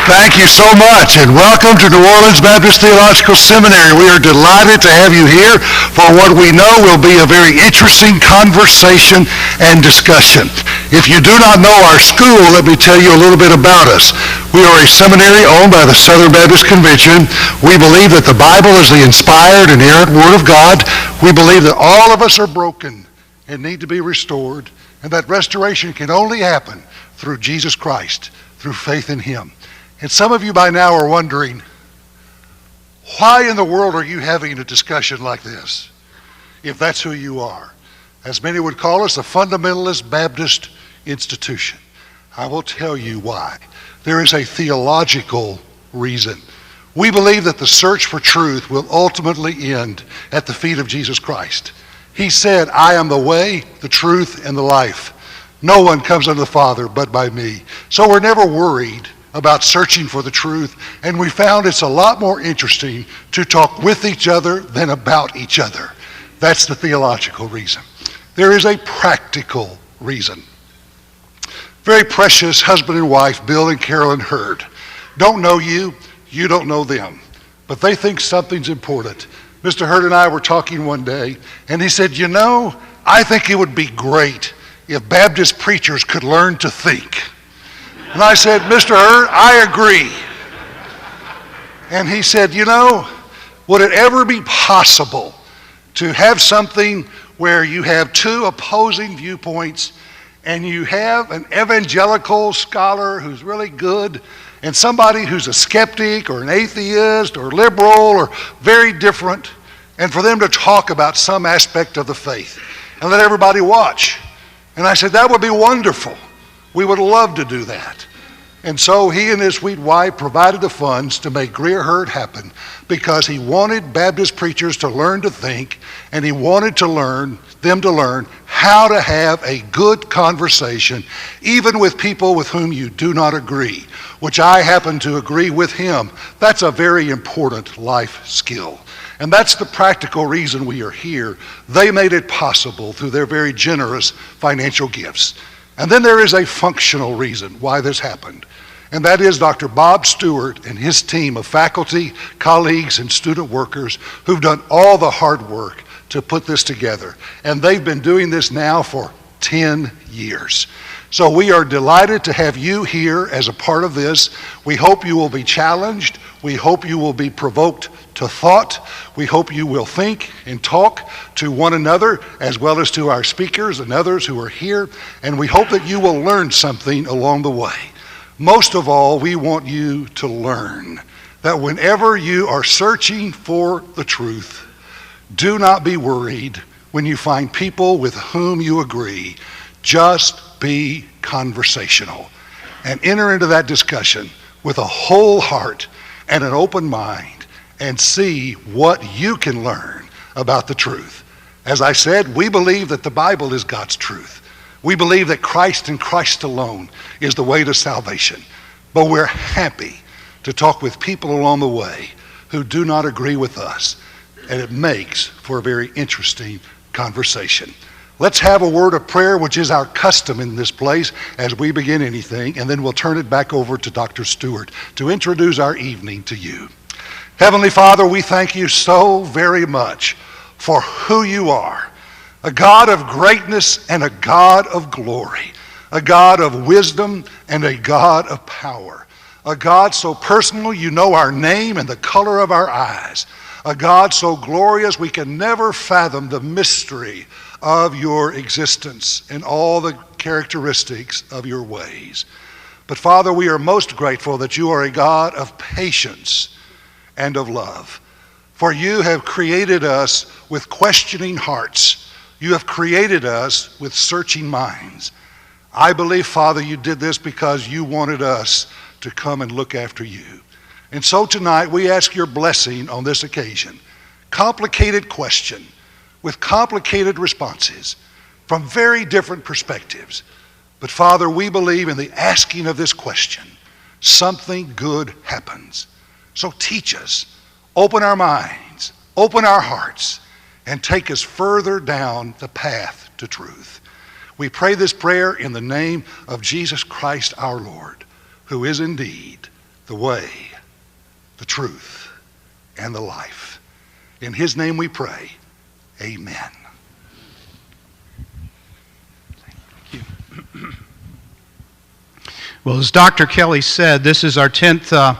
Thank you so much, and welcome to New Orleans Baptist Theological Seminary. We are delighted to have you here for what we know will be a very interesting conversation and discussion. If you do not know our school, let me tell you a little bit about us. We are a seminary owned by the Southern Baptist Convention. We believe that the Bible is the inspired, inerrant Word of God. We believe that all of us are broken and need to be restored, and that restoration can only happen through Jesus Christ, through faith in Him. And some of you by now are wondering, why in the world are you having a discussion like this, if that's who you are? As many would call us, a fundamentalist Baptist institution. I will tell you why. There is a theological reason. We believe that the search for truth will ultimately end at the feet of Jesus Christ. He said, I am the way, the truth, and the life. No one comes unto the Father but by me. So we're never worried about searching for the truth, and we found it's a lot more interesting to talk with each other than about each other. That's the theological reason. There is a practical reason. Very precious husband and wife, Bill and Carolyn Hurd, don't know you, you don't know them, but they think something's important. Mr. Hurd and I were talking one day, and he said, you know, I think it would be great if Baptist preachers could learn to think. And I said, Mr. Hurd, I agree. And he said, you know, would it ever be possible to have something where you have two opposing viewpoints and you have an evangelical scholar who's really good and somebody who's a skeptic or an atheist or liberal or very different, and for them to talk about some aspect of the faith and let everybody watch? And I said, that would be wonderful. We would love to do that. And so he and his sweet wife provided the funds to make Greer Hurd happen because he wanted Baptist preachers to learn to think, and he wanted them to learn how to have a good conversation, even with people with whom you do not agree, which I happen to agree with him. That's a very important life skill. And that's the practical reason we are here. They made it possible through their very generous financial gifts. And then there is a functional reason why this happened. And that is Dr. Bob Stewart and his team of faculty, colleagues, and student workers who've done all the hard work to put this together. And they've been doing this now for 10 years. So we are delighted to have you here as a part of this. We hope you will be challenged. We hope you will be provoked to thought. We hope you will think and talk to one another as well as to our speakers and others who are here. And we hope that you will learn something along the way. Most of all, we want you to learn that whenever you are searching for the truth, do not be worried when you find people with whom you agree. Just be conversational and enter into that discussion with a whole heart and an open mind and see what you can learn about the truth. As I said, we believe that the Bible is God's truth. We believe that Christ and Christ alone is the way to salvation. But we're happy to talk with people along the way who do not agree with us. And it makes for a very interesting conversation. Let's have a word of prayer, which is our custom in this place as we begin anything, and then we'll turn it back over to Dr. Stewart to introduce our evening to you. Heavenly Father, we thank you so very much for who you are, a God of greatness and a God of glory, a God of wisdom and a God of power, a God so personal you know our name and the color of our eyes, a God so glorious we can never fathom the mystery of your existence and all the characteristics of your ways. But Father, we are most grateful that you are a God of patience and of love. For you have created us with questioning hearts. You have created us with searching minds. I believe, Father, you did this because you wanted us to come and look after you. And so tonight we ask your blessing on this occasion. Complicated question with complicated responses from very different perspectives. But Father, we believe in the asking of this question, something good happens. So teach us, open our minds, open our hearts, and take us further down the path to truth. We pray this prayer in the name of Jesus Christ our Lord, who is indeed the way, the truth, and the life. In his name we pray, amen. Thank you. Well, as Dr. Kelly said, this is our 10th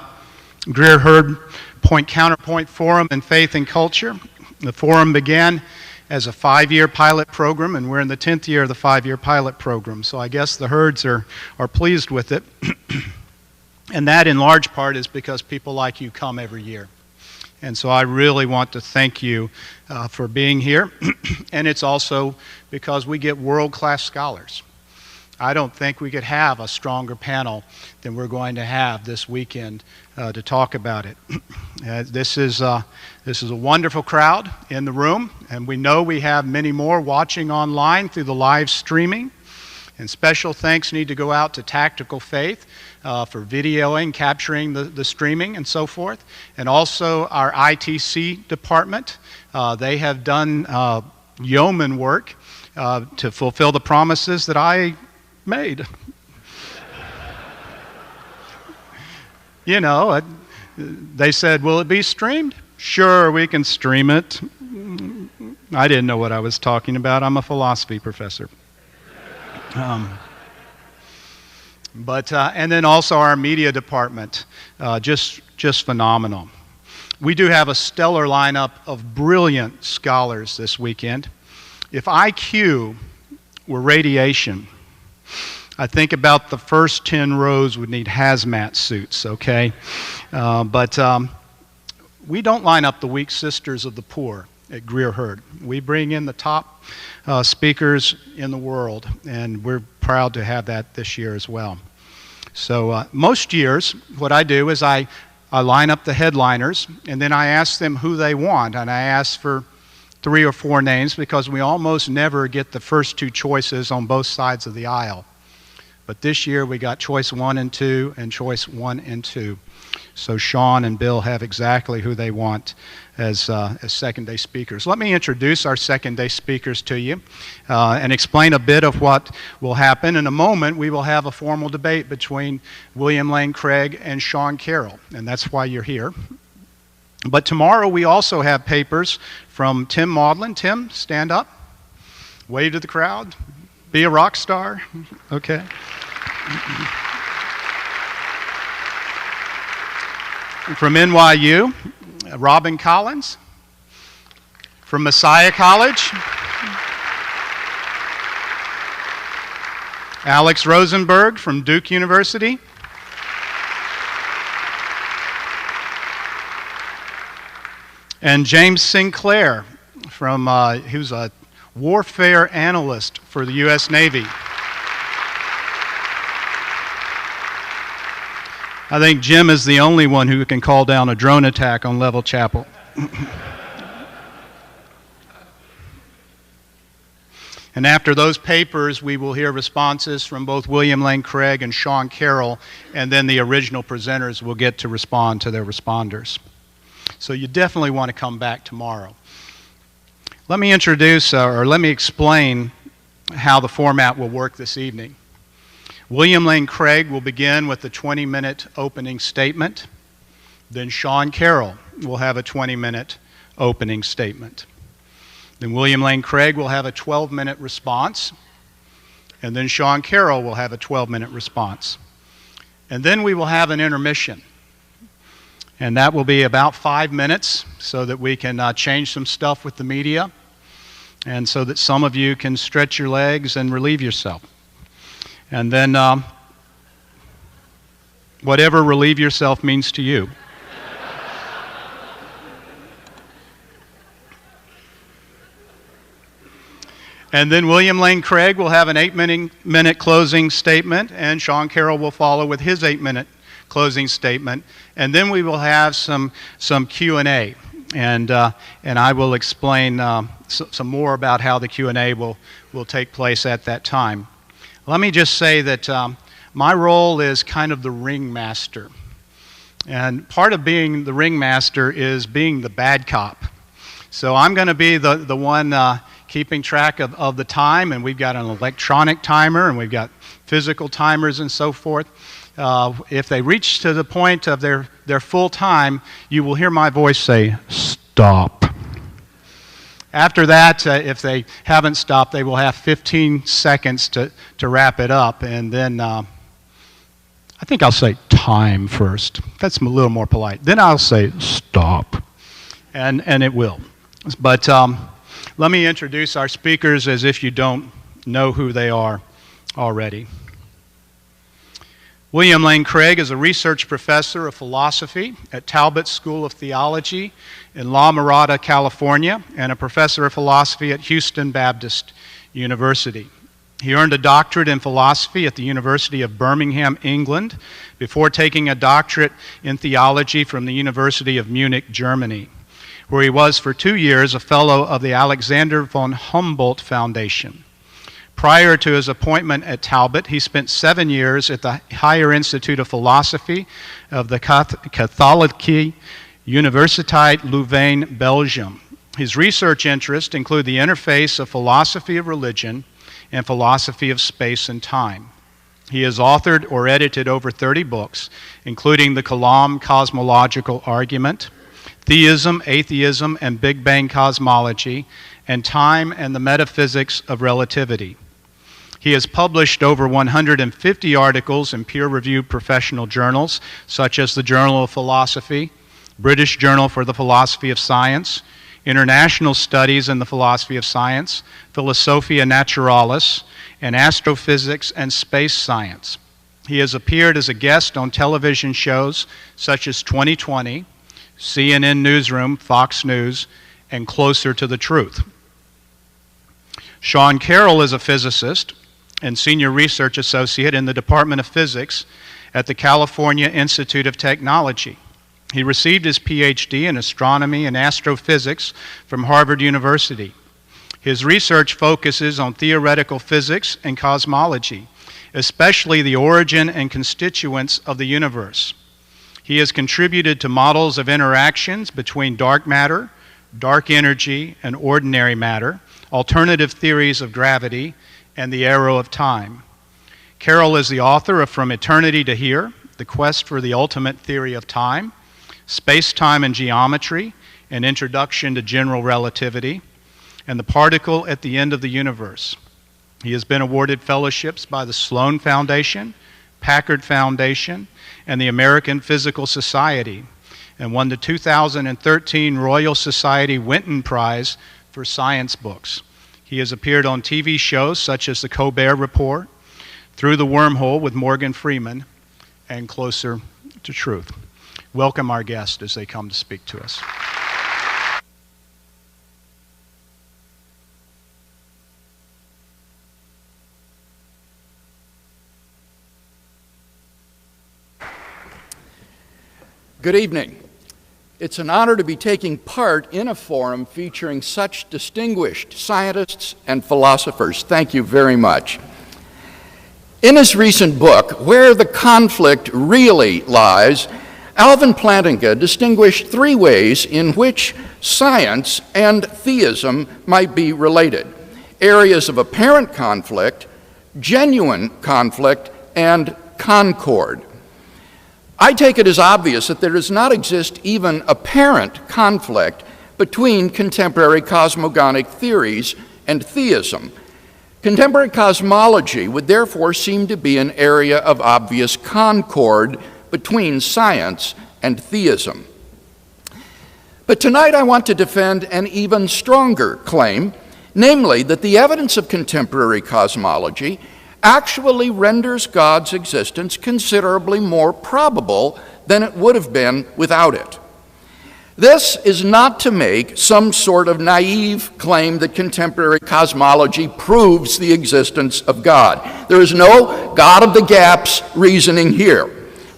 Greer Hurd Point Counterpoint Forum in Faith and Culture. The forum began as a 5-year pilot program, and we're in the 10th year of the 5-year pilot program. So I guess the Hurds are pleased with it. And that, in large part, is because people like you come every year. And so I really want to thank you for being here. And it's also because we get world-class scholars. I don't think we could have a stronger panel than we're going to have this weekend to talk about it. This is a wonderful crowd in the room, and we know we have many more watching online through the live streaming. And special thanks need to go out to Tactical Faith for videoing, capturing the streaming and so forth. And also our ITC department. They have done yeoman work to fulfill the promises that I made. You know, they said, will it be streamed? Sure, we can stream it. I didn't know what I was talking about. I'm a philosophy professor. And then also our media department, just phenomenal. We do have a stellar lineup of brilliant scholars this weekend. If IQ were radiation, I think about the first 10 rows would need hazmat suits, okay? But we don't line up the weak sisters of the poor at Greer Hurd. We bring in the top speakers in the world, and we're proud to have that this year as well. So most years, what I do is I line up the headliners, and then I ask them who they want, and I ask for 3 or 4 names because we almost never get the first 2 choices on both sides of the aisle. But this year we got choice 1 and 2 and choice 1 and 2. So Sean and Bill have exactly who they want as second-day speakers. Let me introduce our second-day speakers to you and explain a bit of what will happen. In a moment, we will have a formal debate between William Lane Craig and Sean Carroll, and that's why you're here. But tomorrow we also have papers from Tim Maudlin. Tim, stand up. Wave to the crowd. Be a rock star. Okay. From NYU, Robin Collins. From Messiah College, Alex Rosenberg from Duke University. And James Sinclair, from who's a warfare analyst for the U.S. Navy. I think Jim is the only one who can call down a drone attack on Level Chapel. And after those papers, we will hear responses from both William Lane Craig and Sean Carroll, and then the original presenters will get to respond to their responders. So you definitely want to come back tomorrow. Let me introduce, or let me explain how the format will work this evening. William Lane Craig will begin with a 20-minute opening statement. Then Sean Carroll will have a 20-minute opening statement. Then William Lane Craig will have a 12-minute response. And then Sean Carroll will have a 12-minute response. And then we will have an intermission. And that will be about 5 minutes so that we can change some stuff with the media and so that some of you can stretch your legs and relieve yourself. And then whatever relieve yourself means to you. And then William Lane Craig will have an 8-minute closing statement, and Sean Carroll will follow with his 8-minute closing statement. And then we will have some Q&A, and I will explain some more about how the Q&A will take place at that time. Let me just say that my role is kind of the ringmaster. And part of being the ringmaster is being the bad cop. So I'm going to be the one keeping track of the time, and we've got an electronic timer, and we've got physical timers and so forth. If they reach to the point of their full time, you will hear my voice say, "Stop." After that, if they haven't stopped, they will have 15 seconds to wrap it up, and then I think I'll say "time" first. That's a little more polite. Then I'll say "stop," and it will. But let me introduce our speakers as if you don't know who they are already. William Lane Craig is a research professor of philosophy at Talbot School of Theology in La Mirada, California, and a professor of philosophy at Houston Baptist University. He earned a doctorate in philosophy at the University of Birmingham, England, before taking a doctorate in theology from the University of Munich, Germany, where he was for 2 years a fellow of the Alexander von Humboldt Foundation. Prior to his appointment at Talbot, he spent 7 years at the Higher Institute of Philosophy of the Katholieke Universiteit Leuven, Belgium. His research interests include the interface of philosophy of religion and philosophy of space and time. He has authored or edited over 30 books, including The Kalam Cosmological Argument, Theism, Atheism, and Big Bang Cosmology, and Time and the Metaphysics of Relativity. He has published over 150 articles in peer-reviewed professional journals, such as the Journal of Philosophy, British Journal for the Philosophy of Science, International Studies in the Philosophy of Science, Philosophia Naturalis, and Astrophysics and Space Science. He has appeared as a guest on television shows such as 2020, CNN Newsroom, Fox News, and Closer to the Truth. Sean Carroll is a physicist and senior research associate in the Department of Physics at the California Institute of Technology. He received his PhD in astronomy and astrophysics from Harvard University. His research focuses on theoretical physics and cosmology, especially the origin and constituents of the universe. He has contributed to models of interactions between dark matter, dark energy, and ordinary matter, alternative theories of gravity, and the arrow of time. Carroll is the author of From Eternity to Here, The Quest for the Ultimate Theory of Time, Space-Time and Geometry, An Introduction to General Relativity, and The Particle at the End of the Universe. He has been awarded fellowships by the Sloan Foundation, Packard Foundation, and the American Physical Society, and won the 2013 Royal Society Winton Prize for Science Books. He has appeared on TV shows such as The Colbert Report, Through the Wormhole with Morgan Freeman, and Closer to Truth. Welcome our guests as they come to speak to us. Good evening. It's an honor to be taking part in a forum featuring such distinguished scientists and philosophers. Thank you very much. In his recent book, Where the Conflict Really Lies, Alvin Plantinga distinguished 3 ways in which science and theism might be related: areas of apparent conflict, genuine conflict, and concord. I take it as obvious that there does not exist even apparent conflict between contemporary cosmogonic theories and theism. Contemporary cosmology would therefore seem to be an area of obvious concord between science and theism. But tonight I want to defend an even stronger claim, namely that the evidence of contemporary cosmology actually renders God's existence considerably more probable than it would have been without it. This is not to make some sort of naive claim that contemporary cosmology proves the existence of God. There is no God of the gaps reasoning here.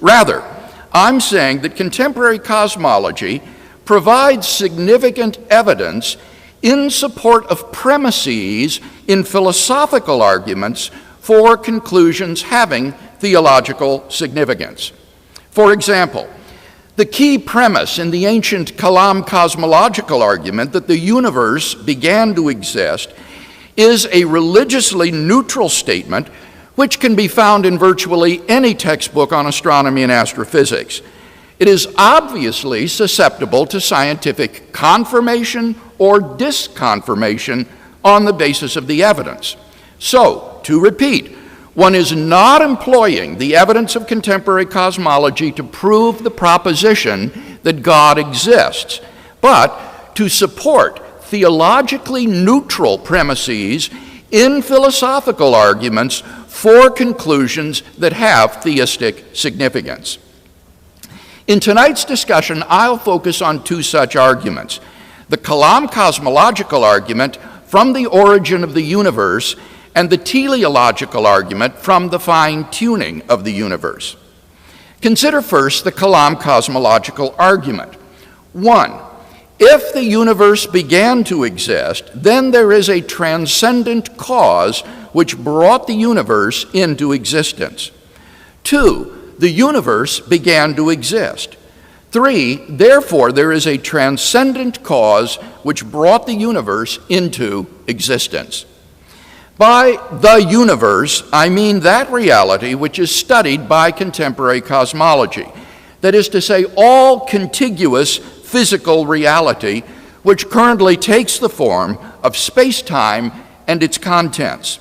Rather, I'm saying that contemporary cosmology provides significant evidence in support of premises in philosophical arguments for conclusions having theological significance. For example, the key premise in the ancient Kalam cosmological argument that the universe began to exist is a religiously neutral statement which can be found in virtually any textbook on astronomy and astrophysics. It is obviously susceptible to scientific confirmation or disconfirmation on the basis of the evidence. So, to repeat, one is not employing the evidence of contemporary cosmology to prove the proposition that God exists, but to support theologically neutral premises in philosophical arguments for conclusions that have theistic significance. In tonight's discussion, I'll focus on two such arguments: the Kalam cosmological argument from the origin of the universe, and the teleological argument from the fine-tuning of the universe. Consider first the Kalam cosmological argument. 1. If the universe began to exist, then there is a transcendent cause which brought the universe into existence. 2. The universe began to exist. 3. Therefore, there is a transcendent cause which brought the universe into existence. By the universe, I mean that reality which is studied by contemporary cosmology. That is to say, all contiguous physical reality which currently takes the form of space-time and its contents.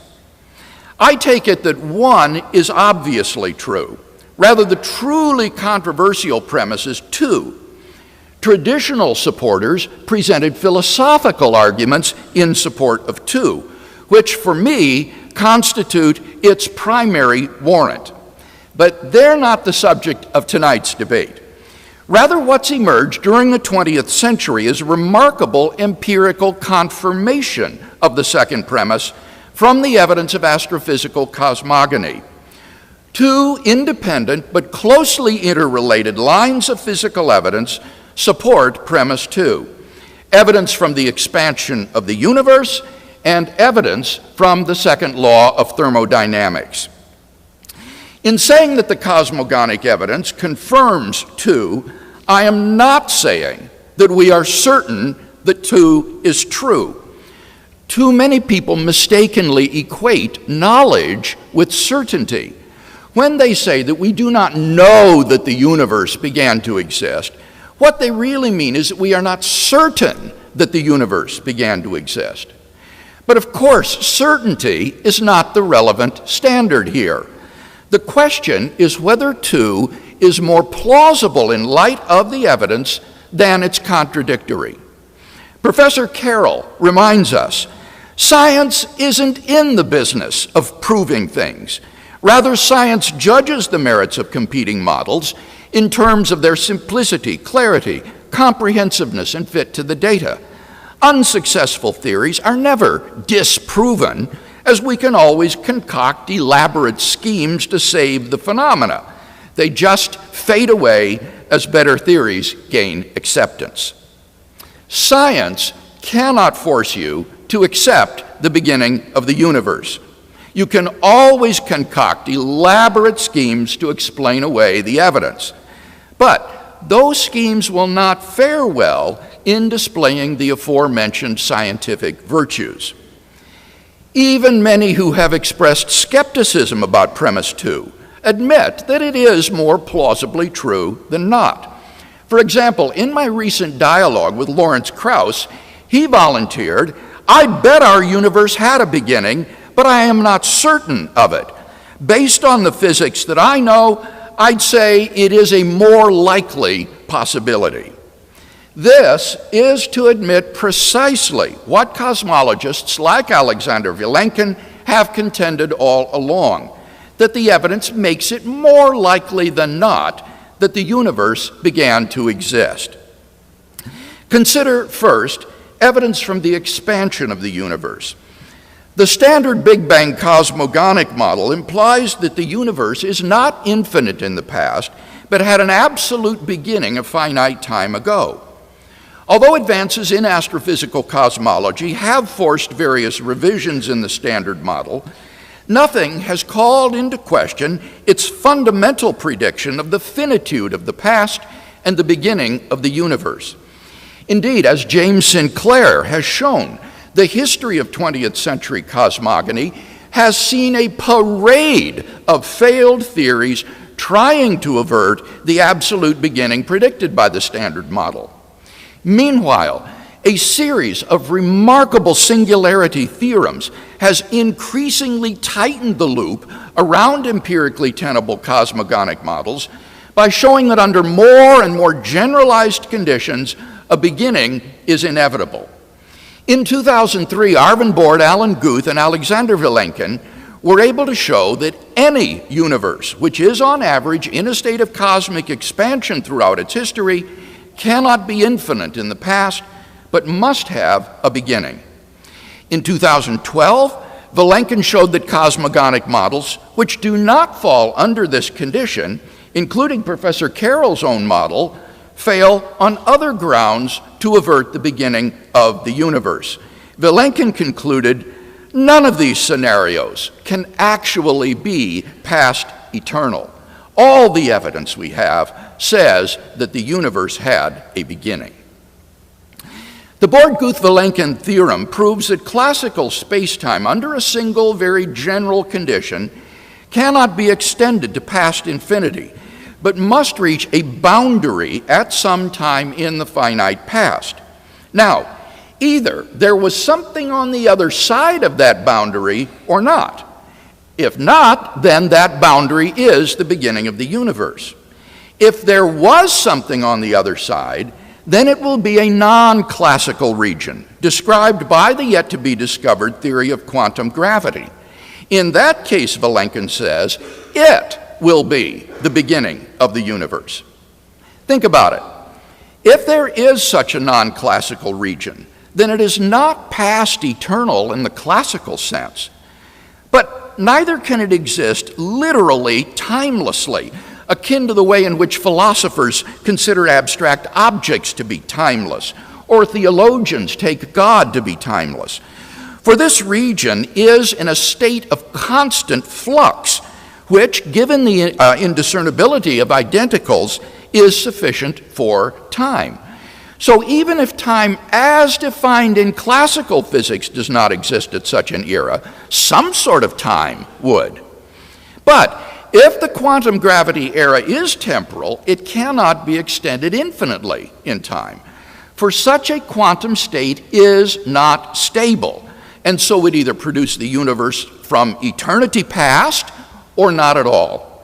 I take it that 1 is obviously true. Rather, the truly controversial premise is 2. Traditional supporters presented philosophical arguments in support of 2, which for me constitute its primary warrant. But they're not the subject of tonight's debate. Rather, what's emerged during the 20th century is a remarkable empirical confirmation of the second premise from the evidence of astrophysical cosmogony. 2 independent but closely interrelated lines of physical evidence support premise 2: evidence from the expansion of the universe and evidence from the second law of thermodynamics. In saying that the cosmogonic evidence confirms 2, I am not saying that we are certain that 2 is true. Too many people mistakenly equate knowledge with certainty. When they say that we do not know that the universe began to exist, what they really mean is that we are not certain that the universe began to exist. But of course, certainty is not the relevant standard here. The question is whether 2 is more plausible in light of the evidence than it's contradictory. Professor Carroll reminds us, science isn't in the business of proving things. Rather, science judges the merits of competing models in terms of their simplicity, clarity, comprehensiveness, and fit to the data. Unsuccessful theories are never disproven, as we can always concoct elaborate schemes to save the phenomena. They just fade away as better theories gain acceptance. Science cannot force you to accept the beginning of the universe. You can always concoct elaborate schemes to explain away the evidence. But those schemes will not fare well in displaying the aforementioned scientific virtues. Even many who have expressed skepticism about premise 2 admit that it is more plausibly true than not. For example, in my recent dialogue with Lawrence Krauss, he volunteered, "I bet our universe had a beginning, but I am not certain of it. Based on the physics that I know, I'd say it is a more likely possibility." This is to admit precisely what cosmologists like Alexander Vilenkin have contended all along, that the evidence makes it more likely than not that the universe began to exist. Consider first evidence from the expansion of the universe. The standard Big Bang cosmogonic model implies that the universe is not infinite in the past, but had an absolute beginning a finite time ago. Although advances in astrophysical cosmology have forced various revisions in the standard model, nothing has called into question its fundamental prediction of the finitude of the past and the beginning of the universe. Indeed, as James Sinclair has shown, the history of 20th century cosmogony has seen a parade of failed theories trying to avert the absolute beginning predicted by the Standard Model. Meanwhile, a series of remarkable singularity theorems has increasingly tightened the loop around empirically tenable cosmogonic models by showing that under more and more generalized conditions, a beginning is inevitable. In 2003, Arvin Bord, Alan Guth, and Alexander Vilenkin were able to show that any universe, which is on average in a state of cosmic expansion throughout its history, cannot be infinite in the past, but must have a beginning. In 2012, Vilenkin showed that cosmogonic models, which do not fall under this condition, including Professor Carroll's own model, fail on other grounds to avert the beginning of the universe. Vilenkin concluded none of these scenarios can actually be past eternal. All the evidence we have says that the universe had a beginning. The Bord-Guth-Vilenkin theorem proves that classical spacetime under a single, very general condition cannot be extended to past infinity, but must reach a boundary at some time in the finite past. Now, either there was something on the other side of that boundary or not. If not, then that boundary is the beginning of the universe. If there was something on the other side, then it will be a non-classical region, described by the yet-to-be-discovered theory of quantum gravity. In that case, Vilenkin says, it will be the beginning of the universe. Think about it. If there is such a non-classical region, then it is not past eternal in the classical sense, but neither can it exist literally timelessly, akin to the way in which philosophers consider abstract objects to be timeless, or theologians take God to be timeless. For this region is in a state of constant flux, which, given the indiscernibility of identicals, is sufficient for time. So even if time as defined in classical physics does not exist at such an era, some sort of time would. But if the quantum gravity era is temporal, it cannot be extended infinitely in time. For such a quantum state is not stable, and so would either produce the universe from eternity past or not at all.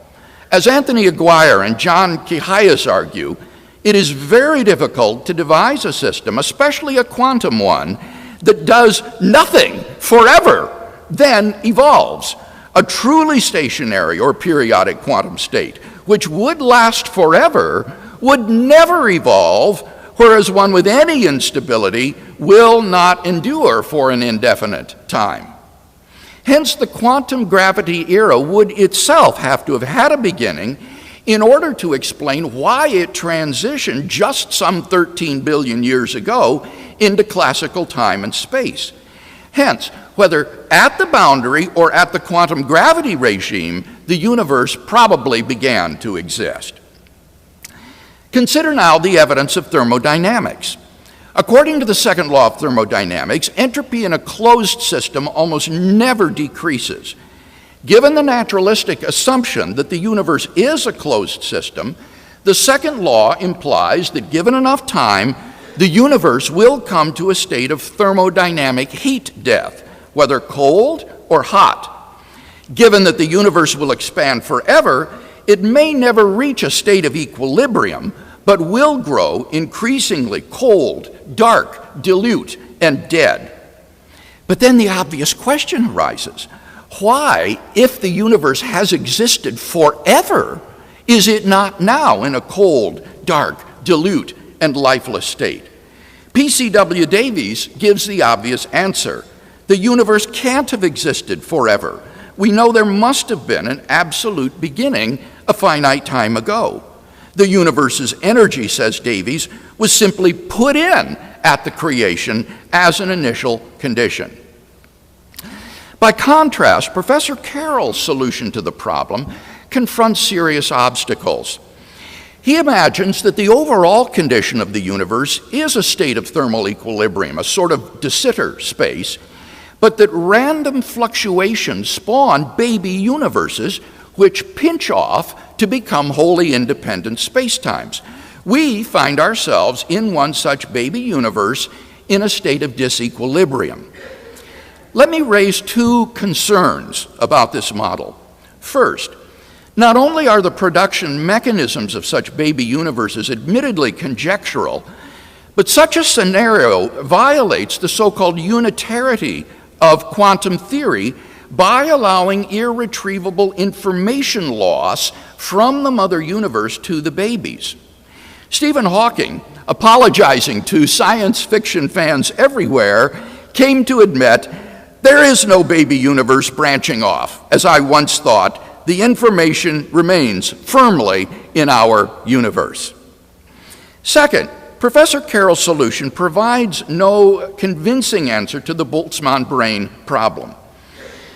As Anthony Aguirre and John Kihayas argue, it is very difficult to devise a system, especially a quantum one, that does nothing forever, then evolves. A truly stationary or periodic quantum state, which would last forever, would never evolve, whereas one with any instability will not endure for an indefinite time. Hence, the quantum gravity era would itself have to have had a beginning in order to explain why it transitioned just some 13 billion years ago into classical time and space. Hence, whether at the boundary or at the quantum gravity regime, the universe probably began to exist. Consider now the evidence of thermodynamics. According to the second law of thermodynamics, entropy in a closed system almost never decreases. Given the naturalistic assumption that the universe is a closed system, the second law implies that given enough time, the universe will come to a state of thermodynamic heat death, whether cold or hot. Given that the universe will expand forever, it may never reach a state of equilibrium, but will grow increasingly cold, dark, dilute, and dead. But then the obvious question arises. Why, if the universe has existed forever, is it not now in a cold, dark, dilute, and lifeless state? P.C.W. Davies gives the obvious answer. The universe can't have existed forever. We know there must have been an absolute beginning a finite time ago. The universe's energy, says Davies, was simply put in at the creation as an initial condition. By contrast, Professor Carroll's solution to the problem confronts serious obstacles. He imagines that the overall condition of the universe is a state of thermal equilibrium, a sort of de Sitter space, but that random fluctuations spawn baby universes which pinch off to become wholly independent spacetimes. We find ourselves in one such baby universe in a state of disequilibrium. Let me raise two concerns about this model. First, not only are the production mechanisms of such baby universes admittedly conjectural, but such a scenario violates the so-called unitarity of quantum theory by allowing irretrievable information loss from the mother universe to the babies. Stephen Hawking, apologizing to science fiction fans everywhere, came to admit, "There is no baby universe branching off. As I once thought, the information remains firmly in our universe." Second, Professor Carroll's solution provides no convincing answer to the Boltzmann brain problem.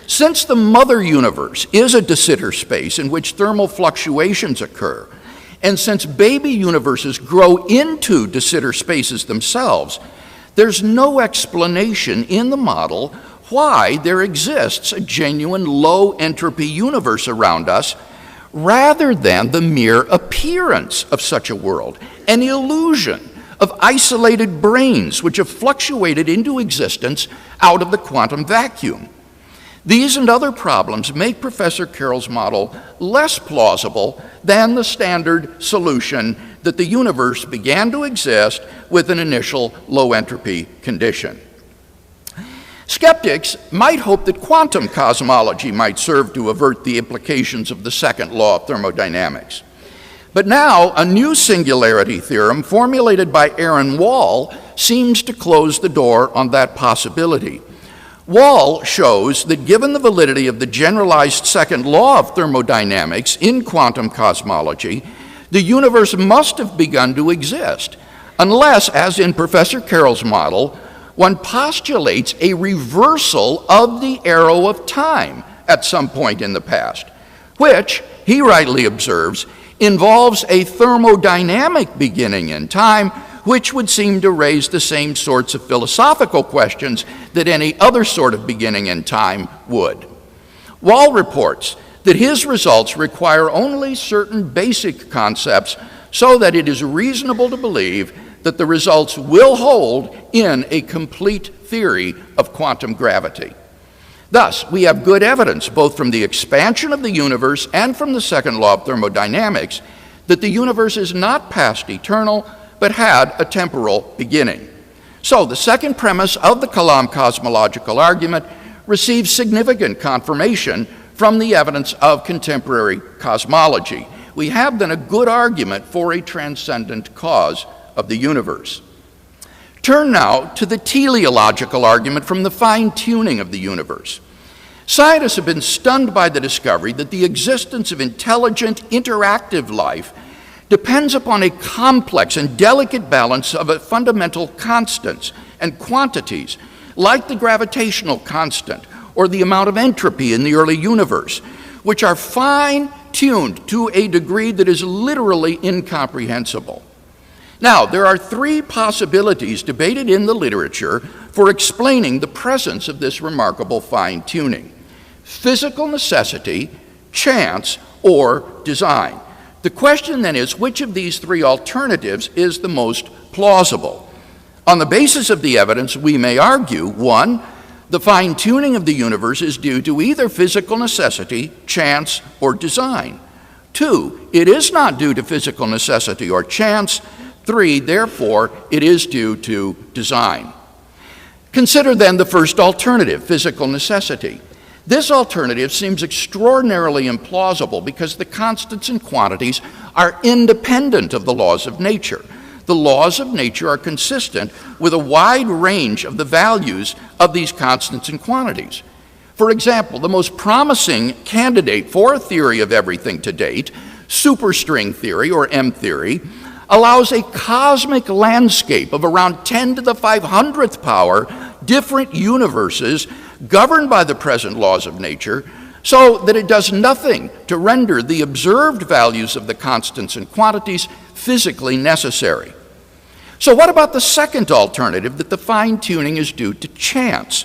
Since the mother universe is a de Sitter space in which thermal fluctuations occur, and since baby universes grow into de Sitter spaces themselves, there's no explanation in the model why there exists a genuine low entropy universe around us rather than the mere appearance of such a world, an illusion of isolated brains which have fluctuated into existence out of the quantum vacuum. These and other problems make Professor Carroll's model less plausible than the standard solution that the universe began to exist with an initial low entropy condition. Skeptics might hope that quantum cosmology might serve to avert the implications of the second law of thermodynamics. But now, a new singularity theorem formulated by Aaron Wall seems to close the door on that possibility. Wall shows that given the validity of the generalized second law of thermodynamics in quantum cosmology, the universe must have begun to exist, unless, as in Professor Carroll's model, one postulates a reversal of the arrow of time at some point in the past, which, he rightly observes, involves a thermodynamic beginning in time, which would seem to raise the same sorts of philosophical questions that any other sort of beginning in time would. Wall reports that his results require only certain basic concepts so that it is reasonable to believe that the results will hold in a complete theory of quantum gravity. Thus, we have good evidence, both from the expansion of the universe and from the second law of thermodynamics, that the universe is not past eternal, but had a temporal beginning. So, the second premise of the Kalam cosmological argument receives significant confirmation from the evidence of contemporary cosmology. We have then a good argument for a transcendent cause of the universe. Turn now to the teleological argument from the fine-tuning of the universe. Scientists have been stunned by the discovery that the existence of intelligent, interactive life depends upon a complex and delicate balance of fundamental constants and quantities, like the gravitational constant or the amount of entropy in the early universe, which are fine-tuned to a degree that is literally incomprehensible. Now, there are three possibilities debated in the literature for explaining the presence of this remarkable fine-tuning: physical necessity, chance, or design. The question then is, which of these three alternatives is the most plausible? On the basis of the evidence, we may argue, 1, the fine-tuning of the universe is due to either physical necessity, chance, or design. 2, it is not due to physical necessity or chance. 3, therefore, it is due to design. Consider then the first alternative, physical necessity. This alternative seems extraordinarily implausible because the constants and quantities are independent of the laws of nature. The laws of nature are consistent with a wide range of the values of these constants and quantities. For example, the most promising candidate for a theory of everything to date, superstring theory or M theory, allows a cosmic landscape of around 10 to the 500th power different universes governed by the present laws of nature, so that it does nothing to render the observed values of the constants and quantities physically necessary. So what about the second alternative, that the fine-tuning is due to chance?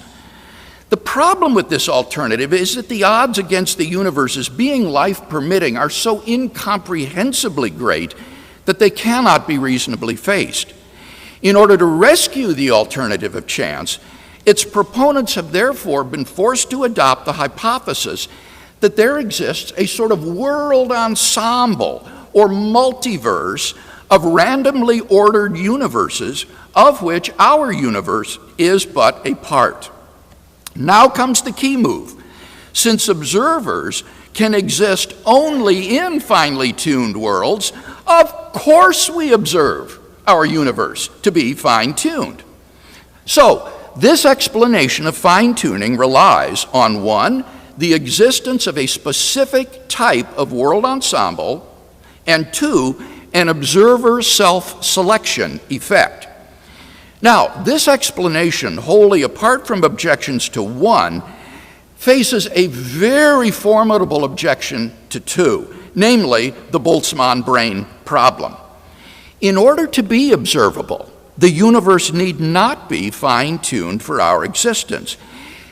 The problem with this alternative is that the odds against the universe's being life-permitting are so incomprehensibly great that they cannot be reasonably faced. In order to rescue the alternative of chance, its proponents have therefore been forced to adopt the hypothesis that there exists a sort of world ensemble or multiverse of randomly ordered universes, of which our universe is but a part. Now comes the key move. Since observers can exist only in finely tuned worlds, of course we observe our universe to be fine-tuned. So, this explanation of fine-tuning relies on 1, the existence of a specific type of world ensemble, and 2, an observer self-selection effect. Now, this explanation, wholly apart from objections to 1, faces a very formidable objection to 2, namely the Boltzmann brain problem. In order to be observable, the universe need not be fine-tuned for our existence.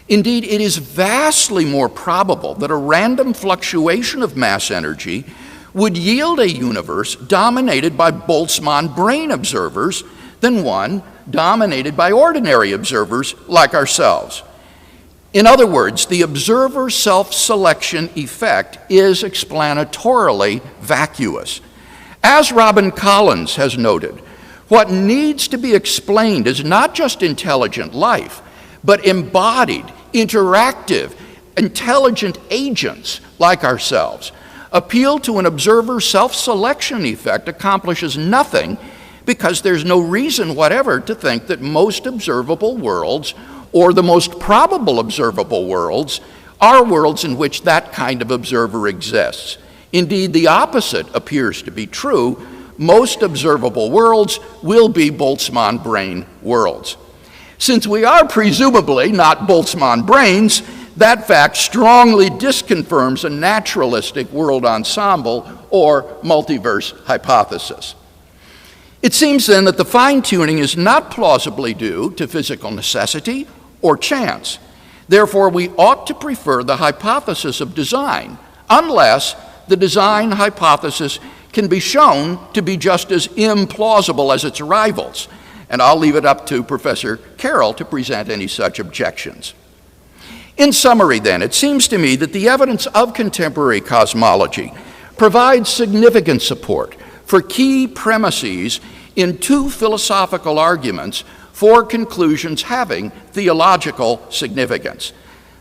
Indeed, it is vastly more probable that a random fluctuation of mass energy would yield a universe dominated by Boltzmann brain observers than one dominated by ordinary observers like ourselves. In other words, the observer self-selection effect is explanatorily vacuous. As Robin Collins has noted, what needs to be explained is not just intelligent life, but embodied, interactive, intelligent agents like ourselves. Appeal to an observer self-selection effect accomplishes nothing because there's no reason whatever to think that most observable worlds, or the most probable observable worlds, are worlds in which that kind of observer exists. Indeed, the opposite appears to be true. Most observable worlds will be Boltzmann brain worlds. Since we are presumably not Boltzmann brains, that fact strongly disconfirms a naturalistic world ensemble or multiverse hypothesis. It seems then that the fine-tuning is not plausibly due to physical necessity or chance. Therefore, we ought to prefer the hypothesis of design, unless the design hypothesis can be shown to be just as implausible as its rivals. And I'll leave it up to Professor Carroll to present any such objections. In summary, then, it seems to me that the evidence of contemporary cosmology provides significant support for key premises in 2 philosophical arguments for conclusions having theological significance.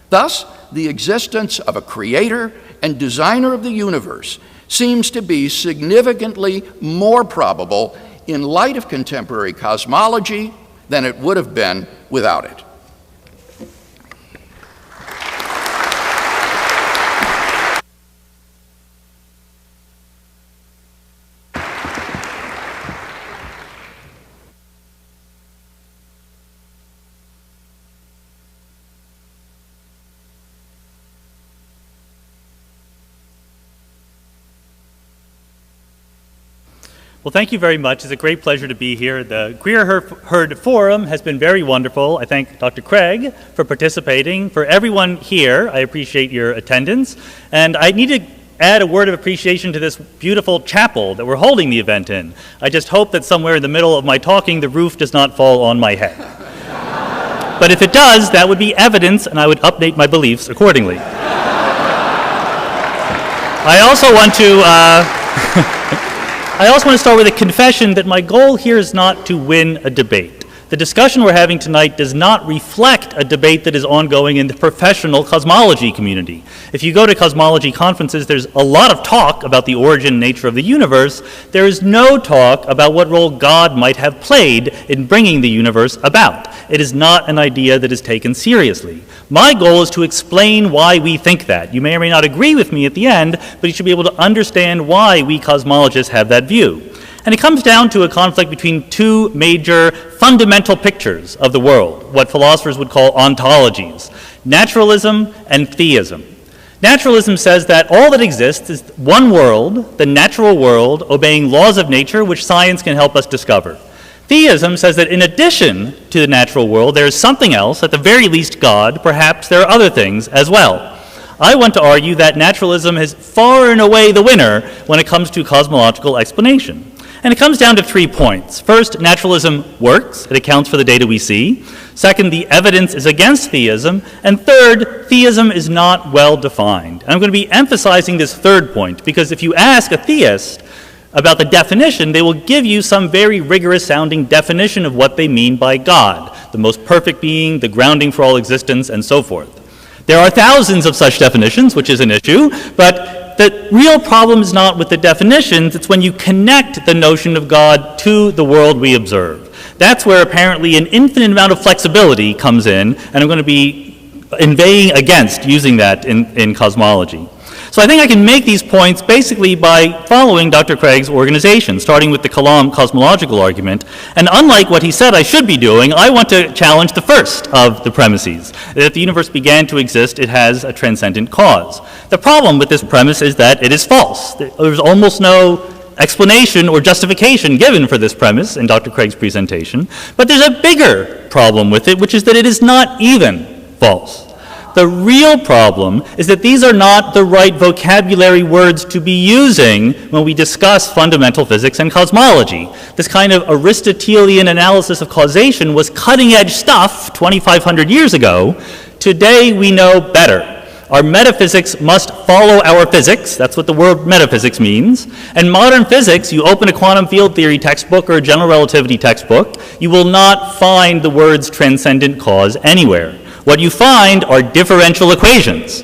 Thus, the existence of a creator and designer of the universe seems to be significantly more probable in light of contemporary cosmology than it would have been without it. Well, thank you very much. It's a great pleasure to be here. The Queer Herd Forum has been very wonderful. I thank Dr. Craig for participating. For everyone here, I appreciate your attendance. And I need to add a word of appreciation to this beautiful chapel that we're holding the event in. I just hope that somewhere in the middle of my talking, the roof does not fall on my head. But if it does, that would be evidence, and I would update my beliefs accordingly. I also want to start with a confession that my goal here is not to win a debate. The discussion we're having tonight does not reflect a debate that is ongoing in the professional cosmology community. If you go to cosmology conferences, there's a lot of talk about the origin and nature of the universe. There is no talk about what role God might have played in bringing the universe about. It is not an idea that is taken seriously. My goal is to explain why we think that. You may or may not agree with me at the end, but you should be able to understand why we cosmologists have that view. And it comes down to a conflict between 2 major fundamental pictures of the world, what philosophers would call ontologies: naturalism and theism. Naturalism says that all that exists is one world, the natural world, obeying laws of nature which science can help us discover. Theism says that in addition to the natural world, there is something else, at the very least God, perhaps there are other things as well. I want to argue that naturalism is far and away the winner when it comes to cosmological explanation. And it comes down to 3 points. First, naturalism works. It accounts for the data we see. Second, the evidence is against theism. And third, theism is not well defined. And I'm going to be emphasizing this third point because if you ask a theist about the definition, they will give you some very rigorous sounding definition of what they mean by God, the most perfect being, the grounding for all existence, and so forth. There are thousands of such definitions, which is an issue, but the real problem is not with the definitions, it's when you connect the notion of God to the world we observe. That's where apparently an infinite amount of flexibility comes in, and I'm going to be inveighing against using that in cosmology. So I think I can make these points basically by following Dr. Craig's organization, starting with the Kalam cosmological argument. And unlike what he said I should be doing, I want to challenge the first of the premises. That if the universe began to exist, it has a transcendent cause. The problem with this premise is that it is false. There's almost no explanation or justification given for this premise in Dr. Craig's presentation. But there's a bigger problem with it, which is that it is not even false. The real problem is that these are not the right vocabulary words to be using when we discuss fundamental physics and cosmology. This kind of Aristotelian analysis of causation was cutting-edge stuff 2,500 years ago. Today we know better. Our metaphysics must follow our physics. That's what the word metaphysics means. And modern physics, you open a quantum field theory textbook or a general relativity textbook, you will not find the words transcendent cause anywhere. What you find are differential equations.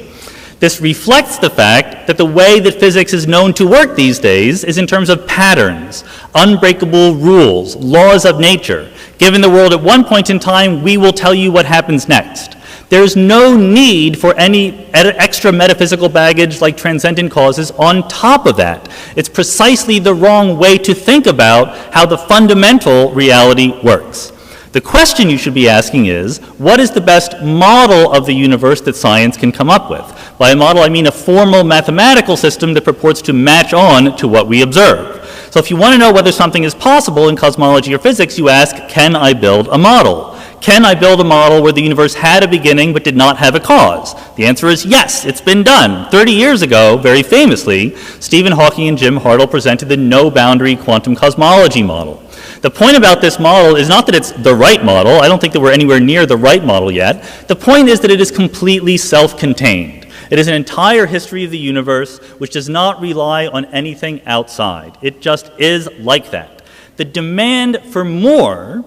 This reflects the fact that the way that physics is known to work these days is in terms of patterns, unbreakable rules, laws of nature. Given the world at one point in time, we will tell you what happens next. There's no need for any extra metaphysical baggage like transcendent causes on top of that. It's precisely the wrong way to think about how the fundamental reality works. The question you should be asking is, what is the best model of the universe that science can come up with? By a model, I mean a formal mathematical system that purports to match on to what we observe. So if you want to know whether something is possible in cosmology or physics, you ask, can I build a model? Can I build a model where the universe had a beginning but did not have a cause? The answer is yes, it's been done. 30 years ago, very famously, Stephen Hawking and Jim Hartle presented the no-boundary quantum cosmology model. The point about this model is not that it's the right model. I don't think that we're anywhere near the right model yet. The point is that it is completely self-contained. It is an entire history of the universe which does not rely on anything outside. It just is like that. The demand for more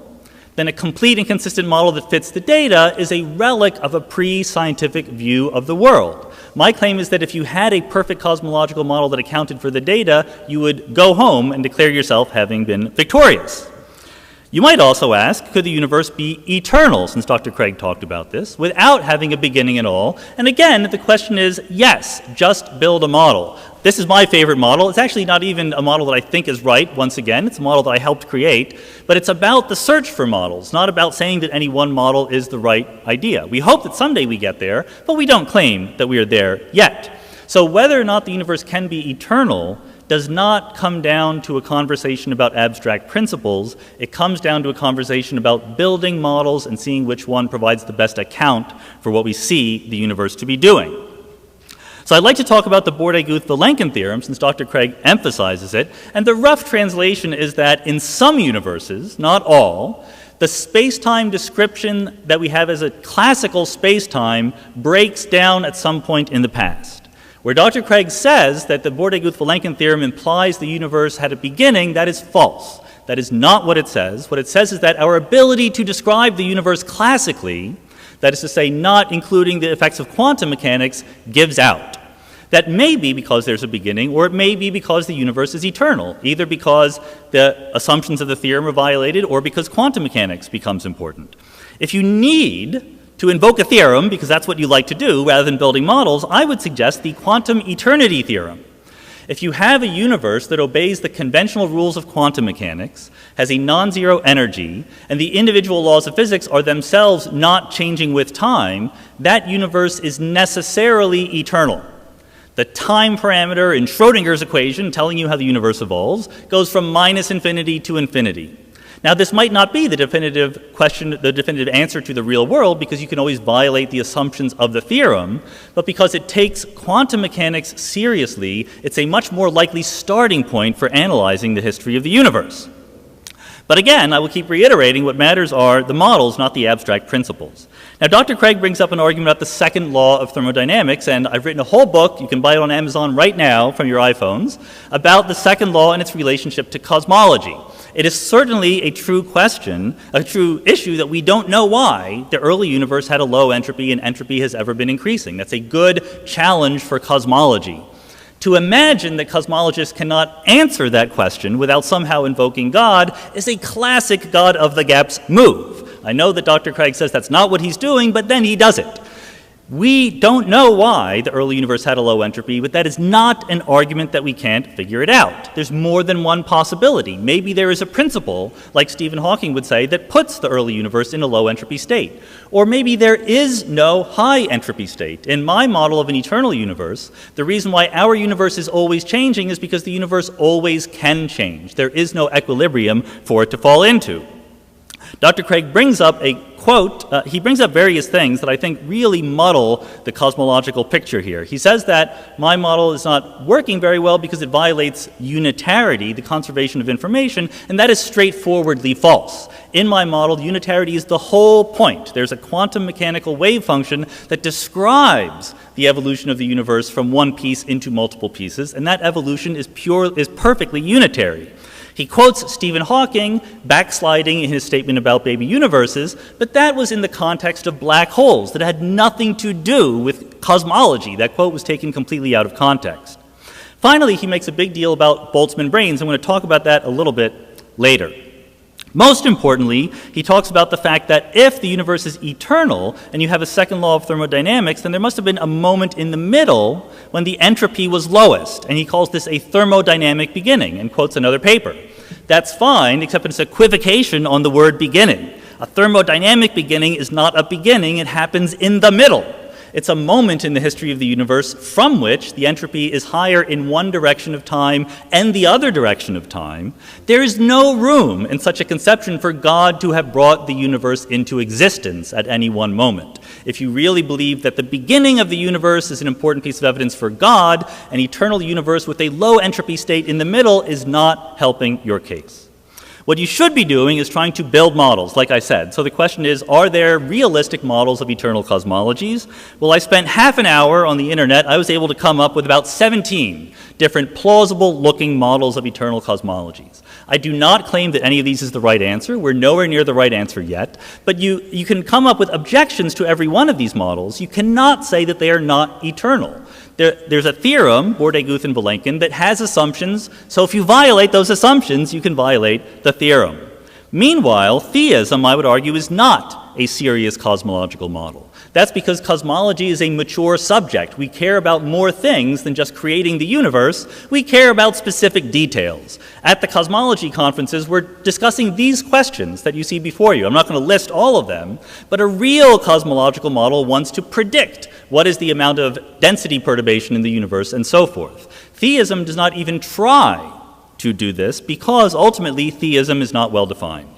than a complete and consistent model that fits the data is a relic of a pre-scientific view of the world. My claim is that if you had a perfect cosmological model that accounted for the data, you would go home and declare yourself having been victorious. You might also ask, could the universe be eternal, since Dr. Craig talked about this, without having a beginning at all? And again, the question is, yes, just build a model. This is my favorite model. It's actually not even a model that I think is right, once again. It's a model that I helped create. But it's about the search for models, not about saying that any one model is the right idea. We hope that someday we get there, but we don't claim that we are there yet. So whether or not the universe can be eternal does not come down to a conversation about abstract principles. It comes down to a conversation about building models and seeing which one provides the best account for what we see the universe to be doing. So I'd like to talk about the Bordet-Guth-Vilenkin theorem, since Dr. Craig emphasizes it. And the rough translation is that in some universes, not all, the space-time description that we have as a classical space-time breaks down at some point in the past. Where Dr. Craig says that the Bordet-Guth-Vilenkin theorem implies the universe had a beginning, that is false. That is not what it says. What it says is that our ability to describe the universe classically, that is to say not including the effects of quantum mechanics, gives out. That may be because there's a beginning, or it may be because the universe is eternal, either because the assumptions of the theorem are violated or because quantum mechanics becomes important. If you need to invoke a theorem, because that's what you like to do, rather than building models, I would suggest the quantum eternity theorem. If you have a universe that obeys the conventional rules of quantum mechanics, has a non-zero energy, and the individual laws of physics are themselves not changing with time, that universe is necessarily eternal. The time parameter in Schrödinger's equation, telling you how the universe evolves, goes from minus infinity to infinity. Now, this might not be the definitive question, the definitive answer to the real world, because you can always violate the assumptions of the theorem, but because it takes quantum mechanics seriously, it's a much more likely starting point for analyzing the history of the universe. But again, I will keep reiterating what matters are the models, not the abstract principles. Now, Dr. Craig brings up an argument about the second law of thermodynamics, and I've written a whole book, you can buy it on Amazon right now from your iPhones, about the second law and its relationship to cosmology. It is certainly a true question, a true issue that we don't know why the early universe had a low entropy and entropy has ever been increasing. That's a good challenge for cosmology. To imagine that cosmologists cannot answer that question without somehow invoking God is a classic God of the gaps move. I know that Dr. Craig says that's not what he's doing, but then he does it. We don't know why the early universe had a low entropy, but that is not an argument that we can't figure it out. There's more than one possibility. Maybe there is a principle, like Stephen Hawking would say, that puts the early universe in a low entropy state. Or maybe there is no high entropy state. In my model of an eternal universe, the reason why our universe is always changing is because the universe always can change. There is no equilibrium for it to fall into. Dr. Craig brings up a quote, he brings up various things that I think really muddle the cosmological picture here. He says that my model is not working very well because it violates unitarity, the conservation of information, and that is straightforwardly false. In my model, unitarity is the whole point. There's a quantum mechanical wave function that describes the evolution of the universe from one piece into multiple pieces, and that evolution is perfectly unitary. He quotes Stephen Hawking backsliding in his statement about baby universes, but that was in the context of black holes that had nothing to do with cosmology. That quote was taken completely out of context. Finally, he makes a big deal about Boltzmann brains. I'm going to talk about that a little bit later. Most importantly, he talks about the fact that if the universe is eternal and you have a second law of thermodynamics, then there must have been a moment in the middle when the entropy was lowest, and he calls this a thermodynamic beginning and quotes another paper. That's fine, except it's equivocation on the word beginning. A thermodynamic beginning is not a beginning, it happens in the middle. It's a moment in the history of the universe from which the entropy is higher in one direction of time and the other direction of time. There is no room in such a conception for God to have brought the universe into existence at any one moment. If you really believe that the beginning of the universe is an important piece of evidence for God, an eternal universe with a low entropy state in the middle is not helping your case. What you should be doing is trying to build models, like I said. So the question is, are there realistic models of eternal cosmologies? Well, I spent half an hour on the internet. I was able to come up with about 17 different plausible-looking models of eternal cosmologies. I do not claim that any of these is the right answer. We're nowhere near the right answer yet. But you can come up with objections to every one of these models. You cannot say that they are not eternal. There's a theorem, Bordet-Guth-Vilenkin, that has assumptions, so if you violate those assumptions, you can violate the theorem. Meanwhile, theism, I would argue, is not a serious cosmological model. That's because cosmology is a mature subject. We care about more things than just creating the universe. We care about specific details. At the cosmology conferences, we're discussing these questions that you see before you. I'm not going to list all of them, but a real cosmological model wants to predict what is the amount of density perturbation in the universe and so forth. Theism does not even try to do this because ultimately theism is not well defined.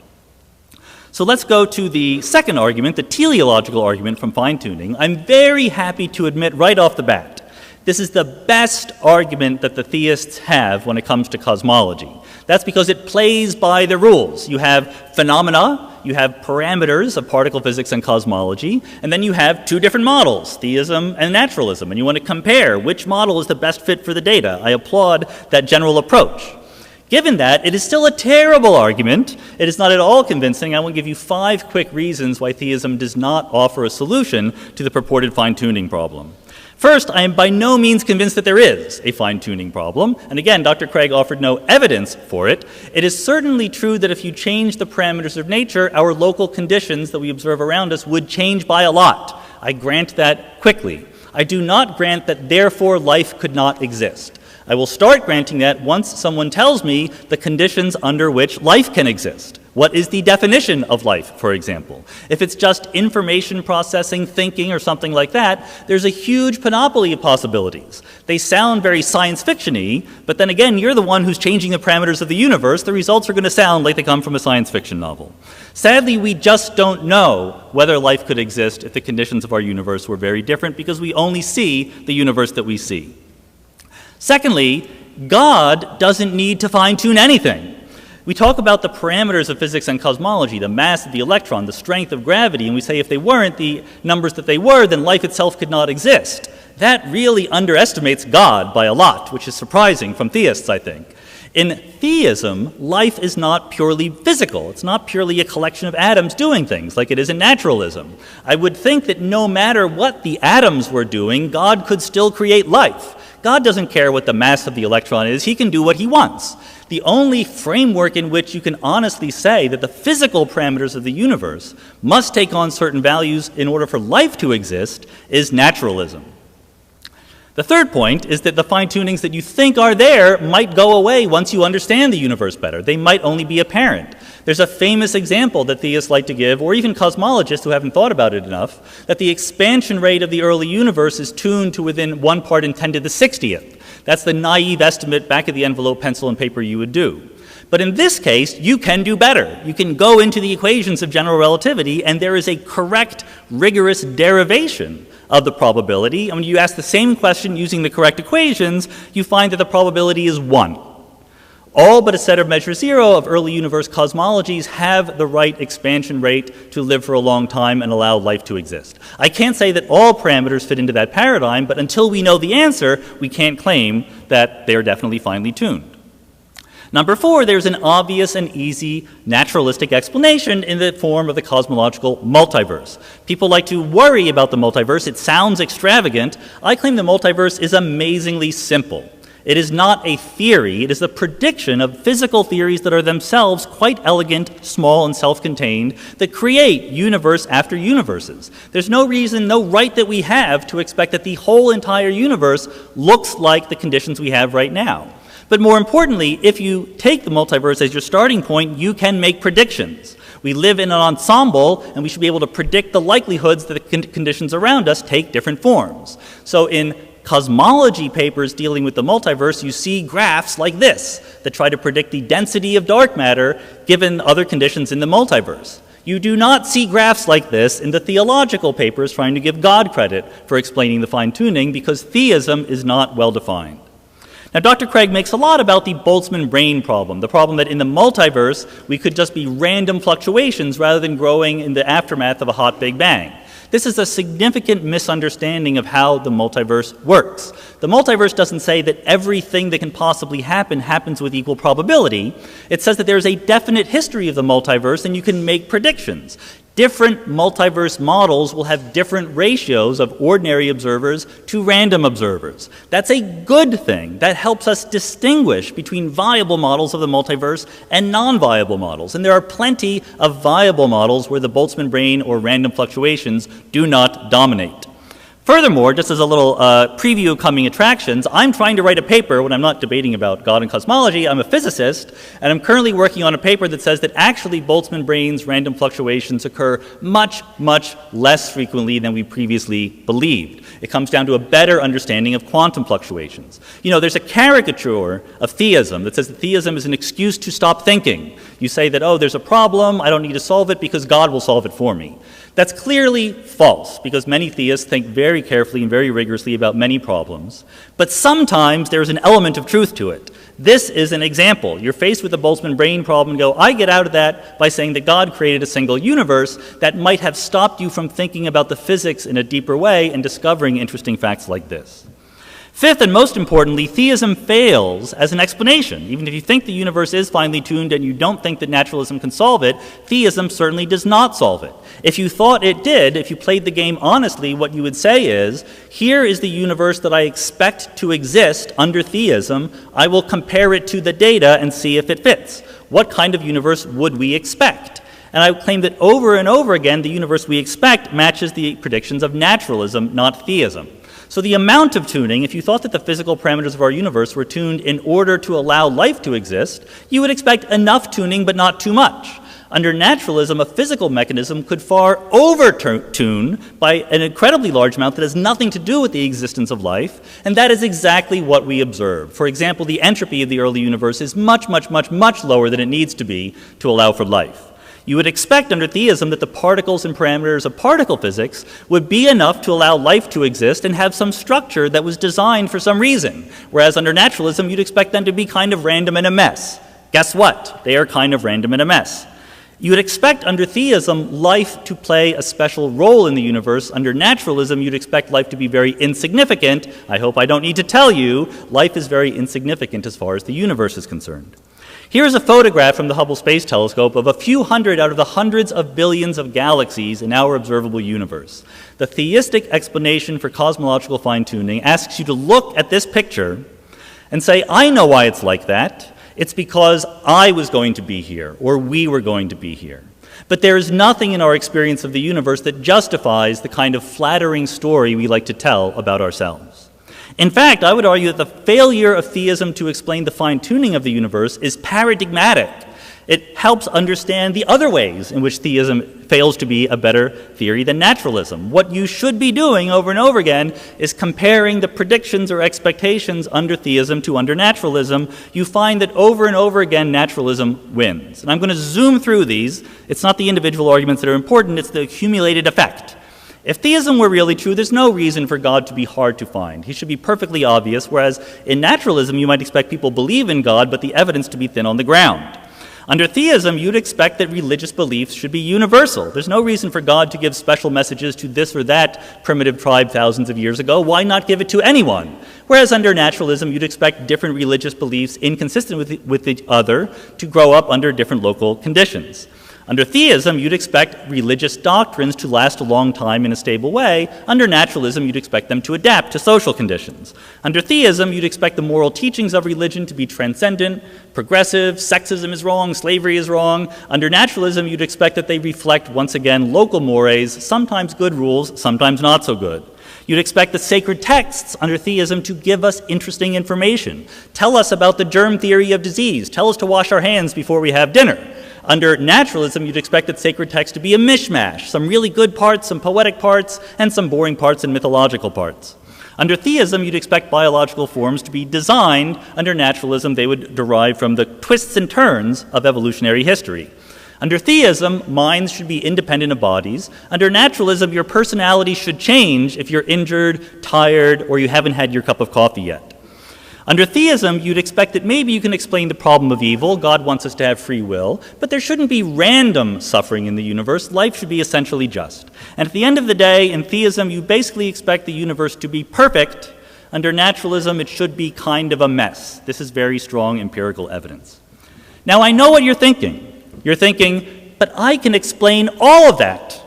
So let's go to the second argument, the teleological argument from fine-tuning. I'm very happy to admit right off the bat, this is the best argument that the theists have when it comes to cosmology. That's because it plays by the rules. You have phenomena, you have parameters of particle physics and cosmology, and then you have two different models, theism and naturalism, and you want to compare which model is the best fit for the data. I applaud that general approach. Given that, it is still a terrible argument. It is not at all convincing. I will give you 5 quick reasons why theism does not offer a solution to the purported fine-tuning problem. First, I am by no means convinced that there is a fine-tuning problem. And again, Dr. Craig offered no evidence for it. It is certainly true that if you change the parameters of nature, our local conditions that we observe around us would change by a lot. I grant that quickly. I do not grant that therefore life could not exist. I will start granting that once someone tells me the conditions under which life can exist. What is the definition of life, for example? If it's just information processing, thinking, or something like that, there's a huge panoply of possibilities. They sound very science fiction-y, but then again, you're the one who's changing the parameters of the universe. The results are going to sound like they come from a science fiction novel. Sadly, we just don't know whether life could exist if the conditions of our universe were very different, because we only see the universe that we see. Secondly, God doesn't need to fine-tune anything. We talk about the parameters of physics and cosmology, the mass of the electron, the strength of gravity, and we say if they weren't the numbers that they were, then life itself could not exist. That really underestimates God by a lot, which is surprising from theists, I think. In theism, life is not purely physical. It's not purely a collection of atoms doing things like it is in naturalism. I would think that no matter what the atoms were doing, God could still create life. God doesn't care what the mass of the electron is. He can do what he wants. The only framework in which you can honestly say that the physical parameters of the universe must take on certain values in order for life to exist is naturalism. The third point is that the fine-tunings that you think are there might go away once you understand the universe better. They might only be apparent. There's a famous example that theists like to give, or even cosmologists who haven't thought about it enough, that the expansion rate of the early universe is tuned to within 1 part in 10 to the 60th. That's the naive estimate back of the envelope, pencil, and paper you would do. But in this case, you can do better. You can go into the equations of general relativity, and there is a correct, rigorous derivation of the probability. And when you ask the same question using the correct equations, you find that the probability is 1. All but a set of measure 0 of early universe cosmologies have the right expansion rate to live for a long time and allow life to exist. I can't say that all parameters fit into that paradigm, but until we know the answer, we can't claim that they are definitely finely tuned. Number 4, there's an obvious and easy naturalistic explanation in the form of the cosmological multiverse. People like to worry about the multiverse. It sounds extravagant. I claim the multiverse is amazingly simple. It is not a theory. It is the prediction of physical theories that are themselves quite elegant, small, and self-contained that create universe after universes. There's no reason, no right that we have to expect that the whole entire universe looks like the conditions we have right now. But more importantly, if you take the multiverse as your starting point, you can make predictions. We live in an ensemble, and we should be able to predict the likelihoods that the conditions around us take different forms. So in cosmology papers dealing with the multiverse, you see graphs like this that try to predict the density of dark matter given other conditions in the multiverse. You do not see graphs like this in the theological papers trying to give God credit for explaining the fine-tuning, because theism is not well defined. Now, Dr. Craig makes a lot about the Boltzmann brain problem, the problem that in the multiverse we could just be random fluctuations rather than growing in the aftermath of a hot Big Bang. This is a significant misunderstanding of how the multiverse works. The multiverse doesn't say that everything that can possibly happen happens with equal probability. It says that there's a definite history of the multiverse and you can make predictions. Different multiverse models will have different ratios of ordinary observers to random observers. That's a good thing. That helps us distinguish between viable models of the multiverse and non-viable models. And there are plenty of viable models where the Boltzmann brain or random fluctuations do not dominate. Furthermore, just as a little preview of coming attractions, I'm trying to write a paper when I'm not debating about God and cosmology. I'm a physicist, and I'm currently working on a paper that says that actually Boltzmann brains, random fluctuations occur much, much less frequently than we previously believed. It comes down to a better understanding of quantum fluctuations. You know, there's a caricature of theism that says that theism is an excuse to stop thinking. You say that, oh, there's a problem, I don't need to solve it because God will solve it for me. That's clearly false, because many theists think very carefully and very rigorously about many problems. But sometimes there's an element of truth to it. This is an example. You're faced with the Boltzmann brain problem and go, I get out of that by saying that God created a single universe. That might have stopped you from thinking about the physics in a deeper way and discovering interesting facts like this. Fifth, and most importantly, theism fails as an explanation. Even if you think the universe is finely tuned and you don't think that naturalism can solve it, theism certainly does not solve it. If you thought it did, if you played the game honestly, what you would say is, here is the universe that I expect to exist under theism. I will compare it to the data and see if it fits. What kind of universe would we expect? And I claim that over and over again, the universe we expect matches the predictions of naturalism, not theism. So the amount of tuning, if you thought that the physical parameters of our universe were tuned in order to allow life to exist, you would expect enough tuning but not too much. Under naturalism, a physical mechanism could far overtune by an incredibly large amount that has nothing to do with the existence of life, and that is exactly what we observe. For example, the entropy of the early universe is much, much, much, much lower than it needs to be to allow for life. You would expect under theism that the particles and parameters of particle physics would be enough to allow life to exist and have some structure that was designed for some reason, whereas under naturalism you'd expect them to be kind of random and a mess. Guess what? They are kind of random and a mess. You would expect under theism life to play a special role in the universe. Under naturalism, you'd expect life to be very insignificant. I hope I don't need to tell you, life is very insignificant as far as the universe is concerned. Here's a photograph from the Hubble Space Telescope of a few hundred out of the hundreds of billions of galaxies in our observable universe. The theistic explanation for cosmological fine-tuning asks you to look at this picture and say, I know why it's like that. It's because I was going to be here, or we were going to be here. But there is nothing in our experience of the universe that justifies the kind of flattering story we like to tell about ourselves. In fact, I would argue that the failure of theism to explain the fine-tuning of the universe is paradigmatic. It helps understand the other ways in which theism fails to be a better theory than naturalism. What you should be doing over and over again is comparing the predictions or expectations under theism to under naturalism. You find that over and over again naturalism wins. And I'm going to zoom through these. It's not the individual arguments that are important, it's the accumulated effect. If theism were really true, there's no reason for God to be hard to find. He should be perfectly obvious, whereas in naturalism you might expect people believe in God, but the evidence to be thin on the ground. Under theism, you'd expect that religious beliefs should be universal. There's no reason for God to give special messages to this or that primitive tribe thousands of years ago. Why not give it to anyone? Whereas under naturalism, you'd expect different religious beliefs inconsistent with each other to grow up under different local conditions. Under theism, you'd expect religious doctrines to last a long time in a stable way. Under naturalism, you'd expect them to adapt to social conditions. Under theism, you'd expect the moral teachings of religion to be transcendent, progressive, sexism is wrong, slavery is wrong. Under naturalism, you'd expect that they reflect, once again, local mores, sometimes good rules, sometimes not so good. You'd expect the sacred texts under theism to give us interesting information. Tell us about the germ theory of disease. Tell us to wash our hands before we have dinner. Under naturalism, you'd expect that sacred text to be a mishmash, some really good parts, some poetic parts, and some boring parts and mythological parts. Under theism, you'd expect biological forms to be designed. Under naturalism, they would derive from the twists and turns of evolutionary history. Under theism, minds should be independent of bodies. Under naturalism, your personality should change if you're injured, tired, or you haven't had your cup of coffee yet. Under theism, you'd expect that maybe you can explain the problem of evil. God wants us to have free will, but there shouldn't be random suffering in the universe. Life should be essentially just. And at the end of the day, in theism, you basically expect the universe to be perfect. Under naturalism, it should be kind of a mess. This is very strong empirical evidence. Now, I know what you're thinking. You're thinking, but I can explain all of that.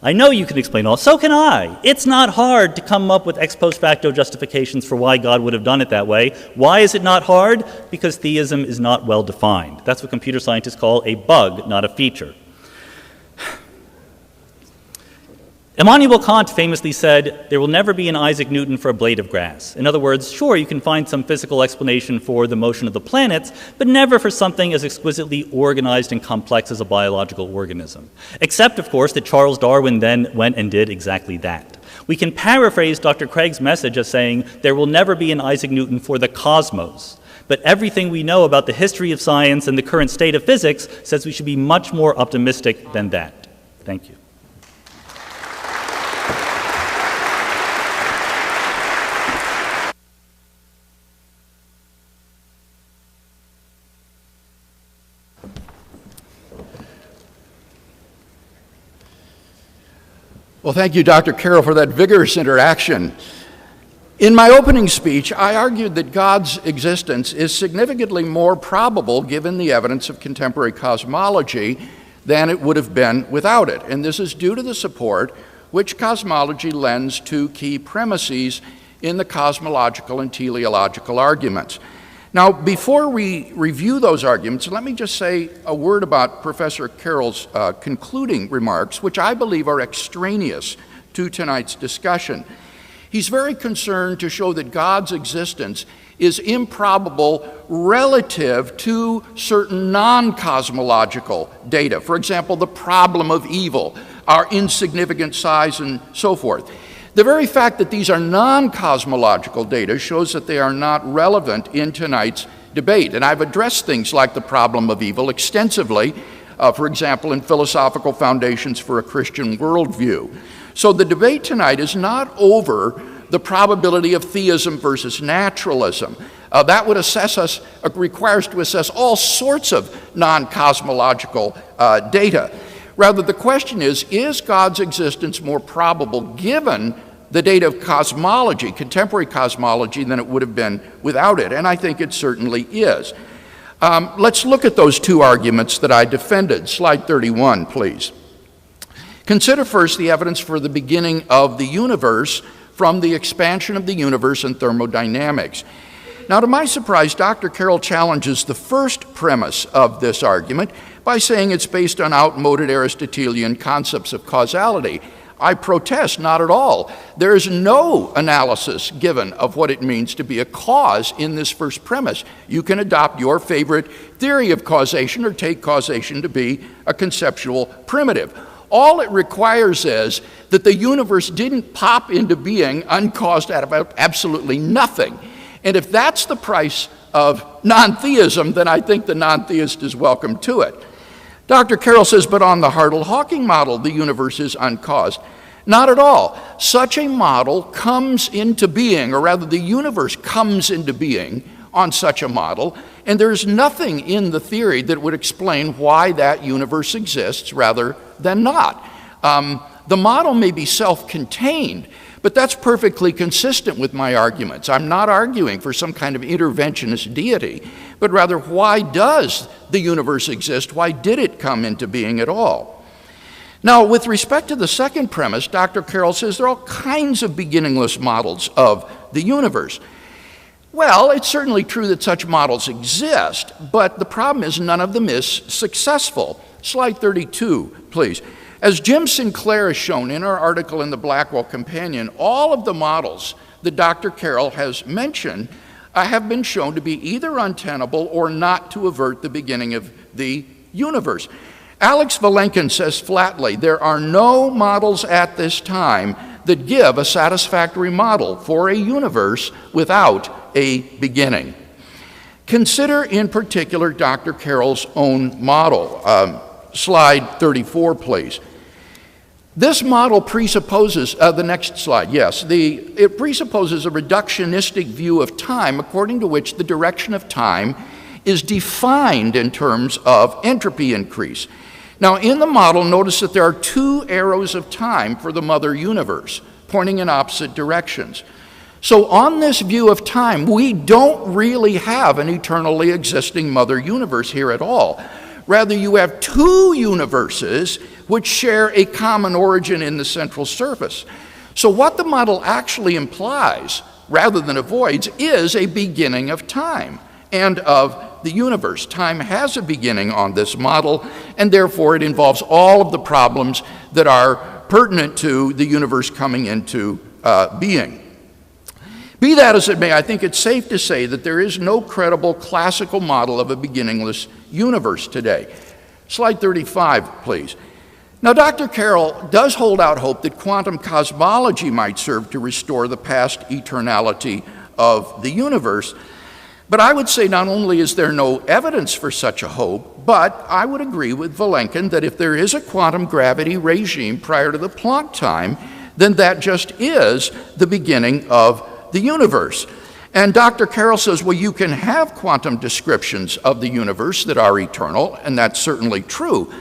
I know you can explain all. So can I. It's not hard to come up with ex post facto justifications for why God would have done it that way. Why is it not hard? Because theism is not well defined. That's what computer scientists call a bug, not a feature. Immanuel Kant famously said, there will never be an Isaac Newton for a blade of grass. In other words, sure, you can find some physical explanation for the motion of the planets, but never for something as exquisitely organized and complex as a biological organism. Except, of course, that Charles Darwin then went and did exactly that. We can paraphrase Dr. Craig's message as saying, there will never be an Isaac Newton for the cosmos. But everything we know about the history of science and the current state of physics says we should be much more optimistic than that. Thank you. Well, thank you, Dr. Carroll, for that vigorous interaction. In my opening speech, I argued that God's existence is significantly more probable given the evidence of contemporary cosmology than it would have been without it. And this is due to the support which cosmology lends to key premises in the cosmological and teleological arguments. Now, before we review those arguments, let me just say a word about Professor Carroll's concluding remarks, which I believe are extraneous to tonight's discussion. He's very concerned to show that God's existence is improbable relative to certain non-cosmological data. For example, the problem of evil, our insignificant size, and so forth. The very fact that these are non-cosmological data shows that they are not relevant in tonight's debate. And I've addressed things like the problem of evil extensively, for example, in Philosophical Foundations for a Christian Worldview. So the debate tonight is not over the probability of theism versus naturalism. That would requires to assess all sorts of non-cosmological data. Rather, the question is God's existence more probable given the data of cosmology, contemporary cosmology, than it would have been without it? And I think it certainly is. Let's look at those two arguments that I defended. Slide 31, please. Consider first the evidence for the beginning of the universe from the expansion of the universe and thermodynamics. Now, to my surprise, Dr. Carroll challenges the first premise of this argument by saying it's based on outmoded Aristotelian concepts of causality. I protest, not at all. There is no analysis given of what it means to be a cause in this first premise. You can adopt your favorite theory of causation or take causation to be a conceptual primitive. All it requires is that the universe didn't pop into being uncaused out of absolutely nothing. And if that's the price of non-theism, then I think the non-theist is welcome to it. Dr. Carroll says, but on the Hartle-Hawking model, the universe is uncaused. Not at all. Such a model comes into being, or rather the universe comes into being on such a model, and there's nothing in the theory that would explain why that universe exists rather than not. The model may be self-contained, but that's perfectly consistent with my arguments. I'm not arguing for some kind of interventionist deity, but rather, why does the universe exist? Why did it come into being at all? Now, with respect to the second premise, Dr. Carroll says there are all kinds of beginningless models of the universe. Well, it's certainly true that such models exist, but the problem is none of them is successful. Slide 32, please. As Jim Sinclair has shown in our article in the Blackwell Companion, all of the models that Dr. Carroll has mentioned have been shown to be either untenable or not to avert the beginning of the universe. Alex Valenkin says flatly, there are no models at this time that give a satisfactory model for a universe without a beginning. Consider in particular Dr. Carroll's own model. Slide 34, please. This model presupposes, the next slide, yes, it presupposes a reductionistic view of time according to which the direction of time is defined in terms of entropy increase. Now, in the model, notice that there are two arrows of time for the mother universe, pointing in opposite directions. So on this view of time, we don't really have an eternally existing mother universe here at all. Rather, you have two universes which share a common origin in the central surface. So what the model actually implies, rather than avoids, is a beginning of time and of the universe. Time has a beginning on this model, and therefore it involves all of the problems that are pertinent to the universe coming into being. Be that as it may, I think it's safe to say that there is no credible classical model of a beginningless universe today. Slide 35, please. Now, Dr. Carroll does hold out hope that quantum cosmology might serve to restore the past eternality of the universe. But I would say not only is there no evidence for such a hope, but I would agree with Valenkin that if there is a quantum gravity regime prior to the Planck time, then that just is the beginning of the universe. And Dr. Carroll says, well, you can have quantum descriptions of the universe that are eternal, and that's certainly true.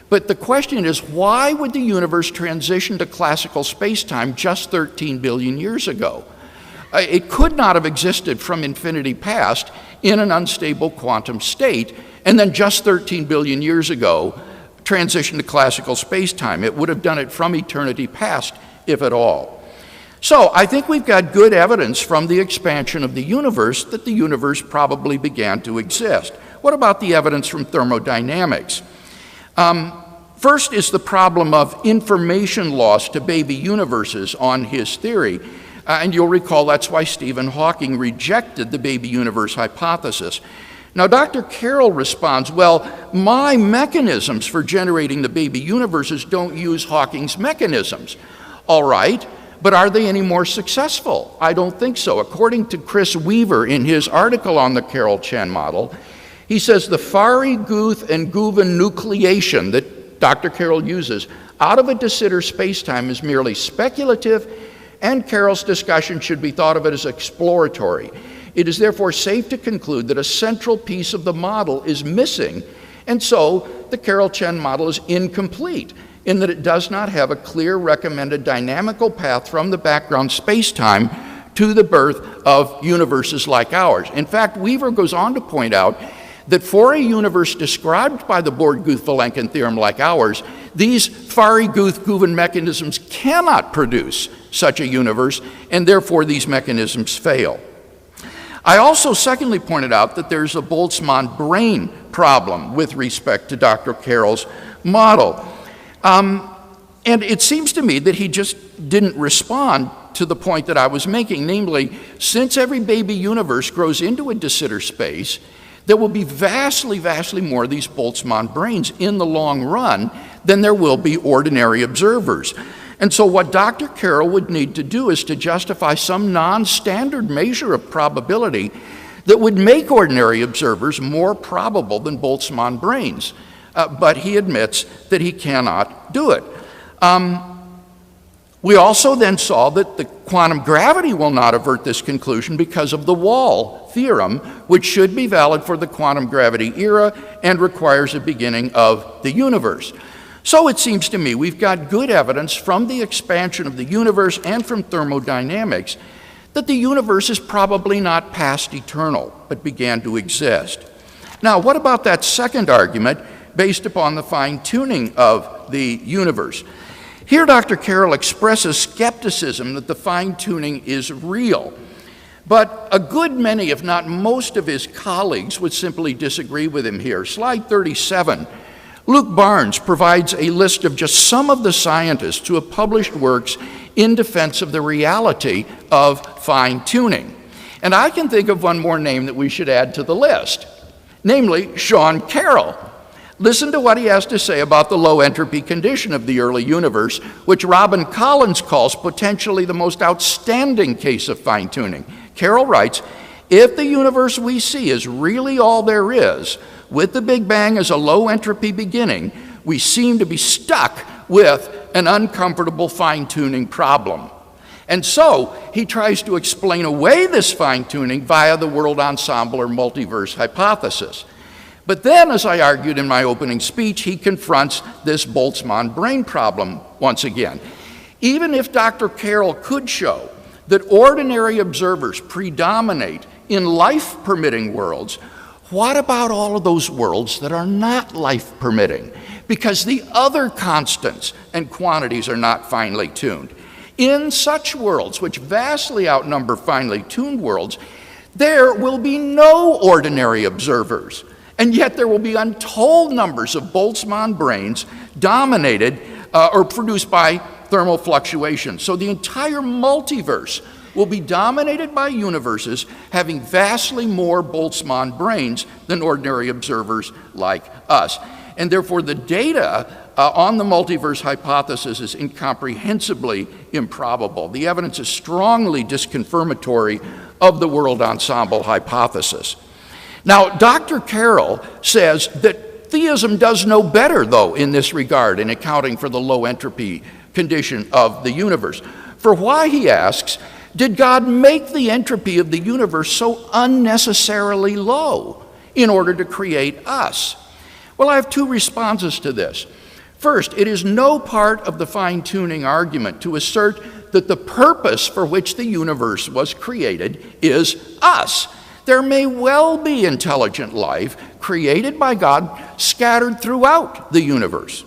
But the question is, why would the universe transition to classical space-time just 13 billion years ago? It could not have existed from infinity past in an unstable quantum state, and then just 13 billion years ago transition to classical space-time. It would have done it from eternity past, if at all. So I think we've got good evidence from the expansion of the universe that the universe probably began to exist. What about the evidence from thermodynamics? First is the problem of information loss to baby universes on his theory. And you'll recall that's why Stephen Hawking rejected the baby universe hypothesis. Now, Dr. Carroll responds, well, my mechanisms for generating the baby universes don't use Hawking's mechanisms. All right, but are they any more successful? I don't think so. According to Chris Weaver in his article on the Carroll-Chen model, he says the Fari-Guth and Guven nucleation that Dr. Carroll uses out of a de Sitter spacetime is merely speculative, and Carroll's discussion should be thought of it as exploratory. It is therefore safe to conclude that a central piece of the model is missing, and so the Carroll-Chen model is incomplete in that it does not have a clear recommended dynamical path from the background spacetime to the birth of universes like ours. In fact, Weaver goes on to point out that for a universe described by the Born-Guth-Vilenkin theorem like ours, these Fari-Guth-Guven mechanisms cannot produce such a universe, and therefore these mechanisms fail. I also secondly pointed out that there's a Boltzmann brain problem with respect to Dr. Carroll's model. And it seems to me that he just didn't respond to the point that I was making, namely, since every baby universe grows into a de Sitter space, there will be vastly, vastly more of these Boltzmann brains in the long run than there will be ordinary observers. And so what Dr. Carroll would need to do is to justify some non-standard measure of probability that would make ordinary observers more probable than Boltzmann brains. But he admits that he cannot do it. We also then saw that the quantum gravity will not avert this conclusion because of the wall theorem, which should be valid for the quantum gravity era and requires a beginning of the universe. So it seems to me we've got good evidence from the expansion of the universe and from thermodynamics that the universe is probably not past eternal, but began to exist. Now, what about that second argument based upon the fine-tuning of the universe? Here, Dr. Carroll expresses skepticism that the fine-tuning is real. But a good many, if not most of his colleagues would simply disagree with him here. Slide 37. Luke Barnes provides a list of just some of the scientists who have published works in defense of the reality of fine-tuning. And I can think of one more name that we should add to the list, namely Sean Carroll. Listen to what he has to say about the low entropy condition of the early universe, which Robin Collins calls potentially the most outstanding case of fine-tuning. Carroll writes, if the universe we see is really all there is, with the Big Bang as a low entropy beginning, we seem to be stuck with an uncomfortable fine-tuning problem. And so he tries to explain away this fine-tuning via the world ensemble or multiverse hypothesis. But then, as I argued in my opening speech, he confronts this Boltzmann brain problem once again. Even if Dr. Carroll could show that ordinary observers predominate in life-permitting worlds, what about all of those worlds that are not life-permitting? Because the other constants and quantities are not finely tuned. In such worlds, which vastly outnumber finely tuned worlds, there will be no ordinary observers. And yet there will be untold numbers of Boltzmann brains dominated or produced by thermal fluctuations. So the entire multiverse will be dominated by universes having vastly more Boltzmann brains than ordinary observers like us. And therefore the data on the multiverse hypothesis is incomprehensibly improbable. The evidence is strongly disconfirmatory of the world ensemble hypothesis. Now, Dr. Carroll says that theism does no better, though, in this regard in accounting for the low entropy condition of the universe. For why, he asks, did God make the entropy of the universe so unnecessarily low in order to create us? Well, I have two responses to this. First, it is no part of the fine-tuning argument to assert that the purpose for which the universe was created is us. There may well be intelligent life created by God scattered throughout the universe.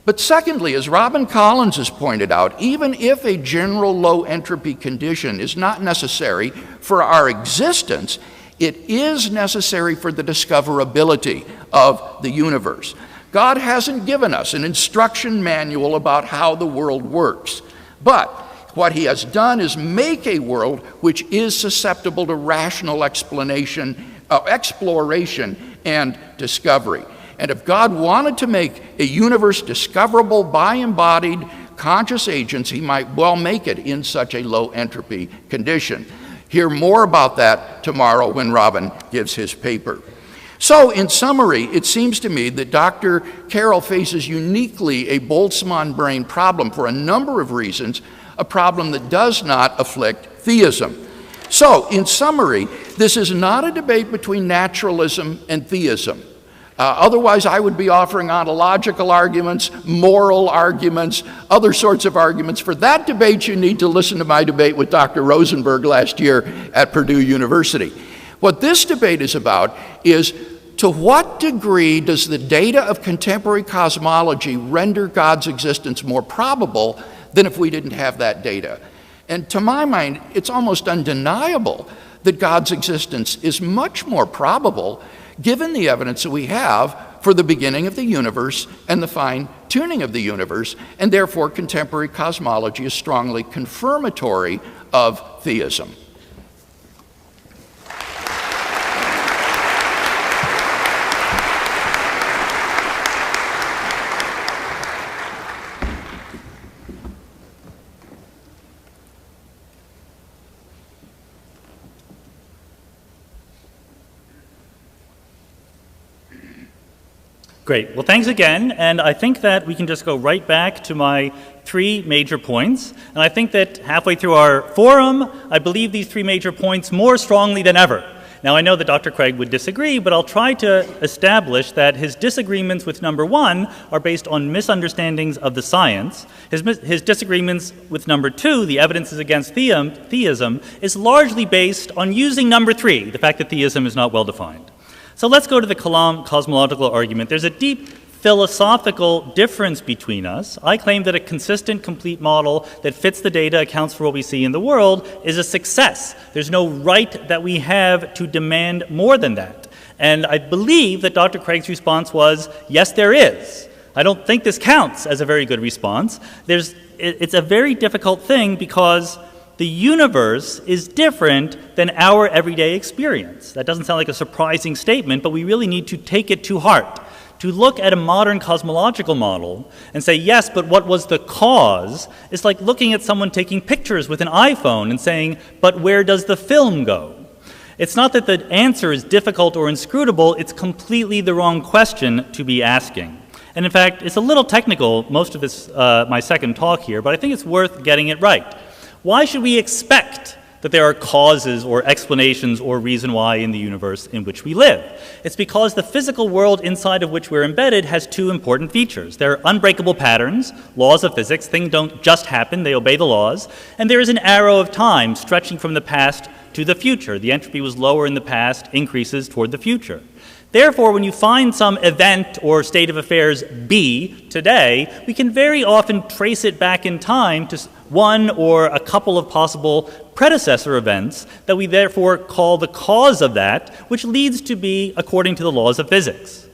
But secondly, as Robin Collins has pointed out, even if a general low entropy condition is not necessary for our existence, it is necessary for the discoverability of the universe. God hasn't given us an instruction manual about how the world works. But What he has done is make a world which is susceptible to rational exploration, exploration and discovery. And if God wanted to make a universe discoverable by embodied conscious agents, he might well make it in such a low entropy condition. Hear more about that tomorrow when Robin gives his paper. So, in summary, it seems to me that Dr. Carroll faces uniquely a Boltzmann brain problem for a number of reasons, a problem that does not afflict theism. So, in summary, this is not a debate between naturalism and theism. Otherwise, I would be offering ontological arguments, moral arguments, other sorts of arguments. For that debate, you need to listen to my debate with Dr. Rosenberg last year at Purdue University. What this debate is about is, to what degree does the data of contemporary cosmology render God's existence more probable than if we didn't have that data? And to my mind, it's almost undeniable that God's existence is much more probable given the evidence that we have for the beginning of the universe and the fine-tuning of the universe, and therefore contemporary cosmology is strongly confirmatory of theism. Great. Well, thanks again. And I think that we can just go right back to my three major points. And I think that halfway through our forum, I believe these three major points more strongly than ever. Now, I know that Dr. Craig would disagree, but I'll try to establish that his disagreements with number one are based on misunderstandings of the science. His disagreements with number two, the evidence is against theism, is largely based on using number three, the fact that theism is not well defined. So let's go to the Kalam cosmological argument. There's a deep philosophical difference between us. I claim that a consistent, complete model that fits the data, accounts for what we see in the world, is a success. There's no right that we have to demand more than that. And I believe that Dr. Craig's response was, yes, there is. I don't think this counts as a very good response. It's a very difficult thing because the universe is different than our everyday experience. That doesn't sound like a surprising statement, but we really need to take it to heart. To look at a modern cosmological model and say, yes, but what was the cause, is like looking at someone taking pictures with an iPhone and saying, but where does the film go? It's not that the answer is difficult or inscrutable, it's completely the wrong question to be asking. And in fact, it's a little technical, most of this, my second talk here, but I think it's worth getting it right. Why should we expect that there are causes or explanations or reason why in the universe in which we live? It's because the physical world inside of which we're embedded has two important features. There are unbreakable patterns, laws of physics. Things don't just happen, they obey the laws. And there is an arrow of time stretching from the past to the future. The entropy was lower in the past, increases toward the future. Therefore, when you find some event or state of affairs B today, we can very often trace it back in time to one or a couple of possible predecessor events that we therefore call the cause of that, which leads to be according to the laws of physics.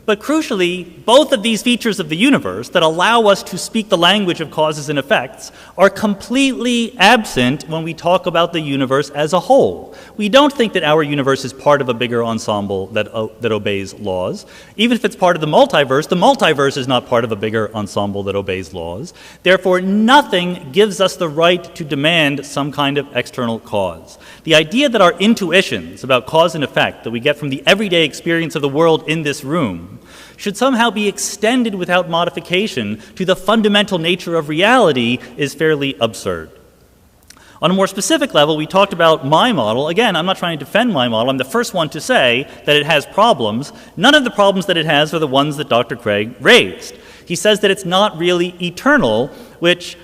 But crucially, both of these features of the universe that allow us to speak the language of causes and effects are completely absent when we talk about the universe as a whole. We don't think that our universe is part of a bigger ensemble that obeys laws. Even if it's part of the multiverse is not part of a bigger ensemble that obeys laws. Therefore, nothing gives us the right to demand some kind of external cause. The idea that our intuitions about cause and effect that we get from the everyday experience of the world in this room should somehow be extended without modification to the fundamental nature of reality is fairly absurd. On a more specific level, we talked about my model. Again, I'm not trying to defend my model. I'm the first one to say that it has problems. None of the problems that it has are the ones that Dr. Craig raised. He says that it's not really eternal, which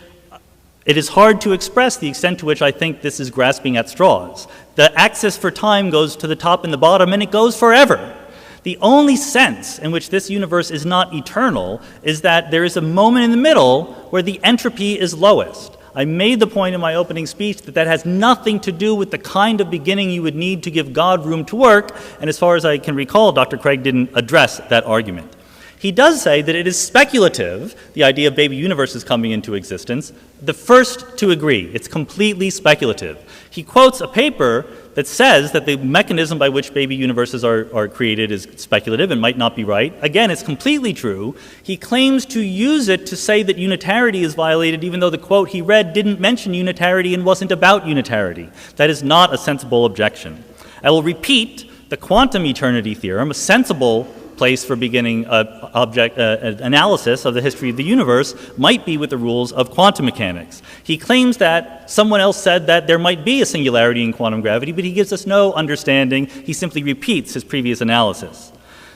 it is hard to express the extent to which I think this is grasping at straws. The axis for time goes to the top and the bottom, and it goes forever. The only sense in which this universe is not eternal is that there is a moment in the middle where the entropy is lowest. I made the point in my opening speech that that has nothing to do with the kind of beginning you would need to give God room to work, and as far as I can recall, Dr. Craig didn't address that argument. He does say that it is speculative, the idea of baby universes coming into existence, the first to agree. It's completely speculative. He quotes a paper that says that the mechanism by which baby universes are created is speculative and might not be right. Again, it's completely true. He claims to use it to say that unitarity is violated, even though the quote he read didn't mention unitarity and wasn't about unitarity. That is not a sensible objection. I will repeat the quantum eternity theorem, a sensible place for beginning analysis of the history of the universe, might be with the rules of quantum mechanics. He claims that someone else said that there might be a singularity in quantum gravity, but he gives us no understanding. He simply repeats his previous analysis.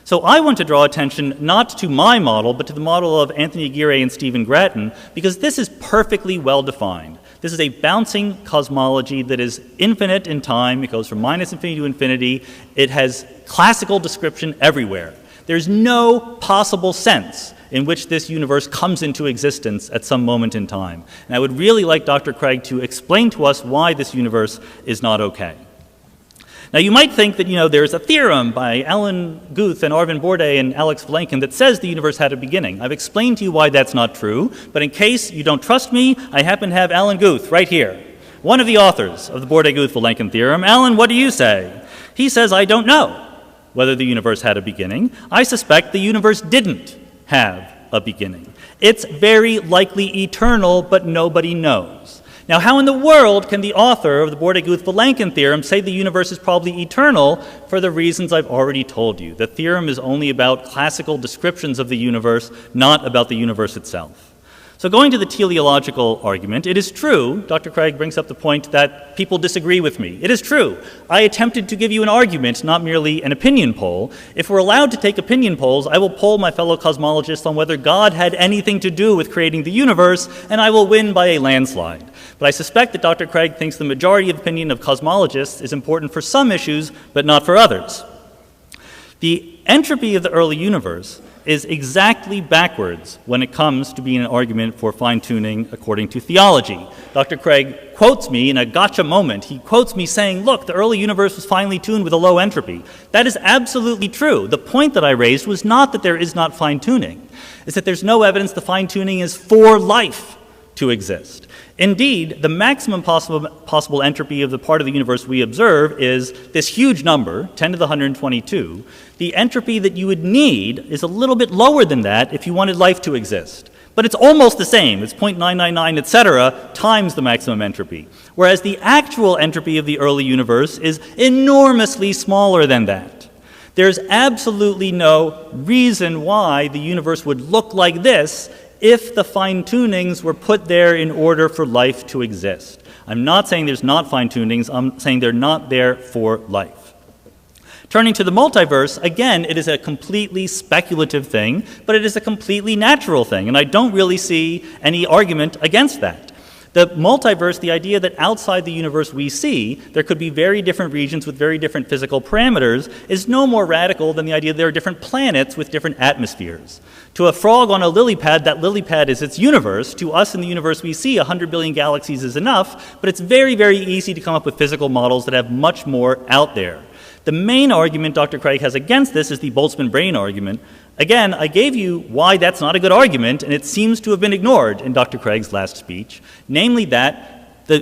So I want to draw attention not to my model, but to the model of Anthony Aguirre and Stephen Grattan, because this is perfectly well defined. This is a bouncing cosmology that is infinite in time. It goes from minus infinity to infinity. It has classical description everywhere. There's no possible sense in which this universe comes into existence at some moment in time. And I would really like Dr. Craig to explain to us why this universe is not okay. Now, you might think that, there's a theorem by Alan Guth and Arvind Borde and Alex Vilenkin that says the universe had a beginning. I've explained to you why that's not true, but in case you don't trust me, I happen to have Alan Guth right here, one of the authors of the Borde-Guth-Vilenkin theorem. Alan, what do you say? He says, I don't know whether the universe had a beginning. I suspect the universe didn't have a beginning. It's very likely eternal, but nobody knows. Now, how in the world can the author of the Borde-Guth-Vilenkin theorem say the universe is probably eternal? For the reasons I've already told you. The theorem is only about classical descriptions of the universe, not about the universe itself. So going to the teleological argument, it is true, Dr. Craig brings up the point that people disagree with me. It is true. I attempted to give you an argument, not merely an opinion poll. If we're allowed to take opinion polls, I will poll my fellow cosmologists on whether God had anything to do with creating the universe, and I will win by a landslide. But I suspect that Dr. Craig thinks the majority of opinion of cosmologists is important for some issues, but not for others. The entropy of the early universe is exactly backwards when it comes to being an argument for fine-tuning according to theology. Dr. Craig quotes me in a gotcha moment. He quotes me saying, look, the early universe was finely tuned with a low entropy. That is absolutely true. The point that I raised was not that there is not fine-tuning. It's that there's no evidence the fine-tuning is for life to exist. Indeed, the maximum possible entropy of the part of the universe we observe is this huge number, 10 to the 122. The entropy that you would need is a little bit lower than that if you wanted life to exist. But it's almost the same. It's 0.999, etc., times the maximum entropy. Whereas the actual entropy of the early universe is enormously smaller than that. There's absolutely no reason why the universe would look like this if the fine-tunings were put there in order for life to exist. I'm not saying there's not fine-tunings, I'm saying they're not there for life. Turning to the multiverse, again, it is a completely speculative thing, but it is a completely natural thing, and I don't really see any argument against that. The multiverse, the idea that outside the universe we see, there could be very different regions with very different physical parameters, is no more radical than the idea that there are different planets with different atmospheres. To a frog on a lily pad, that lily pad is its universe. To us in the universe we see, 100 billion galaxies is enough, but it's very, very easy to come up with physical models that have much more out there. The main argument Dr. Craig has against this is the Boltzmann brain argument. Again, I gave you why that's not a good argument, and it seems to have been ignored in Dr. Craig's last speech, namely that the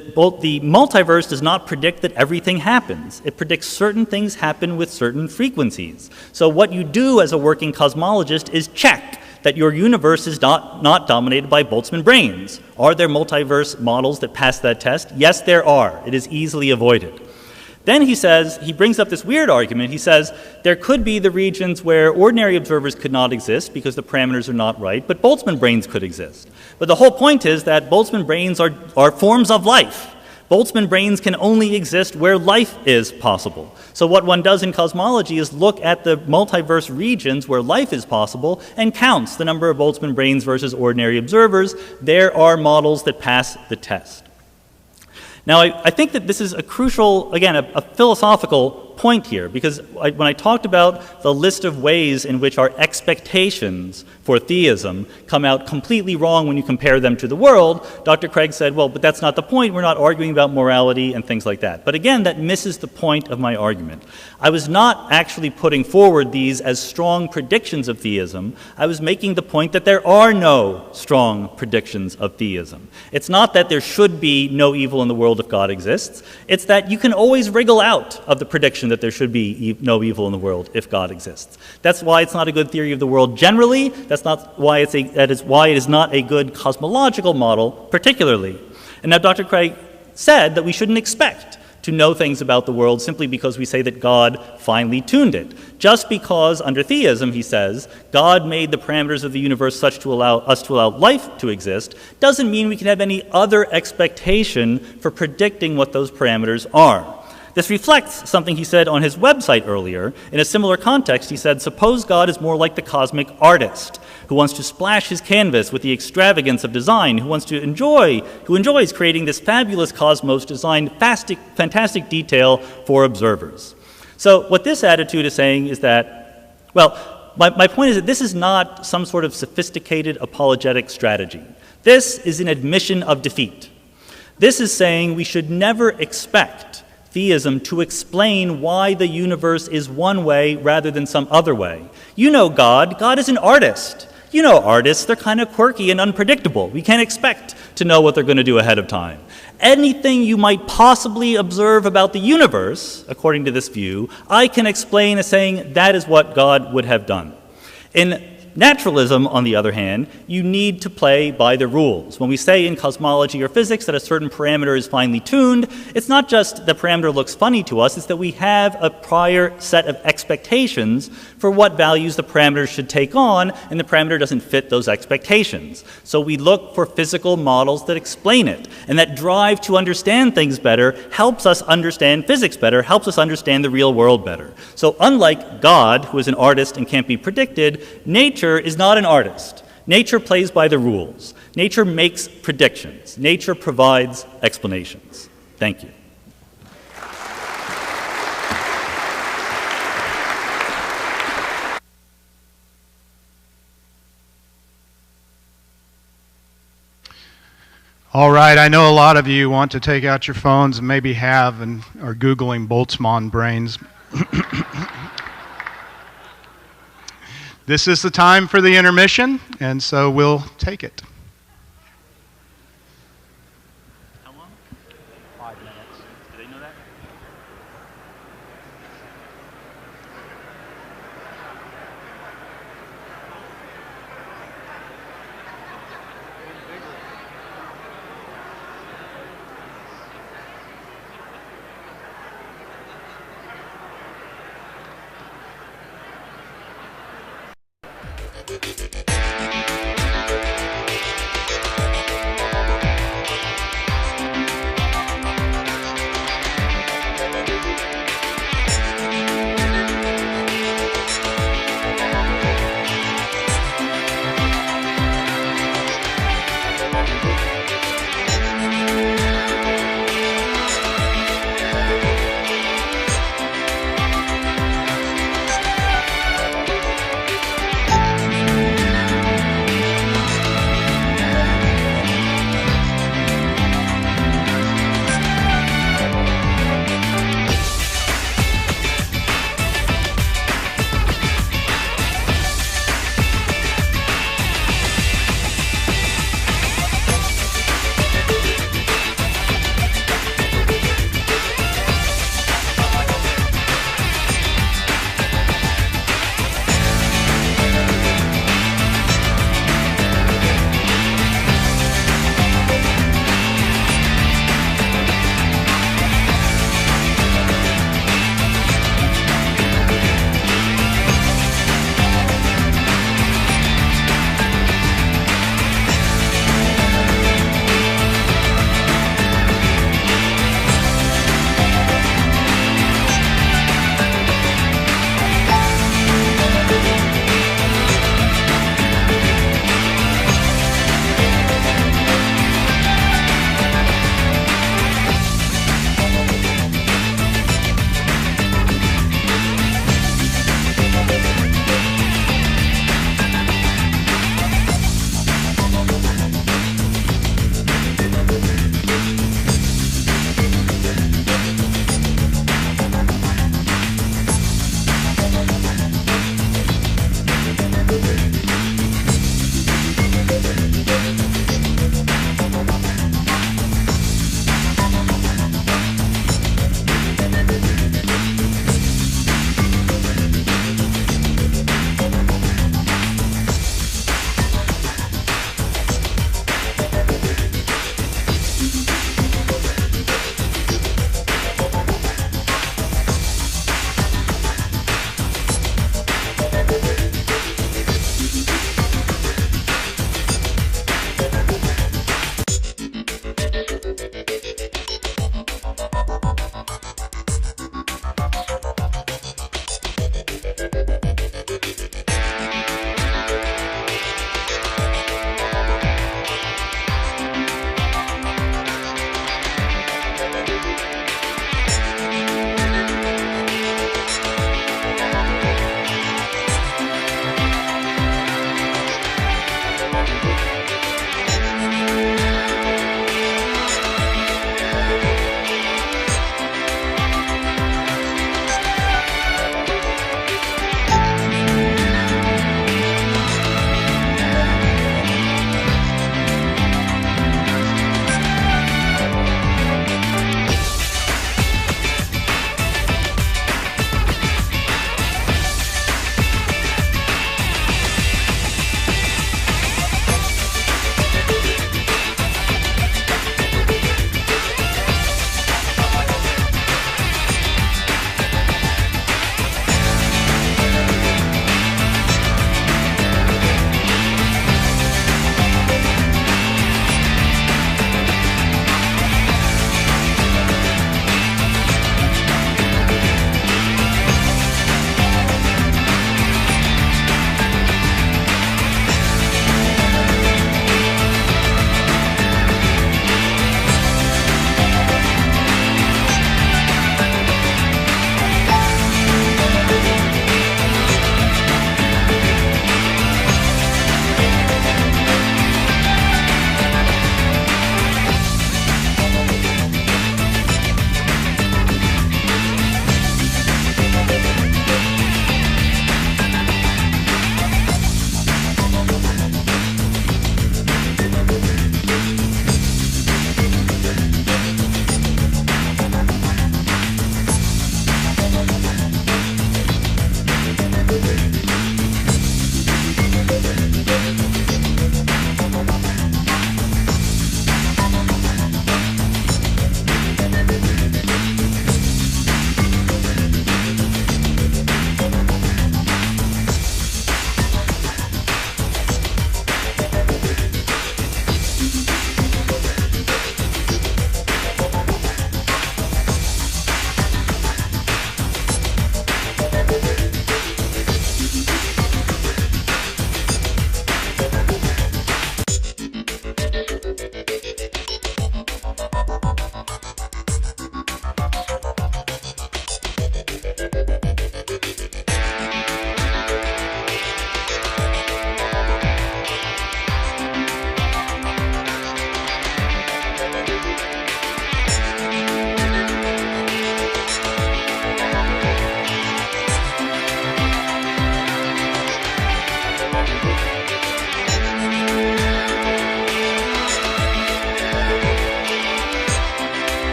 multiverse does not predict that everything happens. It predicts certain things happen with certain frequencies. So what you do as a working cosmologist is check that your universe is not dominated by Boltzmann brains. Are there multiverse models that pass that test? Yes, there are. It is easily avoided. Then he brings up this weird argument. He says there could be the regions where ordinary observers could not exist because the parameters are not right, but Boltzmann brains could exist. But the whole point is that Boltzmann brains are forms of life. Boltzmann brains can only exist where life is possible. So what one does in cosmology is look at the multiverse regions where life is possible and counts the number of Boltzmann brains versus ordinary observers. There are models that pass the test. Now, I think that this is a crucial, again, a philosophical point here, because when I talked about the list of ways in which our expectations for theism come out completely wrong when you compare them to the world, Dr. Craig said, well, but that's not the point. We're not arguing about morality and things like that. But again, that misses the point of my argument. I was not actually putting forward these as strong predictions of theism. I was making the point that there are no strong predictions of theism. It's not that there should be no evil in the world if God exists. It's that you can always wriggle out of the prediction that there should be no evil in the world if God exists. That's why it's not a good theory of the world generally. That's not why that is why it is not a good cosmological model particularly. And now Dr. Craig said that we shouldn't expect to know things about the world simply because we say that God finely tuned it. Just because under theism, he says, God made the parameters of the universe such to allow us to allow life to exist, doesn't mean we can have any other expectation for predicting what those parameters are. This reflects something he said on his website earlier. In a similar context, he said, suppose God is more like the cosmic artist who wants to splash his canvas with the extravagance of design, who enjoys creating this fabulous cosmos designed fantastic detail for observers. So what this attitude is saying is that, well, my point is that this is not some sort of sophisticated apologetic strategy. This is an admission of defeat. This is saying we should never expect theism to explain why the universe is one way rather than some other way. You know God. God is an artist. You know artists, they're kind of quirky and unpredictable. We can't expect to know what they're going to do ahead of time. Anything you might possibly observe about the universe, according to this view, I can explain as saying that is what God would have done. In naturalism, on the other hand, you need to play by the rules. When we say in cosmology or physics that a certain parameter is finely tuned, it's not just the parameter looks funny to us, it's that we have a prior set of expectations for what values the parameter should take on, and the parameter doesn't fit those expectations. So we look for physical models that explain it, and that drive to understand things better helps us understand physics better, helps us understand the real world better. So unlike God, who is an artist and can't be predicted, nature is not an artist. Nature plays by the rules. Nature makes predictions. Nature provides explanations. Thank you. All right, I know a lot of you want to take out your phones and maybe have and are Googling Boltzmann brains. This is the time for the intermission, and so we'll take it. How long? 5 minutes. Do they know that?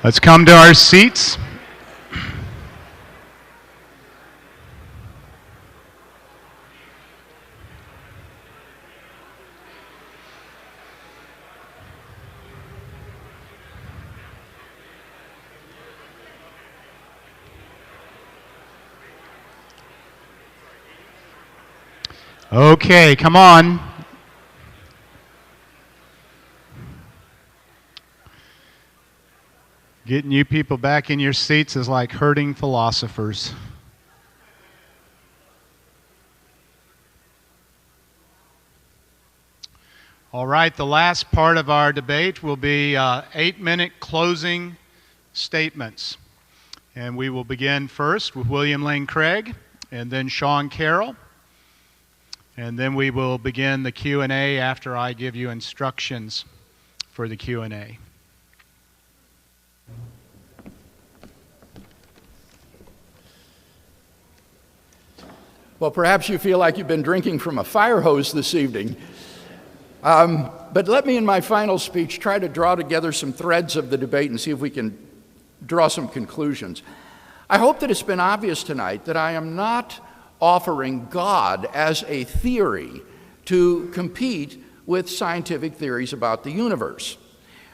Let's come to our seats. Okay, come on. Getting you people back in your seats is like herding philosophers. All right, the last part of our debate will be 8-minute closing statements. And we will begin first with William Lane Craig and then Sean Carroll. And then we will begin the Q&A after I give you instructions for the Q&A. Well, perhaps you feel like you've been drinking from a fire hose this evening. But let me, in my final speech, try to draw together some threads of the debate and see if we can draw some conclusions. I hope that it's been obvious tonight that I am not offering God as a theory to compete with scientific theories about the universe.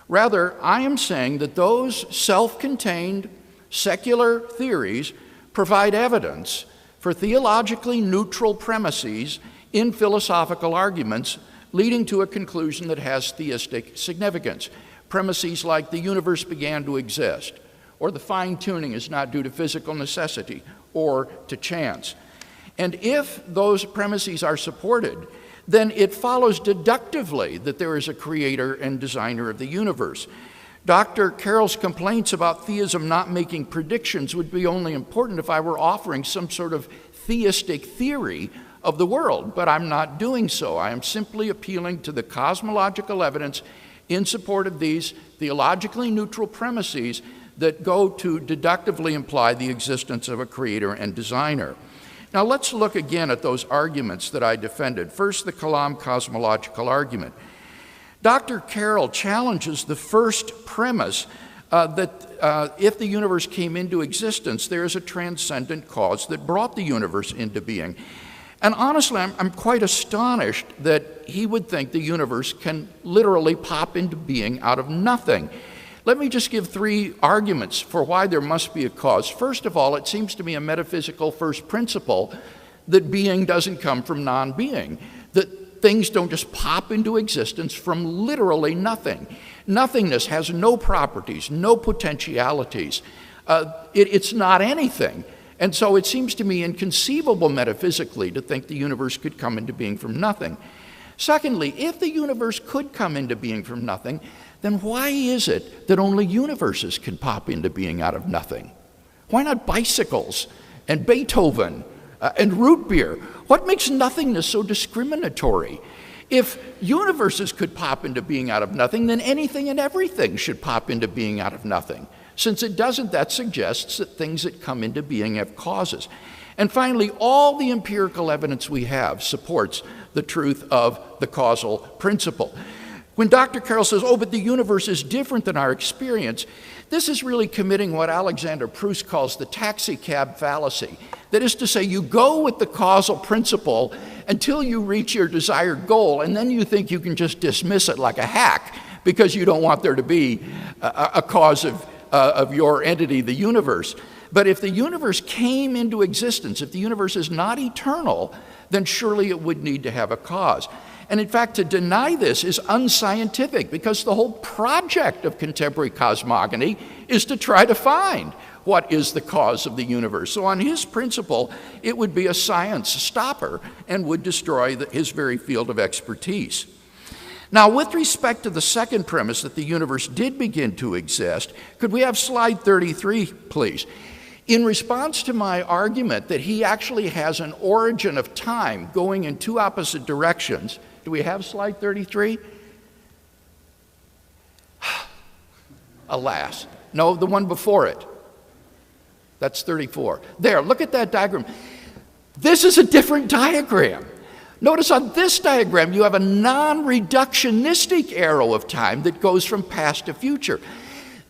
Rather, I am saying that those self-contained secular theories provide evidence for theologically neutral premises in philosophical arguments leading to a conclusion that has theistic significance. Premises like the universe began to exist, or the fine-tuning is not due to physical necessity or to chance. And if those premises are supported, then it follows deductively that there is a creator and designer of the universe. Dr. Carroll's complaints about theism not making predictions would be only important if I were offering some sort of theistic theory of the world, but I'm not doing so. I am simply appealing to the cosmological evidence in support of these theologically neutral premises that go to deductively imply the existence of a creator and designer. Now let's look again at those arguments that I defended. First, the Kalam cosmological argument. Dr. Carroll challenges the first premise that if the universe came into existence, there is a transcendent cause that brought the universe into being. And honestly, I'm quite astonished that he would think the universe can literally pop into being out of nothing. Let me just give 3 arguments for why there must be a cause. First of all, it seems to me a metaphysical first principle that being doesn't come from non-being, that things don't just pop into existence from literally nothing. Nothingness has no properties, no potentialities. It's not anything. And so it seems to me inconceivable metaphysically to think the universe could come into being from nothing. Secondly, if the universe could come into being from nothing, then why is it that only universes can pop into being out of nothing? Why not bicycles and Beethoven and root beer? What makes nothingness so discriminatory? If universes could pop into being out of nothing, then anything and everything should pop into being out of nothing. Since it doesn't, that suggests that things that come into being have causes. And finally, all the empirical evidence we have supports the truth of the causal principle. When Dr. Carroll says, oh, but the universe is different than our experience, this is really committing what Alexander Proust calls the taxi cab fallacy. That is to say, you go with the causal principle until you reach your desired goal, and then you think you can just dismiss it like a hack because you don't want there to be a cause of your entity, the universe. But if the universe came into existence, if the universe is not eternal, then surely it would need to have a cause. And in fact, to deny this is unscientific because the whole project of contemporary cosmogony is to try to find what is the cause of the universe. So on his principle, it would be a science stopper and would destroy his very field of expertise. Now, with respect to the second premise that the universe did begin to exist, could we have slide 33, please? In response to my argument that he actually has an origin of time going in 2 opposite directions, do we have slide 33? Alas. No, the one before it. That's 34. There, look at that diagram. This is a different diagram. Notice on this diagram you have a non-reductionistic arrow of time that goes from past to future.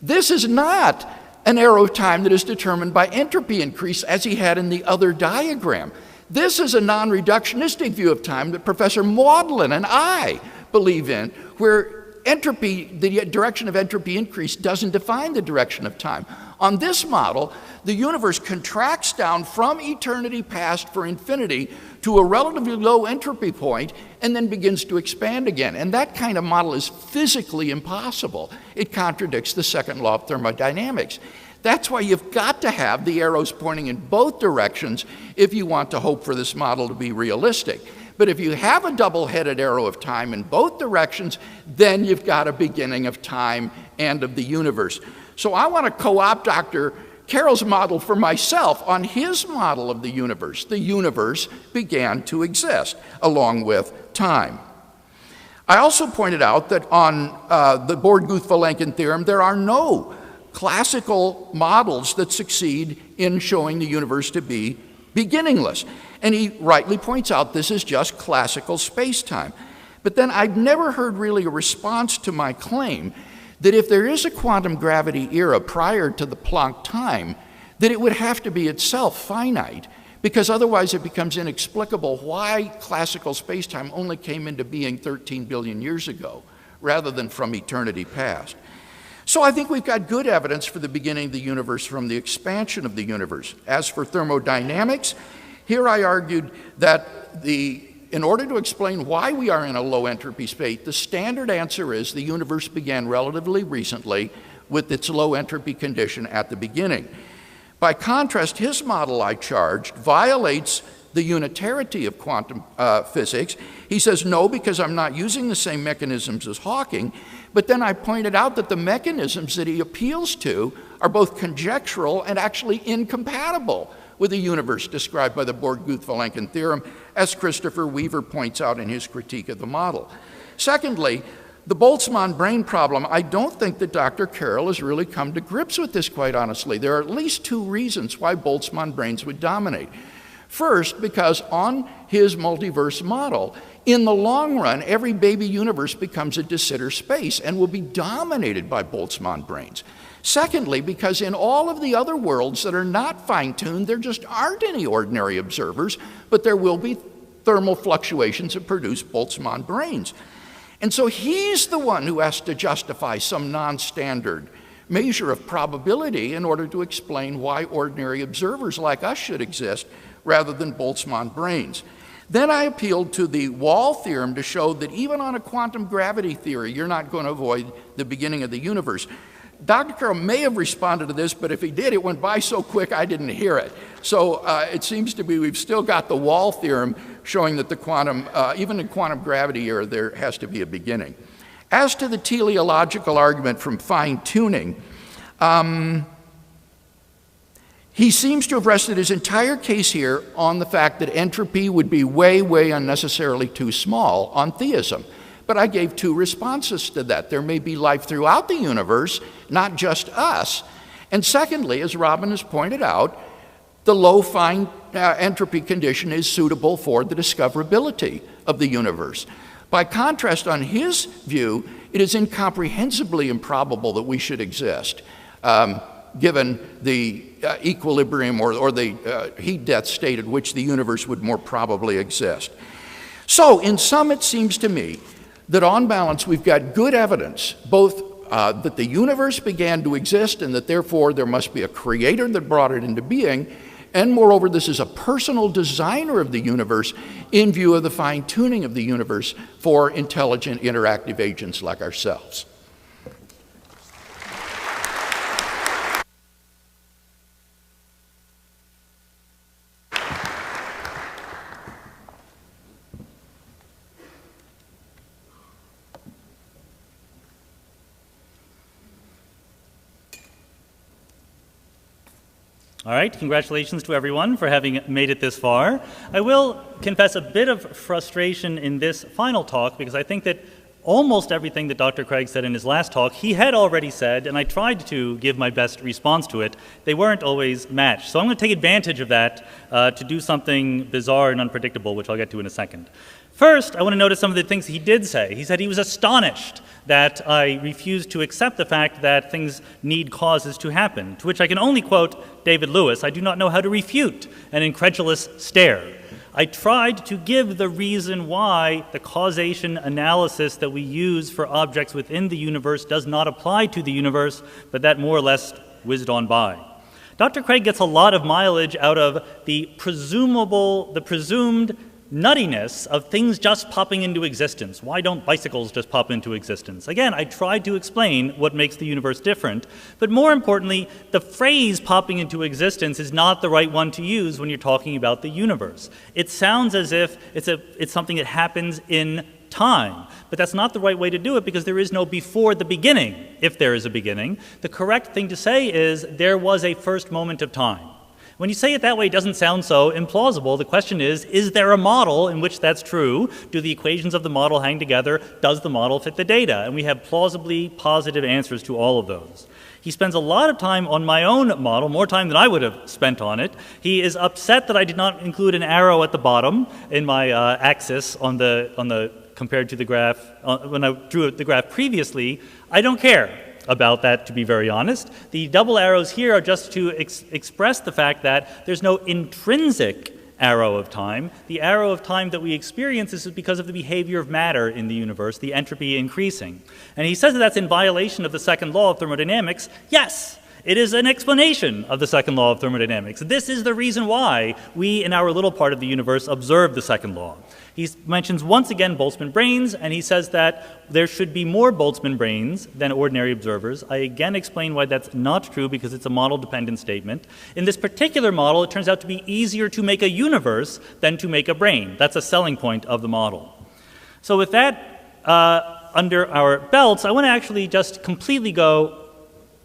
This is not an arrow of time that is determined by entropy increase as he had in the other diagram. This is a non-reductionistic view of time that Professor Maudlin and I believe in, where entropy, the direction of entropy increase doesn't define the direction of time. On this model, the universe contracts down from eternity past for infinity to a relatively low entropy point and then begins to expand again. And that kind of model is physically impossible. It contradicts the second law of thermodynamics. That's why you've got to have the arrows pointing in both directions if you want to hope for this model to be realistic. But if you have a double-headed arrow of time in both directions, then you've got a beginning of time and of the universe. So I want to co-opt Dr. Carroll's model for myself. On his model of the universe began to exist along with time. I also pointed out that on the Born-Guth-Vilenkin theorem, there are no classical models that succeed in showing the universe to be beginningless. And he rightly points out this is just classical space-time. But then I've never heard really a response to my claim that if there is a quantum gravity era prior to the Planck time, that it would have to be itself finite, because otherwise it becomes inexplicable why classical space-time only came into being 13 billion years ago, rather than from eternity past. So I think we've got good evidence for the beginning of the universe from the expansion of the universe. As for thermodynamics, here I argued that in order to explain why we are in a low entropy state, the standard answer is the universe began relatively recently with its low entropy condition at the beginning. By contrast, his model, I charged, violates the unitarity of quantum physics. He says, no, because I'm not using the same mechanisms as Hawking. But then I pointed out that the mechanisms that he appeals to are both conjectural and actually incompatible with the universe described by the Born-Guth-Vilenkin theorem, as Christopher Weaver points out in his critique of the model. Secondly, the Boltzmann brain problem, I don't think that Dr. Carroll has really come to grips with this, quite honestly. There are at least two reasons why Boltzmann brains would dominate. First, because on his multiverse model, in the long run, every baby universe becomes a de Sitter space and will be dominated by Boltzmann brains. Secondly, because in all of the other worlds that are not fine-tuned, there just aren't any ordinary observers, but there will be thermal fluctuations that produce Boltzmann brains. And so he's the one who has to justify some non-standard measure of probability in order to explain why ordinary observers like us should exist rather than Boltzmann brains. Then I appealed to the Wall theorem to show that even on a quantum gravity theory, you're not going to avoid the beginning of the universe. Dr. Carroll may have responded to this, but if he did, it went by so quick I didn't hear it. So it seems to be we've still got the Wall theorem showing that the quantum, even in quantum gravity era, there has to be a beginning. As to the teleological argument from fine-tuning, he seems to have rested his entire case here on the fact that entropy would be way, way unnecessarily too small on theism. But I gave two responses to that. There may be life throughout the universe, not just us. And secondly, as Robin has pointed out, the low fine entropy condition is suitable for the discoverability of the universe. By contrast, on his view, it is incomprehensibly improbable that we should exist, given the equilibrium or the heat-death state at which the universe would more probably exist. So, in sum, it seems to me that on balance we've got good evidence, both that the universe began to exist and that therefore there must be a creator that brought it into being, and moreover this is a personal designer of the universe in view of the fine-tuning of the universe for intelligent interactive agents like ourselves. All right, congratulations to everyone for having made it this far. I will confess a bit of frustration in this final talk because I think that almost everything that Dr. Craig said in his last talk, he had already said, and I tried to give my best response to it. They weren't always matched. So I'm going to take advantage of that to do something bizarre and unpredictable, which I'll get to in a second. First, I want to notice some of the things he did say. He said he was astonished that I refused to accept the fact that things need causes to happen, to which I can only quote David Lewis, "I do not know how to refute an incredulous stare." I tried to give the reason why the causation analysis that we use for objects within the universe does not apply to the universe, but that more or less whizzed on by. Dr. Craig gets a lot of mileage out of the presumed nuttiness of things just popping into existence. Why don't bicycles just pop into existence? Again, I tried to explain what makes the universe different, but more importantly, the phrase popping into existence is not the right one to use when you're talking about the universe. It sounds as if it's something that happens in time, but that's not the right way to do it because there is no before the beginning, if there is a beginning. The correct thing to say is there was a first moment of time. When you say it that way, it doesn't sound so implausible. The question is there a model in which that's true? Do the equations of the model hang together? Does the model fit the data? And we have plausibly positive answers to all of those. He spends a lot of time on my own model, more time than I would have spent on it. He is upset that I did not include an arrow at the bottom in my axis on the compared to the graph when I drew the graph previously. I don't care about that, to be very honest. The double arrows here are just to express the fact that there's no intrinsic arrow of time. The arrow of time that we experience is because of the behavior of matter in the universe, the entropy increasing. And he says that that's in violation of the second law of thermodynamics. Yes, it is an explanation of the second law of thermodynamics. This is the reason why we, in our little part of the universe, observe the second law. He mentions once again Boltzmann brains, and he says that there should be more Boltzmann brains than ordinary observers. I again explain why that's not true because it's a model-dependent statement. In this particular model, it turns out to be easier to make a universe than to make a brain. That's a selling point of the model. So with that under our belts, I want to actually just completely go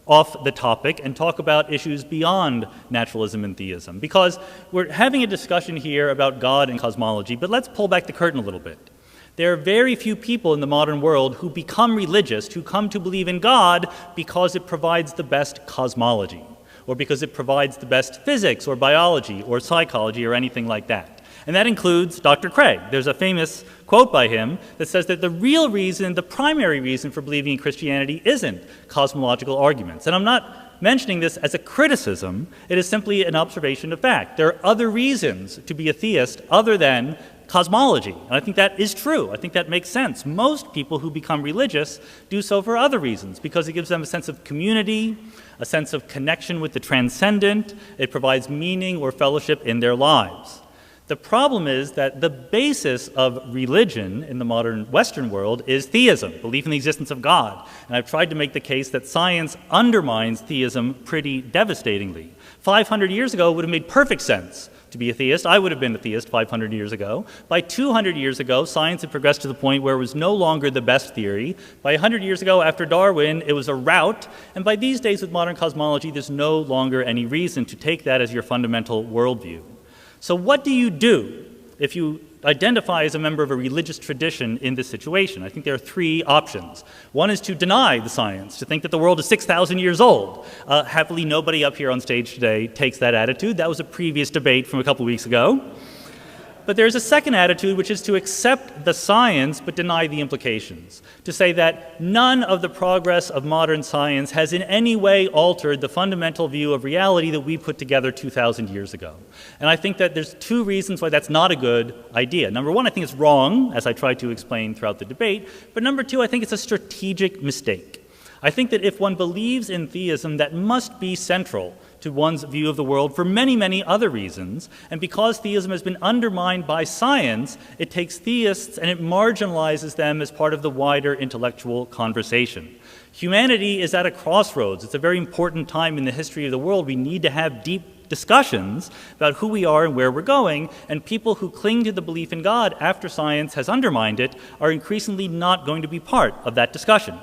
off the topic and talk about issues beyond naturalism and theism, because we're having a discussion here about God and cosmology, but let's pull back the curtain a little bit. There are very few people in the modern world who become religious, who come to believe in God because it provides the best cosmology, or because it provides the best physics or biology or psychology or anything like that. And that includes Dr. Craig. There's a famous quote by him that says that the real reason, the primary reason for believing in Christianity isn't cosmological arguments. And I'm not mentioning this as a criticism. It is simply an observation of fact. There are other reasons to be a theist other than cosmology. And I think that is true. I think that makes sense. Most people who become religious do so for other reasons, because it gives them a sense of community, a sense of connection with the transcendent. It provides meaning or fellowship in their lives. The problem is that the basis of religion in the modern Western world is theism, belief in the existence of God. And I've tried to make the case that science undermines theism pretty devastatingly. 500 years ago, it would have made perfect sense to be a theist. I would have been a theist 500 years ago. By 200 years ago, science had progressed to the point where it was no longer the best theory. By 100 years ago, after Darwin, it was a rout. And by these days, with modern cosmology, there's no longer any reason to take that as your fundamental worldview. So what do you do if you identify as a member of a religious tradition in this situation? I think there are three options. One is to deny the science, to think that the world is 6,000 years old. Happily, nobody up here on stage today takes that attitude. That was a previous debate from a couple weeks ago. But there's a second attitude, which is to accept the science but deny the implications, to say that none of the progress of modern science has in any way altered the fundamental view of reality that we put together 2,000 years ago. And I think that there's two reasons why that's not a good idea. Number one, I think it's wrong, as I tried to explain throughout the debate. But number two, I think it's a strategic mistake. I think that if one believes in theism, that must be central to one's view of the world for many, many other reasons. And because theism has been undermined by science, it takes theists and it marginalizes them as part of the wider intellectual conversation. Humanity is at a crossroads. It's a very important time in the history of the world. We need to have deep discussions about who we are and where we're going, and people who cling to the belief in God after science has undermined it are increasingly not going to be part of that discussion.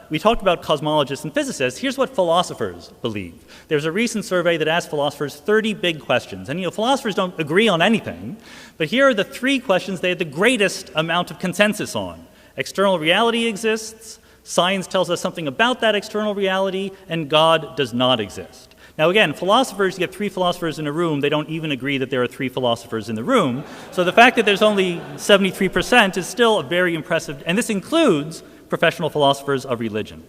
We talked about cosmologists and physicists. Here's what philosophers believe. There's a recent survey that asked philosophers 30 big questions. And philosophers don't agree on anything, but here are the three questions they had the greatest amount of consensus on. External reality exists, science tells us something about that external reality, and God does not exist. Now again, philosophers, you get 3 philosophers in a room, they don't even agree that there are 3 philosophers in the room. So the fact that there's only 73% is still a very impressive, and this includes professional philosophers of religion.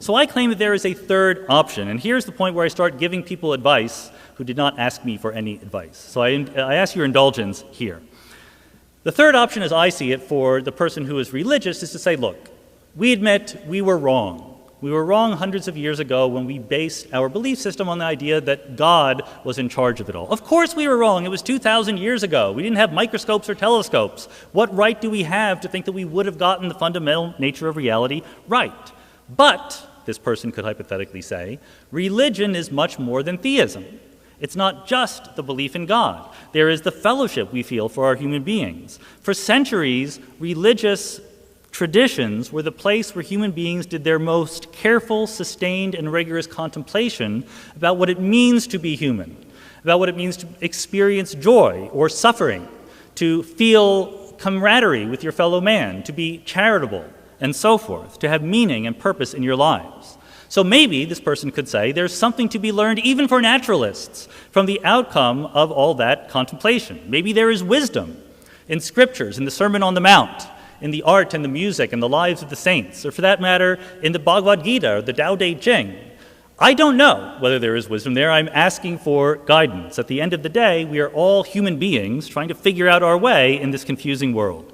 So I claim that there is a third option, and here's the point where I start giving people advice who did not ask me for any advice. So I ask your indulgence here. The third option, as I see it, for the person who is religious is to say, look, we admit we were wrong. We were wrong hundreds of years ago when we based our belief system on the idea that God was in charge of it all. Of course we were wrong. It was 2,000 years ago. We didn't have microscopes or telescopes. What right do we have to think that we would have gotten the fundamental nature of reality right? But, this person could hypothetically say, religion is much more than theism. It's not just the belief in God. There is the fellowship we feel for our human beings. For centuries, religious traditions were the place where human beings did their most careful, sustained, and rigorous contemplation about what it means to be human, about what it means to experience joy or suffering, to feel camaraderie with your fellow man, to be charitable, and so forth, to have meaning and purpose in your lives. So maybe, this person could say, there's something to be learned even for naturalists from the outcome of all that contemplation. Maybe there is wisdom in scriptures, in the Sermon on the Mount, in the art and the music and the lives of the saints, or for that matter, in the Bhagavad Gita or the Tao Te Ching. I don't know whether there is wisdom there. I'm asking for guidance. At the end of the day, we are all human beings trying to figure out our way in this confusing world.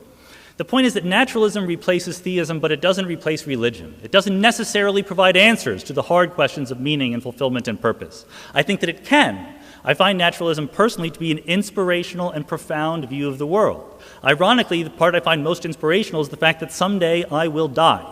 The point is that naturalism replaces theism, but it doesn't replace religion. It doesn't necessarily provide answers to the hard questions of meaning and fulfillment and purpose. I think that it can. I find naturalism personally to be an inspirational and profound view of the world. Ironically, the part I find most inspirational is the fact that someday I will die.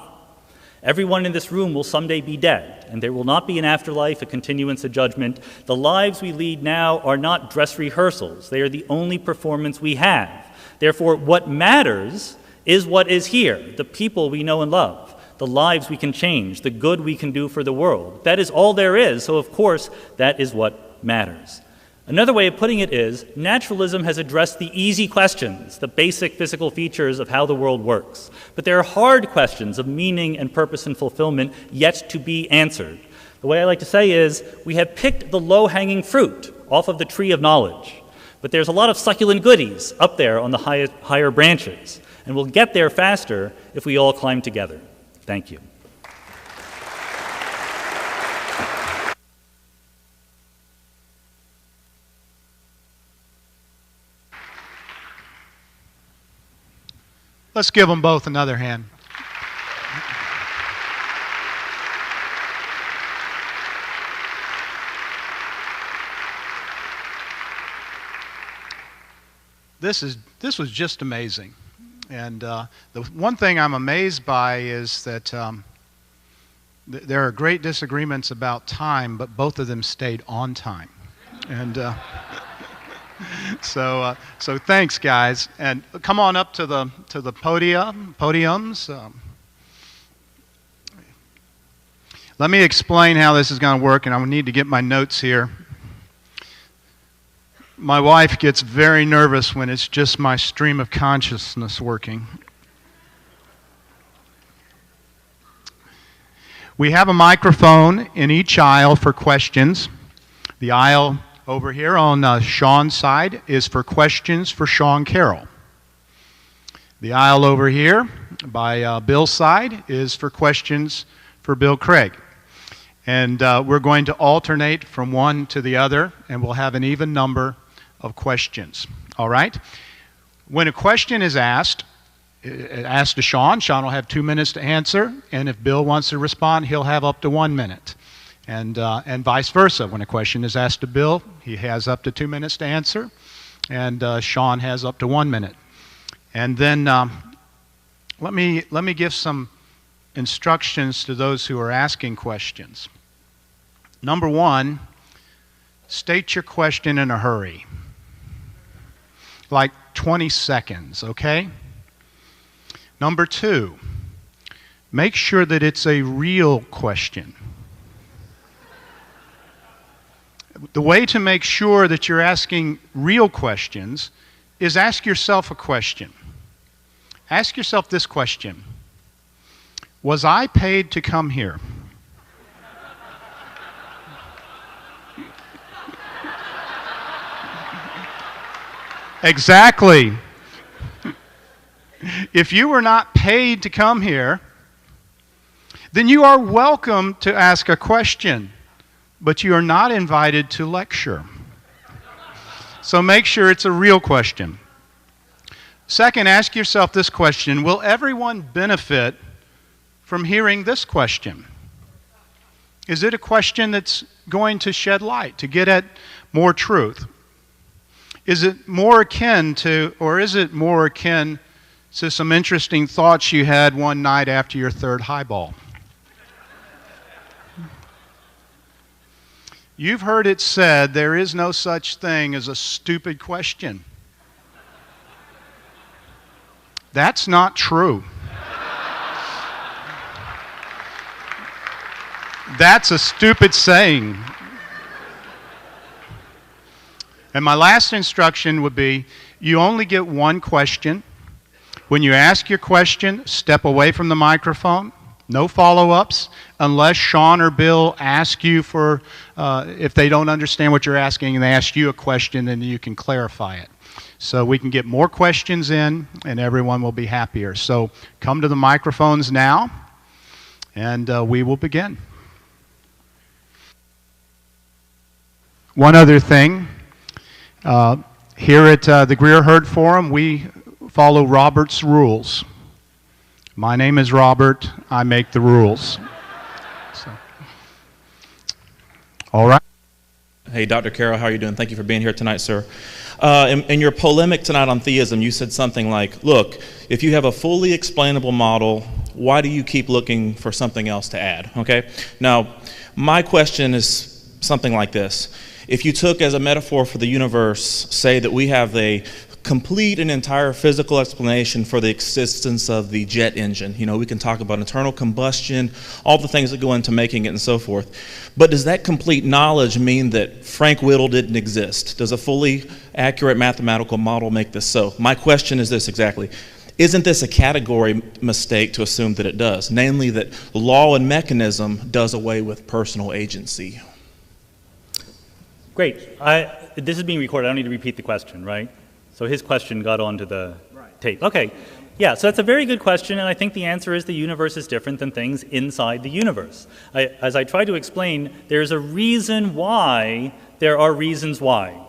Everyone in this room will someday be dead, and there will not be an afterlife, a continuance, a judgment. The lives we lead now are not dress rehearsals. They are the only performance we have. Therefore, what matters is what is here, the people we know and love, the lives we can change, the good we can do for the world. That is all there is, so of course, that is what matters. Another way of putting it is, naturalism has addressed the easy questions, the basic physical features of how the world works. But there are hard questions of meaning and purpose and fulfillment yet to be answered. The way I like to say is, we have picked the low-hanging fruit off of the tree of knowledge. But there's a lot of succulent goodies up there on the higher branches, and we'll get there faster if we all climb together. Thank you. Let's give them both another hand. This was just amazing. And the one thing I'm amazed by is that there are great disagreements about time, but both of them stayed on time. And so thanks, guys. And come on up to the podiums. Let me explain how this is going to work, and I need to get my notes here. My wife gets very nervous when it's just my stream of consciousness working. We have a microphone in each aisle for questions. The aisle over here on Sean's side is for questions for Sean Carroll. The aisle over here by Bill's side is for questions for Bill Craig. And we're going to alternate from one to the other, and we'll have an even number of questions. All right? When a question is asked to Sean, Sean will have 2 minutes to answer, and if Bill wants to respond, he'll have up to 1 minute. And vice versa. When a question is asked to Bill, he has up to 2 minutes to answer, and Sean has up to 1 minute. And then let me give some instructions to those who are asking questions. Number one, state your question in a hurry. Like 20 seconds, okay? Number two, make sure that it's a real question. The way to make sure that you're asking real questions is ask yourself a question. Ask yourself this question: was I paid to come here? Exactly. If you were not paid to come here, then you are welcome to ask a question, but you are not invited to lecture. So make sure it's a real question. Second, ask yourself this question: will everyone benefit from hearing this question? Is it a question that's going to shed light, to get at more truth? Is it more akin to, or is it more akin to some interesting thoughts you had one night after your third highball? You've heard it said there is no such thing as a stupid question. That's not true. That's a stupid saying. And my last instruction would be, you only get one question. When you ask your question, step away from the microphone. No follow-ups, unless Sean or Bill ask you for, if they don't understand what you're asking and they ask you a question, then you can clarify it. So we can get more questions in and everyone will be happier. So come to the microphones now and we will begin. One other thing, here at the Greer Herd Forum, we follow Robert's rules. My name is Robert. I make the rules. So. All right. Hey, Dr. Carroll, how are you doing? Thank you for being here tonight, sir. In your polemic tonight on theism, you said something like, look, if you have a fully explainable model, why do you keep looking for something else to add? Okay? Now, my question is something like this. If you took as a metaphor for the universe, say that we have a complete and entire physical explanation for the existence of the jet engine. You know, we can talk about internal combustion, all the things that go into making it and so forth. But does that complete knowledge mean that Frank Whittle didn't exist? Does a fully accurate mathematical model make this so? My question is this exactly. Isn't this a category mistake to assume that it does? Namely that law and mechanism does away with personal agency. Great. This is being recorded. I don't need to repeat the question, right? So his question got onto the tape. Okay. Yeah, so that's a very good question, and I think the answer is the universe is different than things inside the universe. As I try to explain, there's a reason why there are reasons why.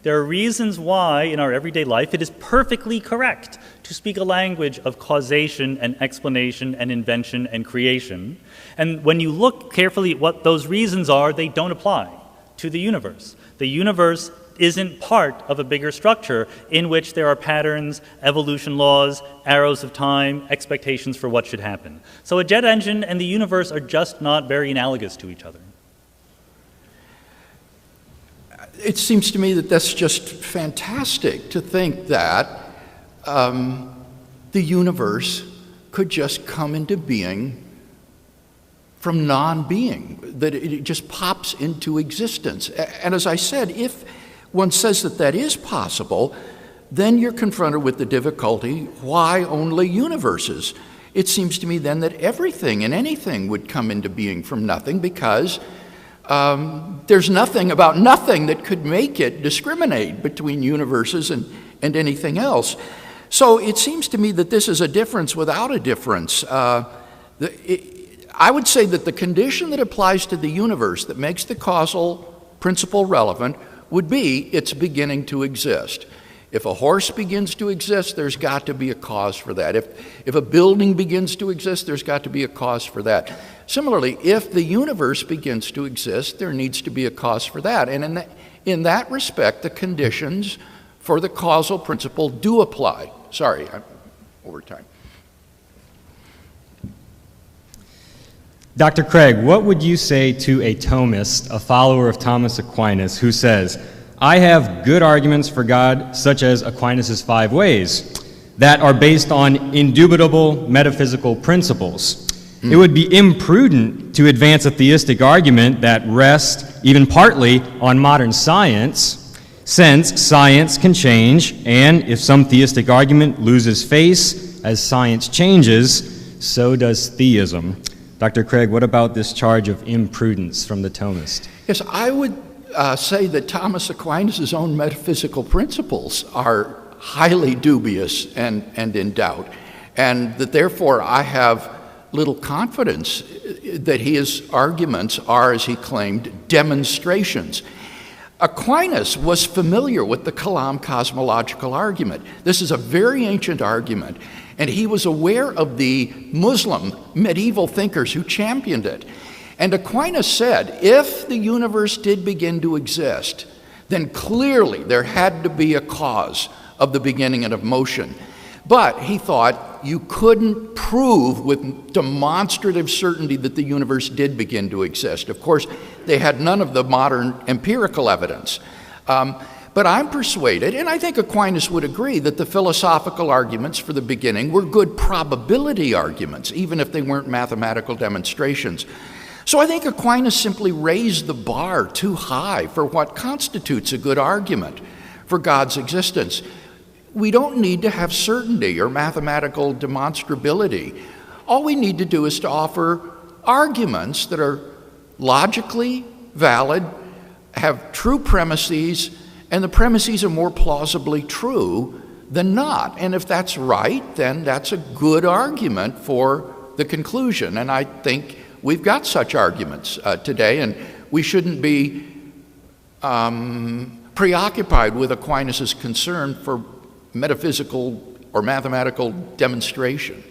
There are reasons why in our everyday life it is perfectly correct to speak a language of causation and explanation and invention and creation. And when you look carefully at what those reasons are, they don't apply to the universe. The universe isn't part of a bigger structure in which there are patterns, evolution laws, arrows of time, expectations for what should happen. So a jet engine and the universe are just not very analogous to each other. It seems to me that that's just fantastic to think that the universe could just come into being from non-being, that it just pops into existence. And as I said, if one says that that is possible, then you're confronted with the difficulty, why only universes? It seems to me then that everything and anything would come into being from nothing, because there's nothing about nothing that could make it discriminate between universes and anything else. So it seems to me that this is a difference without a difference. I would say that the condition that applies to the universe that makes the causal principle relevant would be its beginning to exist. If a horse begins to exist, there's got to be a cause for that. If a building begins to exist, there's got to be a cause for that. Similarly, if the universe begins to exist, there needs to be a cause for that. And in that respect, the conditions for the causal principle do apply. Sorry, I'm over time. Dr. Craig, what would you say to a Thomist, a follower of Thomas Aquinas, who says, I have good arguments for God, such as Aquinas' 5 ways, that are based on indubitable metaphysical principles? It would be imprudent to advance a theistic argument that rests, even partly, on modern science, since science can change, and if some theistic argument loses face as science changes, so does theism. Dr. Craig, what about this charge of imprudence from the Thomist? Yes, I would say that Thomas Aquinas' own metaphysical principles are highly dubious and in doubt, and that therefore I have little confidence that his arguments are, as he claimed, demonstrations. Aquinas was familiar with the Kalam cosmological argument. This is a very ancient argument, and he was aware of the Muslim medieval thinkers who championed it. And Aquinas said, if the universe did begin to exist, then clearly there had to be a cause of the beginning and of motion. But he thought you couldn't prove with demonstrative certainty that the universe did begin to exist. Of course, they had none of the modern empirical evidence. But I'm persuaded, and I think Aquinas would agree, that the philosophical arguments for the beginning were good probability arguments, even if they weren't mathematical demonstrations. So I think Aquinas simply raised the bar too high for what constitutes a good argument for God's existence. We don't need to have certainty or mathematical demonstrability. All we need to do is to offer arguments that are logically valid, have true premises, and the premises are more plausibly true than not. And if that's right, then that's a good argument for the conclusion. And I think we've got such arguments today, and we shouldn't be preoccupied with Aquinas' concern for metaphysical or mathematical demonstration.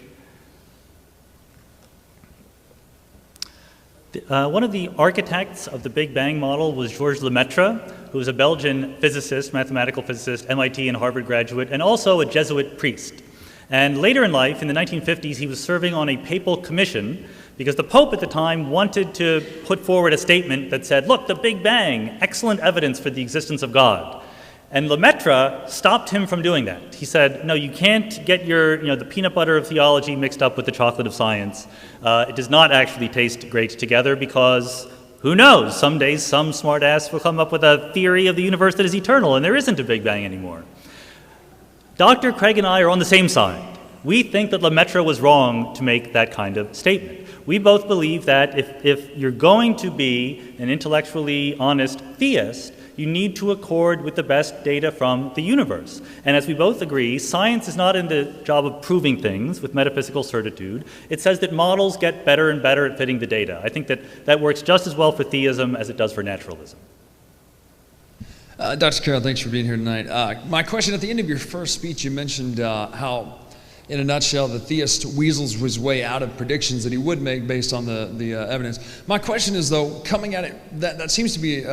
One of the architects of the Big Bang model was Georges Lemaitre, who was a Belgian physicist, mathematical physicist, MIT and Harvard graduate, and also a Jesuit priest. And later in life, in the 1950s, he was serving on a papal commission because the Pope at the time wanted to put forward a statement that said, look, the Big Bang, excellent evidence for the existence of God. And Lemaitre stopped him from doing that. He said, no, you can't get the peanut butter of theology mixed up with the chocolate of science. It does not actually taste great together because, who knows, some days some smart ass will come up with a theory of the universe that is eternal and there isn't a Big Bang anymore. Dr. Craig and I are on the same side. We think that Lemaitre was wrong to make that kind of statement. We both believe that if you're going to be an intellectually honest theist, you need to accord with the best data from the universe. And as we both agree, science is not in the job of proving things with metaphysical certitude. It says that models get better and better at fitting the data. I think that works just as well for theism as it does for naturalism. Dr. Carroll, thanks for being here tonight. My question, at the end of your first speech, you mentioned how, in a nutshell, the theist weasels his way out of predictions that he would make based on the evidence. My question is, though, coming at it, that seems to be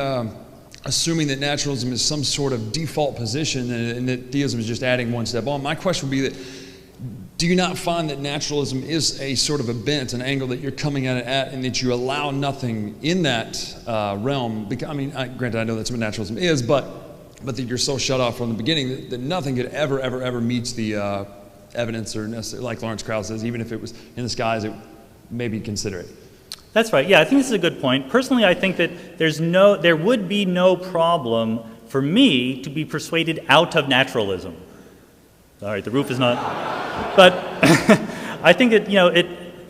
assuming that naturalism is some sort of default position and that theism is just adding one step on. My question would be that, do you not find that naturalism is a sort of a bent, an angle that you're coming at it at, and that you allow nothing in that realm? Because, I mean, granted, I know that's what naturalism is, but that you're so shut off from the beginning that nothing could ever meets the evidence, or necessarily, like Lawrence Krauss says, even if it was in the skies, it maybe consider it. That's right. Yeah, I think this is a good point. Personally, I think that there would be no problem for me to be persuaded out of naturalism. All right, the roof is not. But I think that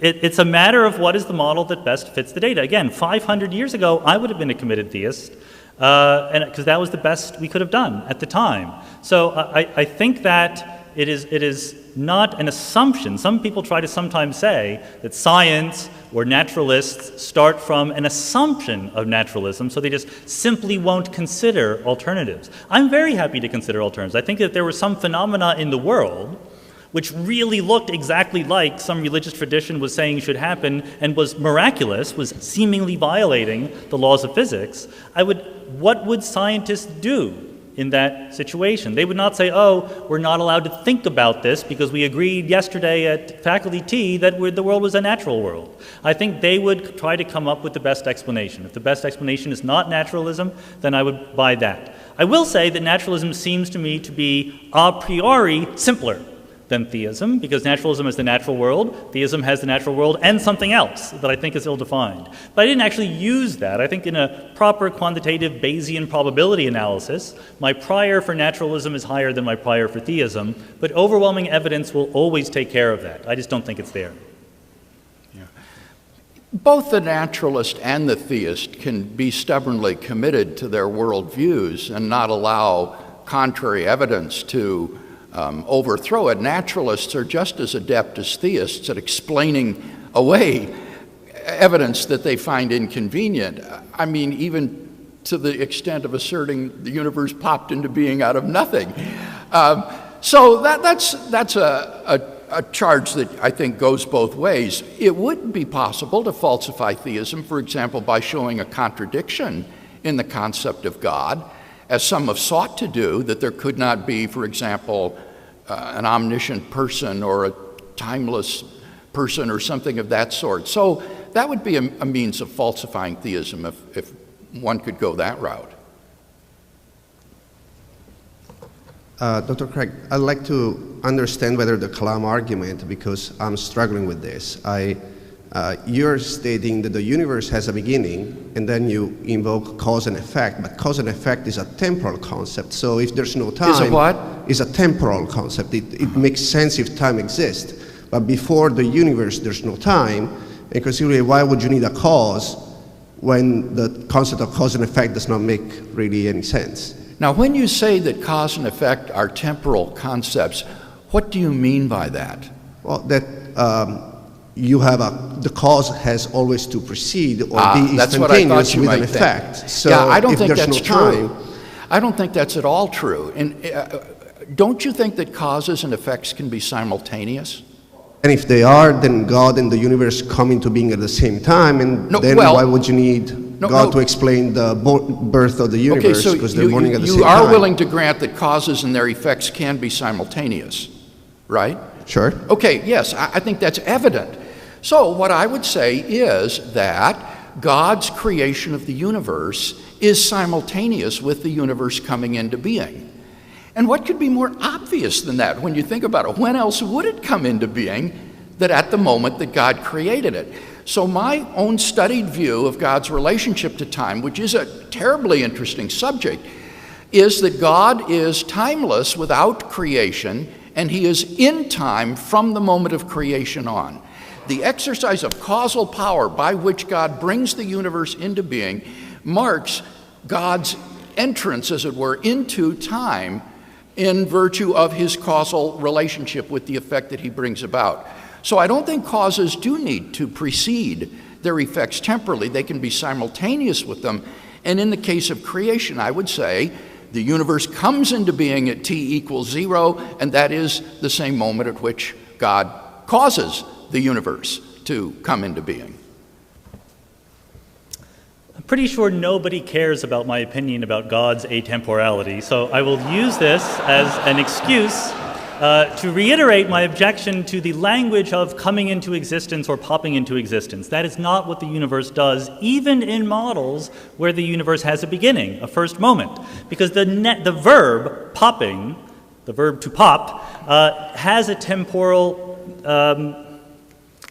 it's a matter of what is the model that best fits the data. Again, 500 years ago, I would have been a committed theist, and because that was the best we could have done at the time. So I think that it is not an assumption. Some people try to sometimes say that science or naturalists start from an assumption of naturalism, so they just simply won't consider alternatives. I'm very happy to consider alternatives. I think that there were some phenomena in the world which really looked exactly like some religious tradition was saying should happen and was miraculous, was seemingly violating the laws of physics. What would scientists do in that situation? They would not say, oh, we're not allowed to think about this because we agreed yesterday at faculty tea that the world was a natural world. I think they would try to come up with the best explanation. If the best explanation is not naturalism, then I would buy that. I will say that naturalism seems to me to be a priori simpler than theism, because naturalism is the natural world, theism has the natural world and something else that I think is ill-defined. But I didn't actually use that. I think in a proper quantitative Bayesian probability analysis, my prior for naturalism is higher than my prior for theism, but overwhelming evidence will always take care of that. I just don't think it's there. Yeah. Both the naturalist and the theist can be stubbornly committed to their worldviews and not allow contrary evidence to overthrow it. Naturalists are just as adept as theists at explaining away evidence that they find inconvenient. I mean, even to the extent of asserting the universe popped into being out of nothing. So that's a charge that I think goes both ways. It would be possible to falsify theism, for example, by showing a contradiction in the concept of God, as some have sought to do, that there could not be, for example, an omniscient person or a timeless person or something of that sort. So that would be a means of falsifying theism if one could go that route. Dr. Craig, I'd like to understand whether the Kalam argument, because I'm struggling with this. You're stating that the universe has a beginning, and then you invoke cause and effect, but cause and effect is a temporal concept. So if there's no time... Is a what? Is a temporal concept. It makes sense if time exists. But before the universe, there's no time, and considerably, why would you need a cause when the concept of cause and effect does not make really any sense? Now, when you say that cause and effect are temporal concepts, what do you mean by that? Well, that you have the cause has always to precede or be instantaneous with an effect. So yeah, I don't think there's that's no true. time, I don't think that's at all true. And don't you think that causes and effects can be simultaneous? and if they are, then God and the universe come into being at the same time, and then why would you need God to explain the birth of the universe, because they're born at the same time? You are willing to grant that causes and their effects can be simultaneous, right? Sure. Okay, yes, I think that's evident. So what I would say is that God's creation of the universe is simultaneous with the universe coming into being. And what could be more obvious than that when you think about it? When else would it come into being than at the moment that God created it? So my own studied view of God's relationship to time, which is a terribly interesting subject, is that God is timeless without creation, and he is in time from the moment of creation on. The exercise of causal power by which God brings the universe into being marks God's entrance, as it were, into time in virtue of his causal relationship with the effect that he brings about. So I don't think causes do need to precede their effects temporally. They can be simultaneous with them. And in the case of creation, I would say the universe comes into being at t equals 0, and that is the same moment at which God causes the universe to come into being. I'm pretty sure nobody cares about my opinion about God's atemporality, so I will use this as an excuse to reiterate my objection to the language of coming into existence or popping into existence. That is not what the universe does, even in models where the universe has a beginning, a first moment. Because the verb popping, the verb to pop, has a temporal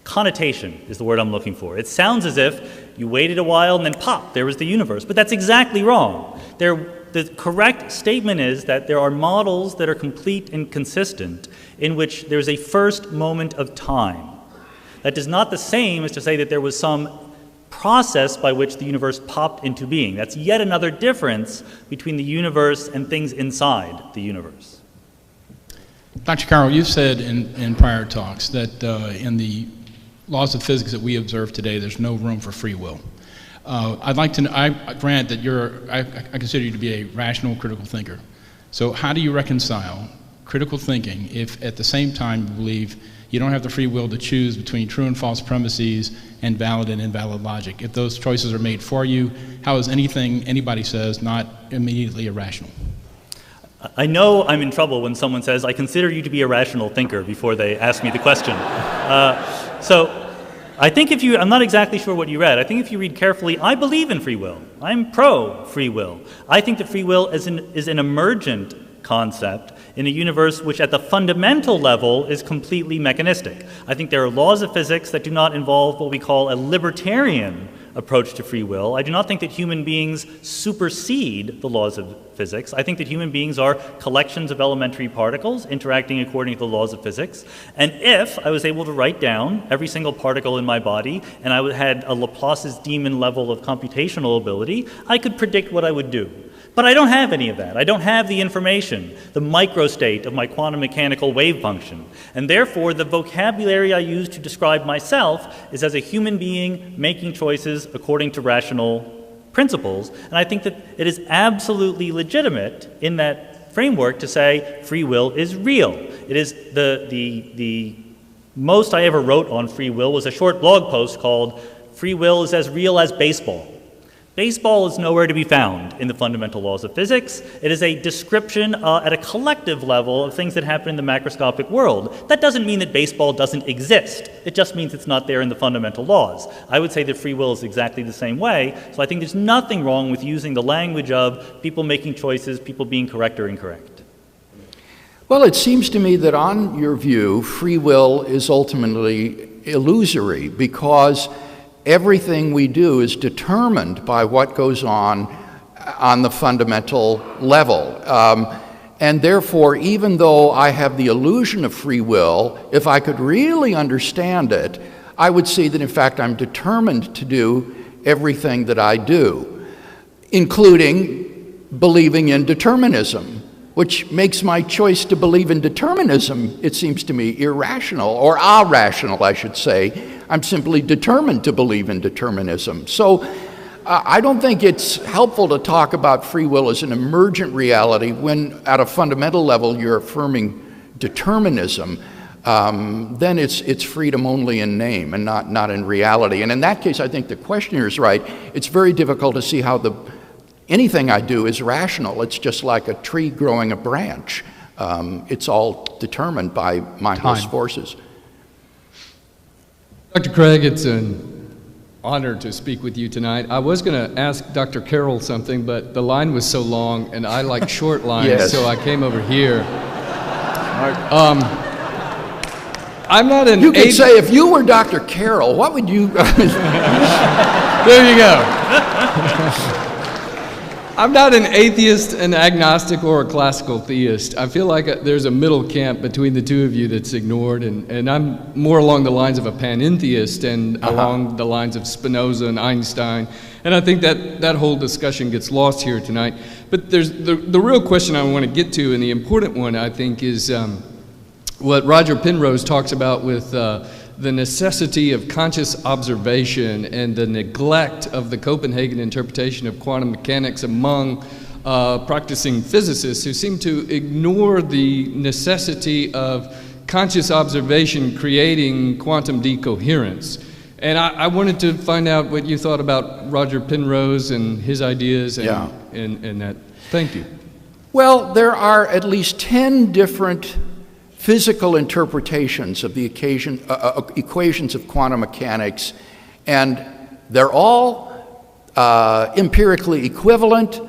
connotation, is the word I'm looking for. It sounds as if you waited a while and then pop, there was the universe. But that's exactly wrong. The correct statement is that there are models that are complete and consistent in which there's a first moment of time. That is not the same as to say that there was some process by which the universe popped into being. That's yet another difference between the universe and things inside the universe. Dr. Carroll, you've said in prior talks that in the laws of physics that we observe today, there's no room for free will. I'd like to know, I grant that I consider you to be a rational, critical thinker. So how do you reconcile critical thinking if at the same time you believe you don't have the free will to choose between true and false premises and valid and invalid logic? If those choices are made for you, how is anything anybody says not immediately irrational? I know I'm in trouble when someone says, I consider you to be a rational thinker before they ask me the question. So I think I'm not exactly sure what you read. I think if you read carefully, I believe in free will. I'm pro-free will. I think that free will is an emergent concept in a universe which at the fundamental level is completely mechanistic. I think there are laws of physics that do not involve what we call a libertarian approach to free will. I do not think that human beings supersede the laws of physics. I think that human beings are collections of elementary particles interacting according to the laws of physics. And if I was able to write down every single particle in my body and I had a Laplace's demon level of computational ability, I could predict what I would do. But I don't have any of that. I don't have the information, the microstate of my quantum mechanical wave function. And therefore, the vocabulary I use to describe myself is as a human being making choices according to rational principles. And I think that it is absolutely legitimate in that framework to say free will is real. It is the most I ever wrote on free will was a short blog post called "Free Will is as Real as Baseball." Baseball is nowhere to be found in the fundamental laws of physics. It is a description at a collective level of things that happen in the macroscopic world. That doesn't mean that baseball doesn't exist. It just means it's not there in the fundamental laws. I would say that free will is exactly the same way. So I think there's nothing wrong with using the language of people making choices, people being correct or incorrect. Well, it seems to me that on your view, free will is ultimately illusory because everything we do is determined by what goes on the fundamental level. And therefore, even though I have the illusion of free will, if I could really understand it, I would see that in fact I'm determined to do everything that I do, including believing in determinism, which makes my choice to believe in determinism, it seems to me, irrational, or irrational, I should say. I'm simply determined to believe in determinism. So I don't think it's helpful to talk about free will as an emergent reality when at a fundamental level you're affirming determinism. Then it's freedom only in name and not in reality. And in that case, I think the questioner is right. It's very difficult to see how anything I do is rational. It's just like a tree growing a branch. It's all determined by mindless forces. Dr. Craig, it's an honor to speak with you tonight. I was going to ask Dr. Carroll something, but the line was so long, and I like short lines, yes. So I came over here. I'm not an... You could say, if you were Dr. Carroll, what would you... There you go. I'm not an atheist, an agnostic, or a classical theist. I feel like there's a middle camp between the two of you that's ignored, and I'm more along the lines of a panentheist and along the lines of Spinoza and Einstein. And I think that whole discussion gets lost here tonight. But there's the real question I want to get to, and the important one, I think, is what Roger Penrose talks about with the necessity of conscious observation and the neglect of the Copenhagen interpretation of quantum mechanics among practicing physicists who seem to ignore the necessity of conscious observation creating quantum decoherence. And I wanted to find out what you thought about Roger Penrose and his ideas and that. Thank you. Well, there are at least 10 different physical interpretations of the equations of quantum mechanics, and they're all empirically equivalent,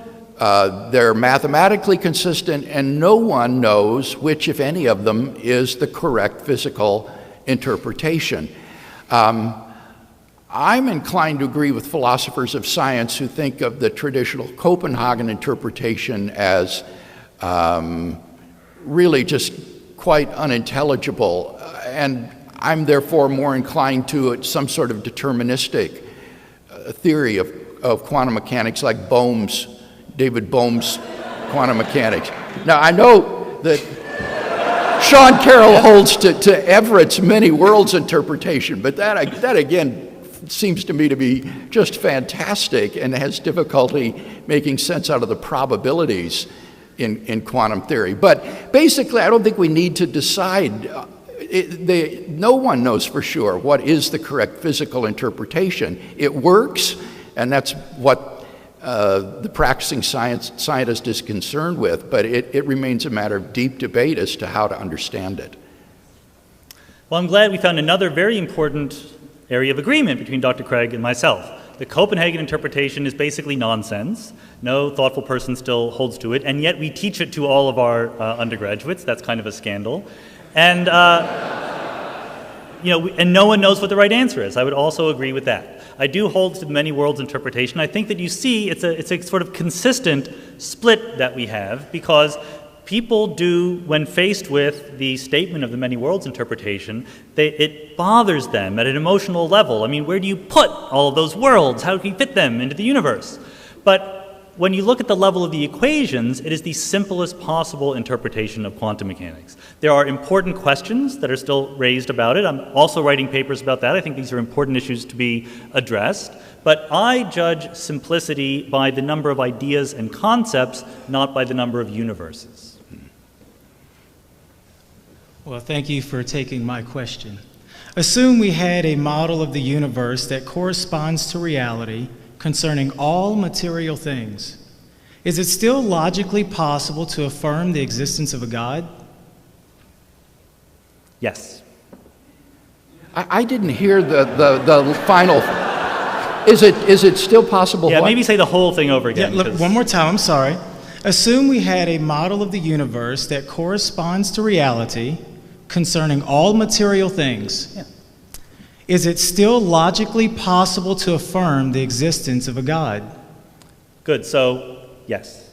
they're mathematically consistent, and no one knows which, if any of them, is the correct physical interpretation. I'm inclined to agree with philosophers of science who think of the traditional Copenhagen interpretation as really just quite unintelligible, and I'm therefore more inclined to some sort of deterministic theory of quantum mechanics, like David Bohm's quantum mechanics. Now, I know that Sean Carroll holds to Everett's many worlds interpretation, but that again seems to me to be just fantastic and has difficulty making sense out of the probabilities in quantum theory. But basically, I don't think we need to decide. No one knows for sure what is the correct physical interpretation. It works, and that's what the practicing scientist is concerned with, but it remains a matter of deep debate as to how to understand it. Well, I'm glad we found another very important area of agreement between Dr. Craig and myself. The Copenhagen interpretation is basically nonsense. No thoughtful person still holds to it, and yet we teach it to all of our undergraduates. That's kind of a scandal. And and no one knows what the right answer is. I would also agree with that. I do hold to the many worlds interpretation. I think that you see it's a sort of consistent split that we have, because people do, when faced with the statement of the many worlds interpretation, it bothers them at an emotional level. I mean, where do you put all of those worlds? How do you fit them into the universe? But when you look at the level of the equations, it is the simplest possible interpretation of quantum mechanics. There are important questions that are still raised about it. I'm also writing papers about that. I think these are important issues to be addressed. But I judge simplicity by the number of ideas and concepts, not by the number of universes. Well, thank you for taking my question. Assume we had a model of the universe that corresponds to reality concerning all material things. Is it still logically possible to affirm the existence of a God? Yes. I didn't hear the final. Is it still possible? Yeah, what? maybe say the whole thing over again. Yeah, look, one more time, I'm sorry. Assume we had a model of the universe that corresponds to reality concerning all material things. Yeah. Is it still logically possible to affirm the existence of a God? Good, so yes.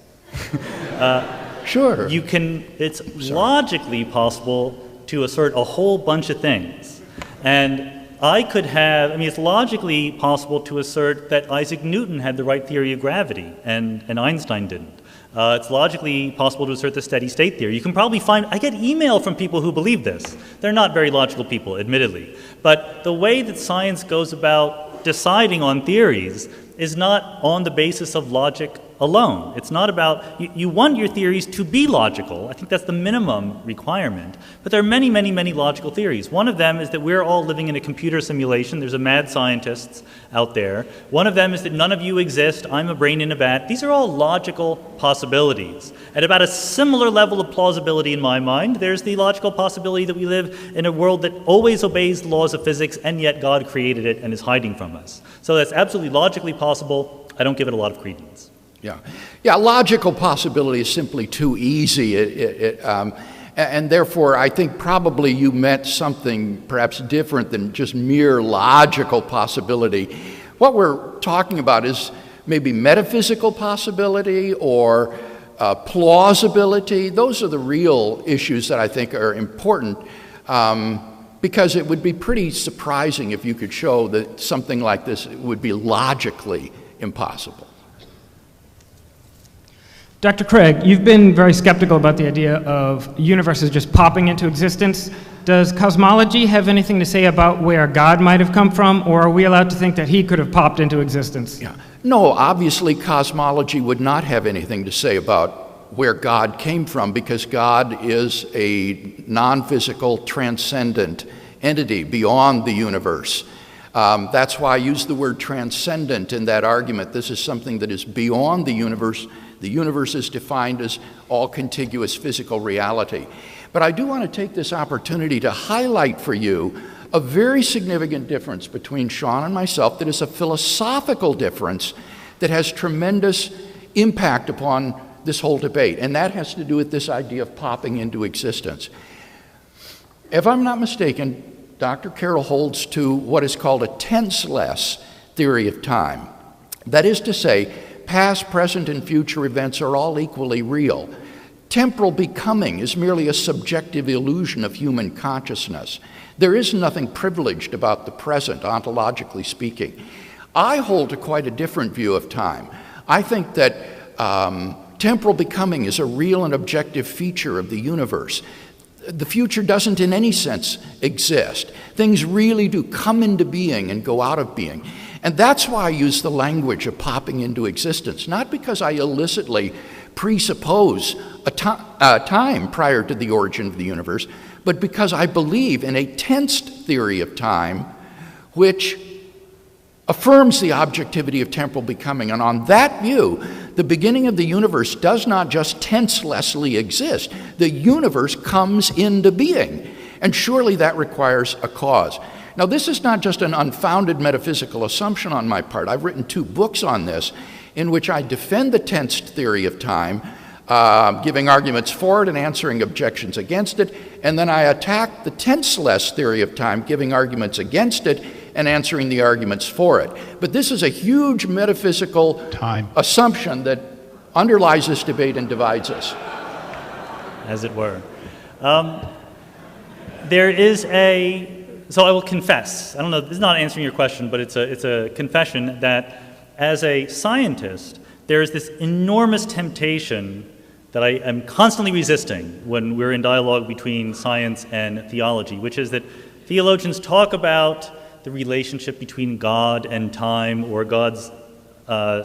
Sure. It's logically possible to assert a whole bunch of things. And it's logically possible to assert that Isaac Newton had the right theory of gravity and Einstein didn't. It's logically possible to assert the steady state theory. You can probably I get email from people who believe this. They're not very logical people, admittedly. But the way that science goes about deciding on theories is not on the basis of logic alone. It's not about, you want your theories to be logical. I think that's the minimum requirement. But there are many, many, many logical theories. One of them is that we're all living in a computer simulation. There's a mad scientists out there. One of them is that none of you exist. I'm a brain in a vat. These are all logical possibilities. At about a similar level of plausibility in my mind, there's the logical possibility that we live in a world that always obeys the laws of physics, and yet God created it and is hiding from us. So that's absolutely logically possible. I don't give it a lot of credence. Yeah, logical possibility is simply too easy. And therefore, I think probably you meant something perhaps different than just mere logical possibility. What we're talking about is maybe metaphysical possibility or plausibility. Those are the real issues that I think are important, because it would be pretty surprising if you could show that something like this would be logically impossible. Dr. Craig, you've been very skeptical about the idea of universes just popping into existence. Does cosmology have anything to say about where God might have come from, or are we allowed to think that he could have popped into existence? Yeah. No, obviously cosmology would not have anything to say about where God came from, because God is a non-physical, transcendent entity beyond the universe. That's why I use the word transcendent in that argument. This is something that is beyond the universe. The universe is defined as all contiguous physical reality. But I do want to take this opportunity to highlight for you a very significant difference between Sean and myself that is a philosophical difference that has tremendous impact upon this whole debate, and that has to do with this idea of popping into existence. If I'm not mistaken, Dr. Carroll holds to what is called a tenseless theory of time. That is to say, past, present, and future events are all equally real. Temporal becoming is merely a subjective illusion of human consciousness. There is nothing privileged about the present, ontologically speaking. I hold to quite a different view of time. I think that temporal becoming is a real and objective feature of the universe. The future doesn't in any sense exist. Things really do come into being and go out of being. And that's why I use the language of popping into existence, not because I illicitly presuppose a time prior to the origin of the universe, but because I believe in a tensed theory of time which affirms the objectivity of temporal becoming. And on that view, the beginning of the universe does not just tenselessly exist. The universe comes into being, and surely that requires a cause. Now, this is not just an unfounded metaphysical assumption on my part. I've written 2 books on this in which I defend the tensed theory of time giving arguments for it and answering objections against it, and then I attack the tenseless theory of time, giving arguments against it and answering the arguments for it. But this is a huge metaphysical assumption that underlies this debate and divides us. As it were. There is so I will confess, I don't know, this is not answering your question, but it's a confession that as a scientist, there is this enormous temptation that I am constantly resisting when we're in dialogue between science and theology, which is that theologians talk about the relationship between God and time, or God's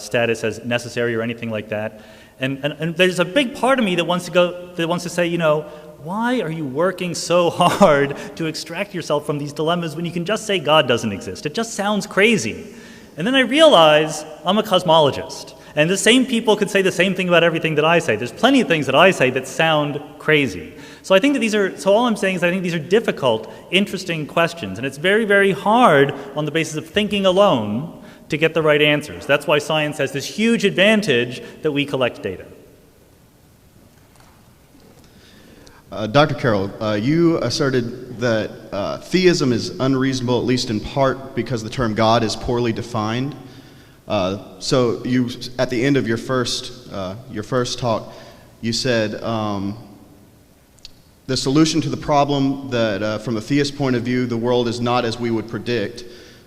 status as necessary or anything like that. And there's a big part of me that wants to say, you know, why are you working so hard to extract yourself from these dilemmas when you can just say God doesn't exist? It just sounds crazy. And then I realize I'm a cosmologist. And the same people could say the same thing about everything that I say. There's plenty of things that I say that sound crazy. So I think that all I'm saying is I think these are difficult, interesting questions. And it's very, very hard on the basis of thinking alone to get the right answers. That's why science has this huge advantage that we collect data. Dr. Carroll, you asserted that theism is unreasonable, at least in part, because the term God is poorly defined. So you, at the end of your first talk, you said the solution to the problem that, from a theist point of view, the world is not as we would predict.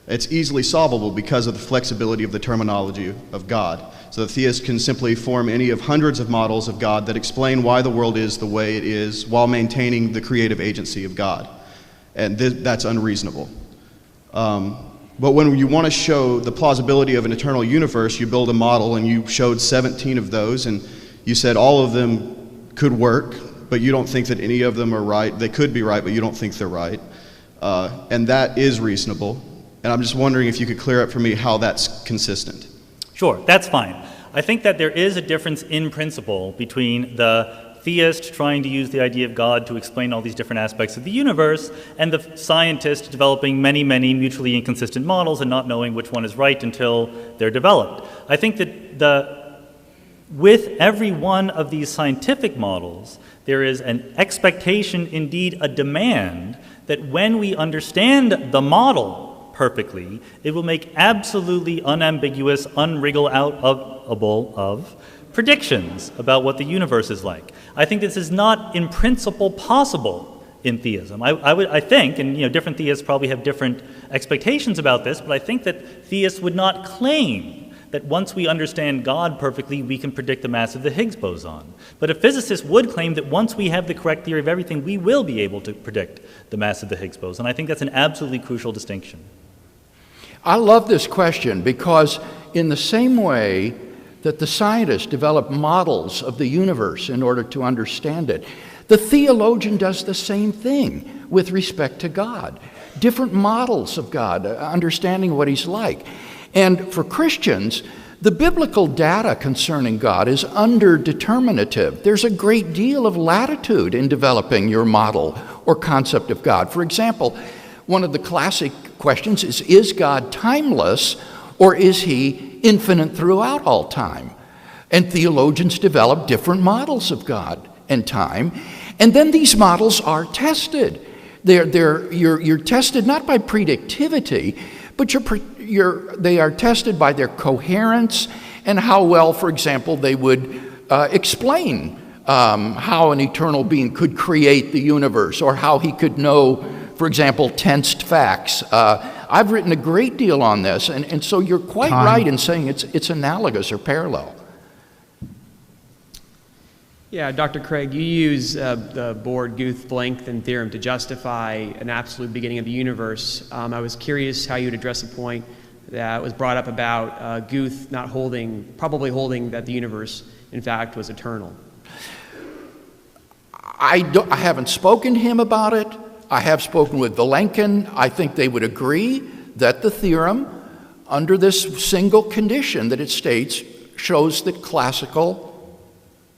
It's easily solvable because of the flexibility of the terminology of God. So the theist can simply form any of hundreds of models of God that explain why the world is the way it is while maintaining the creative agency of God. And that's unreasonable. But when you want to show the plausibility of an eternal universe, you build a model, and you showed 17 of those, and you said all of them could work, but you don't think that any of them are right. They could be right, but you don't think they're right. And that is reasonable. And I'm just wondering if you could clear up for me how that's consistent. Sure, that's fine. I think that there is a difference in principle between the theist trying to use the idea of God to explain all these different aspects of the universe and the scientist developing many, many mutually inconsistent models and not knowing which one is right until they're developed. I think that with every one of these scientific models, there is an expectation, indeed a demand, that when we understand the model perfectly, it will make absolutely unambiguous, unwriggle-outable of predictions about what the universe is like. I think this is not in principle possible in theism. I think, and different theists probably have different expectations about this, but I think that theists would not claim that once we understand God perfectly, we can predict the mass of the Higgs boson. But a physicist would claim that once we have the correct theory of everything, we will be able to predict the mass of the Higgs boson. I think that's an absolutely crucial distinction. I love this question because in the same way that the scientists develop models of the universe in order to understand it, the theologian does the same thing with respect to God. Different models of God, understanding what He's like. And for Christians, the biblical data concerning God is underdeterminative. There's a great deal of latitude in developing your model or concept of God. For example, one of the classic questions is God timeless, or is He infinite throughout all time? And theologians develop different models of God and time, and then these models are tested. You're tested not by predictivity, but they are tested by their coherence and how well, for example, they would explain how an eternal being could create the universe, or how He could know, for example, tensed facts. I've written a great deal on this, and so you're quite right in saying it's analogous or parallel. Yeah, Dr. Craig, you use the Bohr-Guth-Blankfein theorem to justify an absolute beginning of the universe. I was curious how you'd address a point that was brought up about Guth probably holding that the universe, in fact, was eternal. I haven't spoken to him about it. I have spoken with Blankfein. I think they would agree that the theorem, under this single condition that it states, shows that classical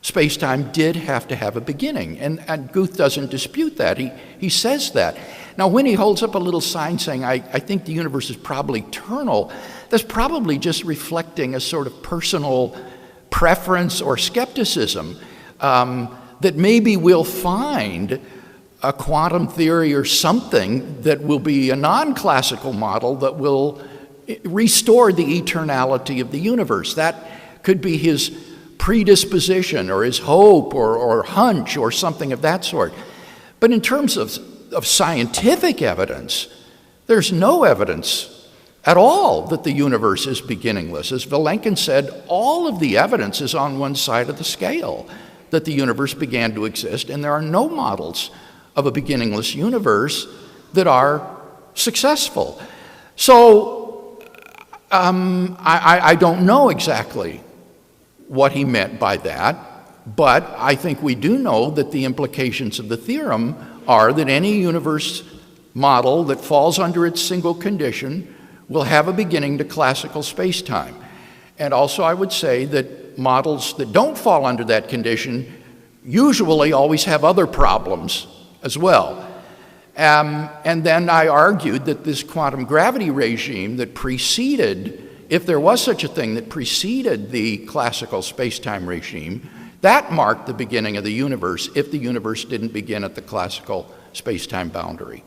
space-time did have to have a beginning. And Guth doesn't dispute that. He says that. Now, when he holds up a little sign saying, I think the universe is probably eternal, that's probably just reflecting a sort of personal preference or skepticism. that maybe we'll find a quantum theory or something that will be a non-classical model that will restore the eternality of the universe. That could be his predisposition or his hope or hunch or something of that sort. But in terms of scientific evidence, there's no evidence at all that the universe is beginningless. As Vilenkin said, all of the evidence is on one side of the scale that the universe began to exist, and there are no models of a beginningless universe that are successful. So I don't know exactly what he meant by that, but I think we do know that the implications of the theorem are that any universe model that falls under its single condition will have a beginning to classical space-time. And also I would say that models that don't fall under that condition usually always have other problems as well. And then I argued that this quantum gravity regime that preceded, if there was such a thing, that preceded the classical space-time regime, that marked the beginning of the universe if the universe didn't begin at the classical space-time boundary.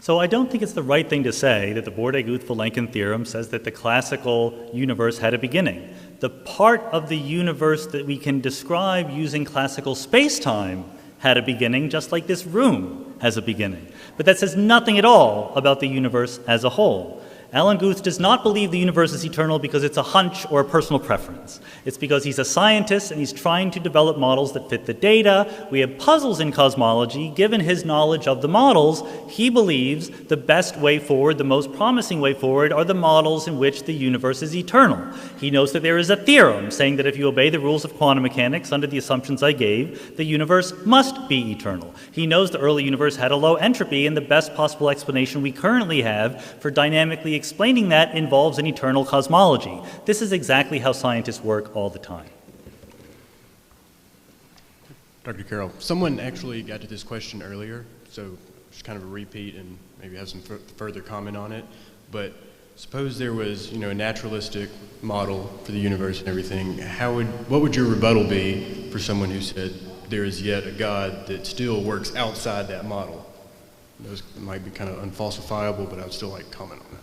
So I don't think it's the right thing to say that the Bordet-Guth-Vilenkin theorem says that the classical universe had a beginning. The part of the universe that we can describe using classical space-time had a beginning, just like this room has a beginning. But that says nothing at all about the universe as a whole. Alan Guth does not believe the universe is eternal because it's a hunch or a personal preference. It's because he's a scientist and he's trying to develop models that fit the data. We have puzzles in cosmology. Given his knowledge of the models, he believes the best way forward, the most promising way forward, are the models in which the universe is eternal. He knows that there is a theorem saying that if you obey the rules of quantum mechanics under the assumptions I gave, the universe must be eternal. He knows the early universe had a low entropy, and the best possible explanation we currently have for dynamically explaining that involves an eternal cosmology. This is exactly how scientists work all the time. Dr. Carroll, someone actually got to this question earlier, so just kind of a repeat and maybe have some further comment on it. But suppose there was, a naturalistic model for the universe and everything. What would your rebuttal be for someone who said there is yet a God that still works outside that model? Those might be kind of unfalsifiable, but I would still like to comment on that.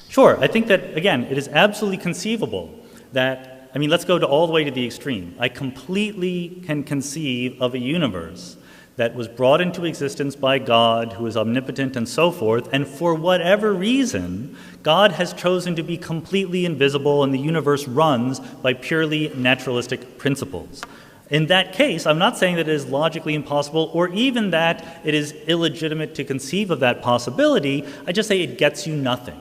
Sure. I think that, again, it is absolutely conceivable that, let's go all the way to the extreme. I completely can conceive of a universe that was brought into existence by God, who is omnipotent and so forth, and for whatever reason, God has chosen to be completely invisible and the universe runs by purely naturalistic principles. In that case, I'm not saying that it is logically impossible or even that it is illegitimate to conceive of that possibility. I just say it gets you nothing.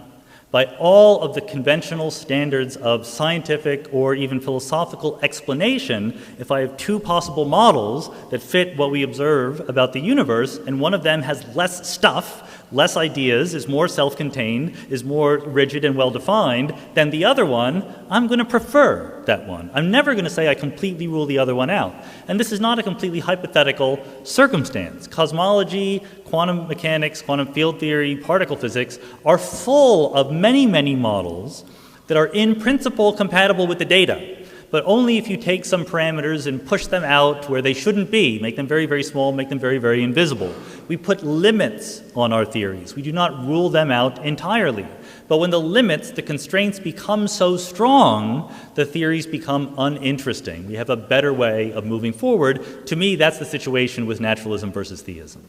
By all of the conventional standards of scientific or even philosophical explanation, if I have two possible models that fit what we observe about the universe, and one of them has less stuff, less ideas, is more self-contained, is more rigid and well-defined than the other one, I'm going to prefer that one. I'm never going to say I completely rule the other one out. And this is not a completely hypothetical circumstance. Cosmology, quantum mechanics, quantum field theory, particle physics are full of many, many models that are in principle compatible with the data, but only if you take some parameters and push them out where they shouldn't be, make them very, very small, make them very, very invisible. We put limits on our theories. We do not rule them out entirely. But when the limits, the constraints become so strong, the theories become uninteresting. We have a better way of moving forward. To me, that's the situation with naturalism versus theism.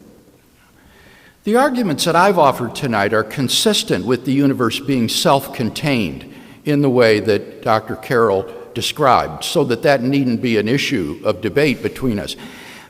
The arguments that I've offered tonight are consistent with the universe being self-contained in the way that Dr. Carroll described, so that needn't be an issue of debate between us.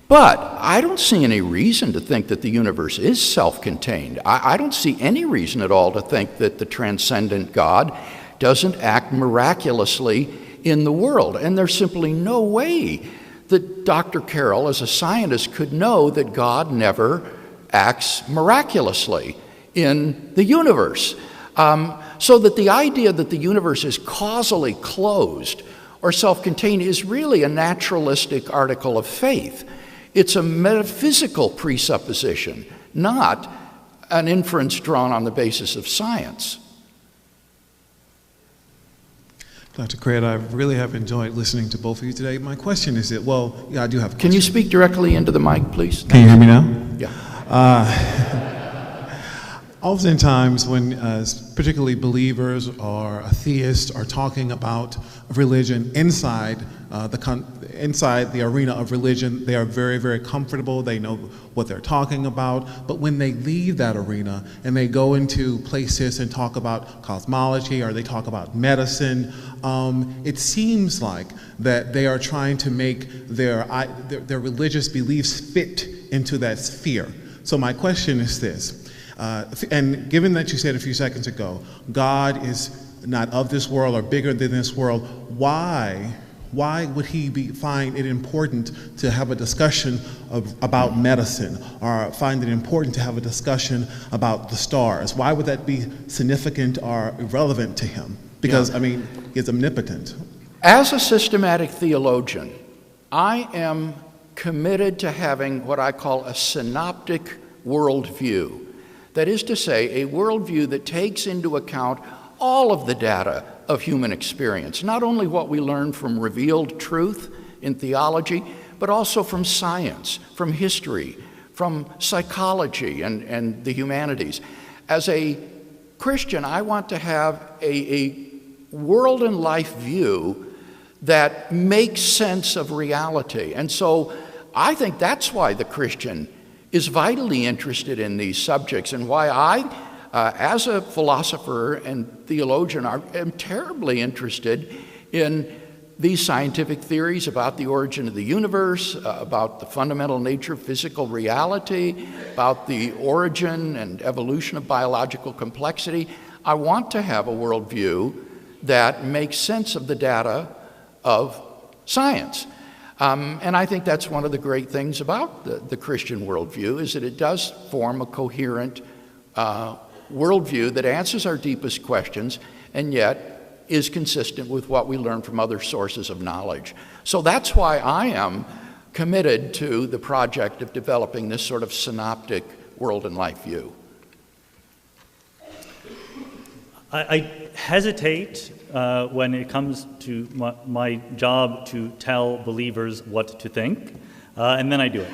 But I don't see any reason to think that the universe is self-contained. I don't see any reason at all to think that the transcendent God doesn't act miraculously in the world. And there's simply no way that Dr. Carroll, as a scientist, could know that God never acts miraculously in the universe. So that the idea that the universe is causally closed or self-contained is really a naturalistic article of faith. It's a metaphysical presupposition, not an inference drawn on the basis of science. Dr. Craig, I really have enjoyed listening to both of you today. My question is that, well, yeah, I do have a question. Can you speak directly into the mic, please? Can you hear me now? Yeah. Oftentimes when particularly believers or theists are talking about religion inside the arena of religion, they are very, very comfortable. They know what they're talking about. But when they leave that arena and they go into places and talk about cosmology or they talk about medicine, it seems like that they are trying to make their religious beliefs fit into that sphere. So my question is this. And given that you said a few seconds ago, God is not of this world or bigger than this world, why would he find it important to have a discussion about medicine or find it important to have a discussion about the stars? Why would that be significant or irrelevant to him? Because, I mean, he's omnipotent. As a systematic theologian, I am committed to having what I call a synoptic worldview. That is to say, a worldview that takes into account all of the data of human experience, not only what we learn from revealed truth in theology, but also from science, from history, from psychology and the humanities. As a Christian, I want to have a world and life view that makes sense of reality. And so I think that's why the Christian is vitally interested in these subjects and why I, as a philosopher and theologian, am terribly interested in these scientific theories about the origin of the universe, about the fundamental nature of physical reality, about the origin and evolution of biological complexity. I want to have a worldview that makes sense of the data of science. And I think that's one of the great things about the Christian worldview, is that it does form a coherent worldview that answers our deepest questions and yet is consistent with what we learn from other sources of knowledge. So that's why I am committed to the project of developing this sort of synoptic world and life view. I hesitate when it comes to my job to tell believers what to think, and then I do it.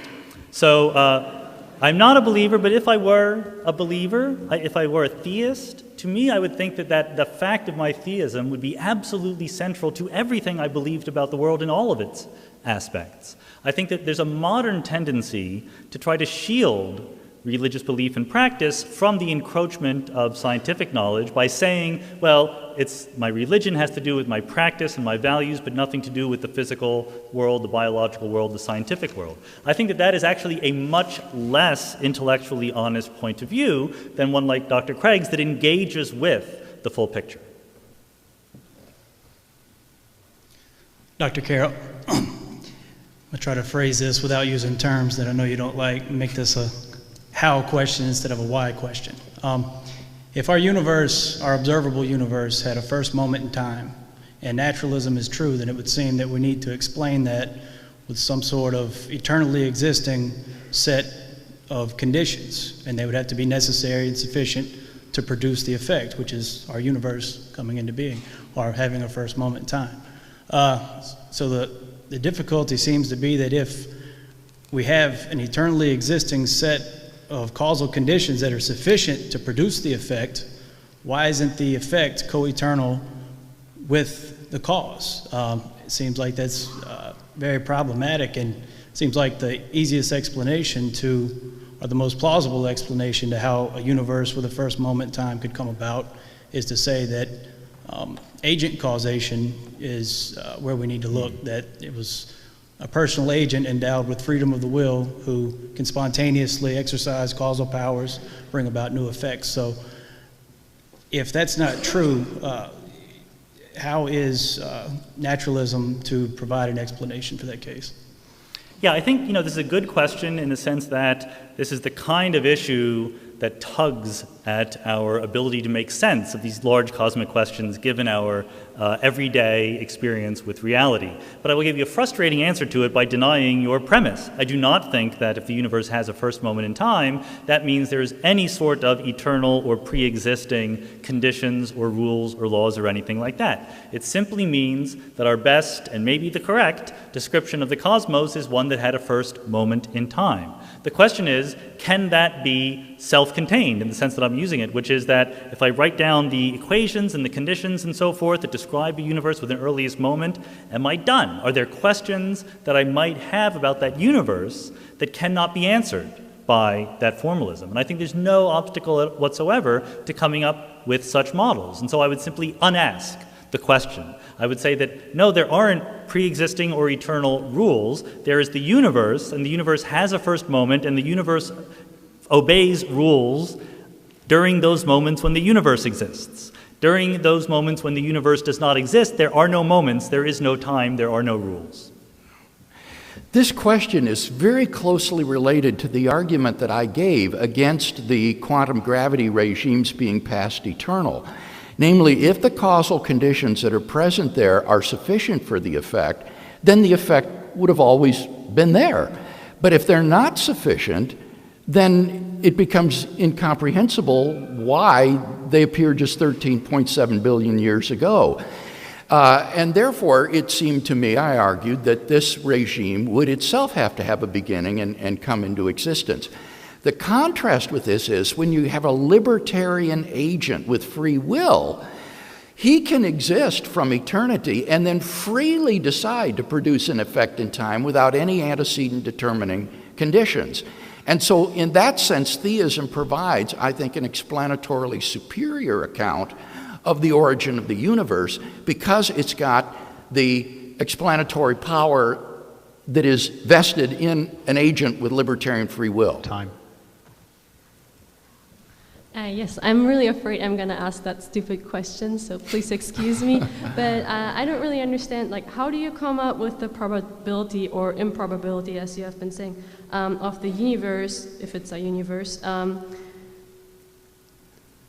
So I'm not a believer, but if I were a believer, if I were a theist, to me I would think that the fact of my theism would be absolutely central to everything I believed about the world in all of its aspects. I think that there's a modern tendency to try to shield religious belief and practice from the encroachment of scientific knowledge by saying, well, my religion has to do with my practice and my values, but nothing to do with the physical world, the biological world, the scientific world. I think that is actually a much less intellectually honest point of view than one like Dr. Craig's that engages with the full picture. Dr. Carroll, I'll try to phrase this without using terms that I know you don't like, and make this a how question instead of a why question. If our universe, our observable universe, had a first moment in time, and naturalism is true, then it would seem that we need to explain that with some sort of eternally existing set of conditions, and they would have to be necessary and sufficient to produce the effect, which is our universe coming into being, or having a first moment in time. So the difficulty seems to be that if we have an eternally existing set of causal conditions that are sufficient to produce the effect, why isn't the effect co-eternal with the cause? It seems like that's very problematic, and it seems like the easiest explanation or the most plausible explanation to how a universe with a first moment in time could come about is to say that agent causation is where we need to look, that it was a personal agent endowed with freedom of the will who can spontaneously exercise causal powers, bring about new effects. So if that's not true, how is naturalism to provide an explanation for that case? Yeah, I think this is a good question in the sense that this is the kind of issue that tugs at our ability to make sense of these large cosmic questions given our everyday experience with reality. But I will give you a frustrating answer to it by denying your premise. I do not think that if the universe has a first moment in time, that means there is any sort of eternal or pre-existing conditions or rules or laws or anything like that. It simply means that our best and maybe the correct description of the cosmos is one that had a first moment in time. The question is, can that be self-contained in the sense that I'm using it, which is that if I write down the equations and the conditions and so forth that describe a universe with an earliest moment, am I done? Are there questions that I might have about that universe that cannot be answered by that formalism? And I think there's no obstacle whatsoever to coming up with such models. And so I would simply unask the question. I would say that, no, there aren't pre-existing or eternal rules. There is the universe, and the universe has a first moment, and the universe obeys rules during those moments when the universe exists. During those moments when the universe does not exist, there are no moments, there is no time, there are no rules. This question is very closely related to the argument that I gave against the quantum gravity regimes being past eternal. Namely, if the causal conditions that are present there are sufficient for the effect, then the effect would have always been there. But if they're not sufficient, then it becomes incomprehensible why they appeared just 13.7 billion years ago. And therefore, it seemed to me, I argued, that this regime would itself have to have a beginning and come into existence. The contrast with this is when you have a libertarian agent with free will, he can exist from eternity and then freely decide to produce an effect in time without any antecedent determining conditions. And so in that sense, theism provides, I think, an explanatorily superior account of the origin of the universe because it's got the explanatory power that is vested in an agent with libertarian free will. Time. Yes, I'm really afraid I'm going to ask that stupid question, so please excuse me. But I don't really understand, like, how do you come up with the probability or improbability, as you have been saying, of the universe, if it's a universe,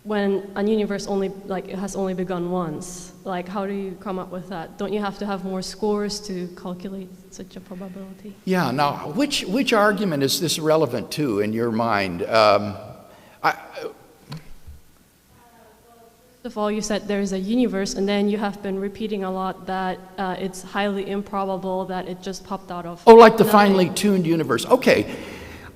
when a universe only, like, it has only begun once? Like, how do you come up with that? Don't you have to have more scores to calculate such a probability? Yeah, now, which argument is this relevant to in your mind? First of all, you said there is a universe, and then you have been repeating a lot that it's highly improbable that it just popped out of like the nothing. finely tuned universe. Okay,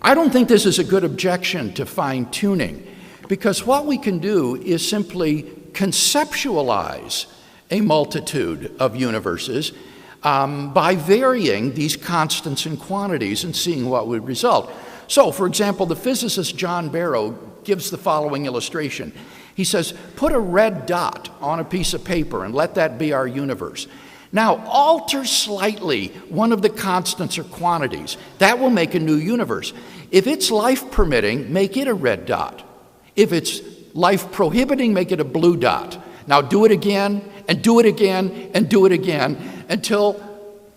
I don't think this is a good objection to fine-tuning, because what we can do is simply conceptualize a multitude of universes by varying these constants and quantities and seeing what would result. So, for example, the physicist John Barrow gives the following illustration. He says, put a red dot on a piece of paper and let that be our universe. Now, alter slightly one of the constants or quantities. That will make a new universe. If it's life permitting, make it a red dot. If it's life prohibiting, make it a blue dot. Now do it again, and do it again, and do it again, until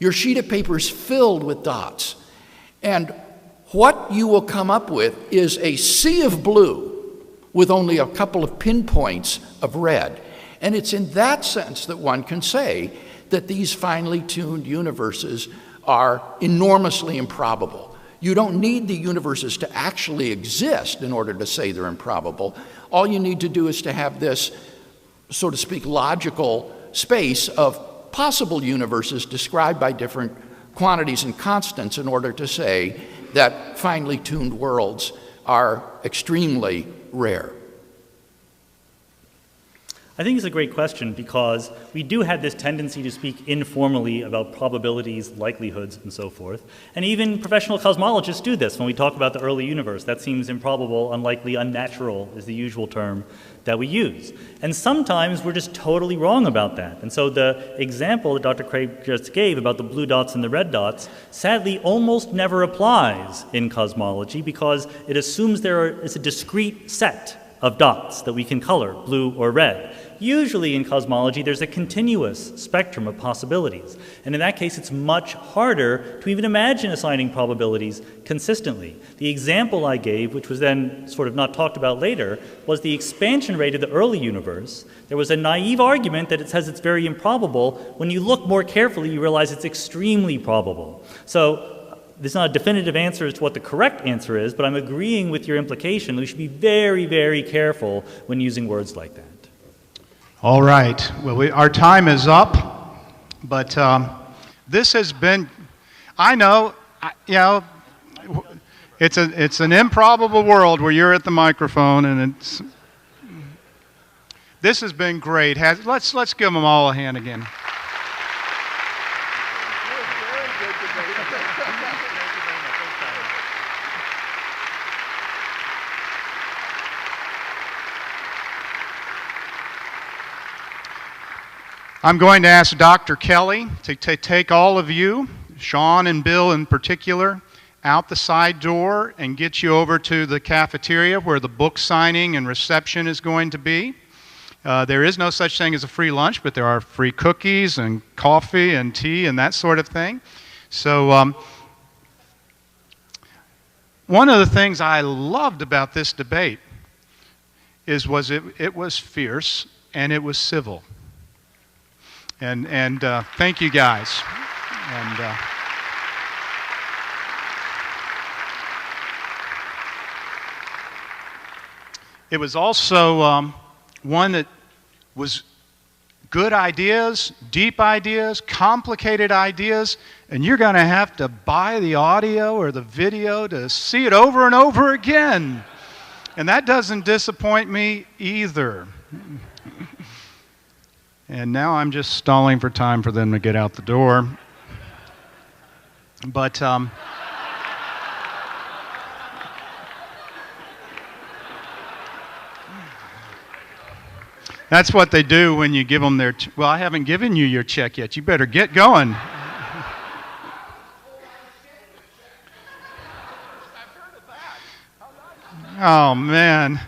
your sheet of paper is filled with dots. And what you will come up with is a sea of blue with only a couple of pinpoints of red. And it's in that sense that one can say that these finely tuned universes are enormously improbable. You don't need the universes to actually exist in order to say they're improbable. All you need to do is to have this, so to speak, logical space of possible universes described by different quantities and constants in order to say that finely tuned worlds are extremely rare. I think it's a great question because we do have this tendency to speak informally about probabilities, likelihoods, and so forth. And even professional cosmologists do this when we talk about the early universe. That seems improbable, unlikely, unnatural is the usual term that we use. And sometimes we're just totally wrong about that. And so the example that Dr. Craig just gave about the blue dots and the red dots sadly almost never applies in cosmology because it assumes there is a discrete set of dots that we can color, blue or red. Usually in cosmology, there's a continuous spectrum of possibilities. And in that case, it's much harder to even imagine assigning probabilities consistently. The example I gave, which was then sort of not talked about later, was the expansion rate of the early universe. There was a naive argument that it says it's very improbable. When you look more carefully, you realize it's extremely probable. So there's not a definitive answer as to what the correct answer is, but I'm agreeing with your implication that we should be very, very careful when using words like that. All right. Well, our time is up, but this has been, I know, it's an improbable world where you're at the microphone, and this has been great. Let's give them all a hand again. I'm going to ask Dr. Kelly to take all of you, Sean and Bill in particular, out the side door and get you over to the cafeteria where the book signing and reception is going to be. There is no such thing as a free lunch, but there are free cookies and coffee and tea and that sort of thing. So one of the things I loved about this debate was it was fierce and it was civil. And thank you guys. And it was also one that was good ideas, deep ideas, complicated ideas, and you're going to have to buy the audio or the video to see it over and over again. And that doesn't disappoint me either. And now I'm just stalling for time for them to get out the door. But that's what they do when you give them their, well, I haven't given you your check yet. You better get going. Oh, man.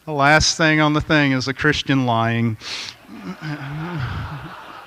The last thing on the thing is a Christian lying.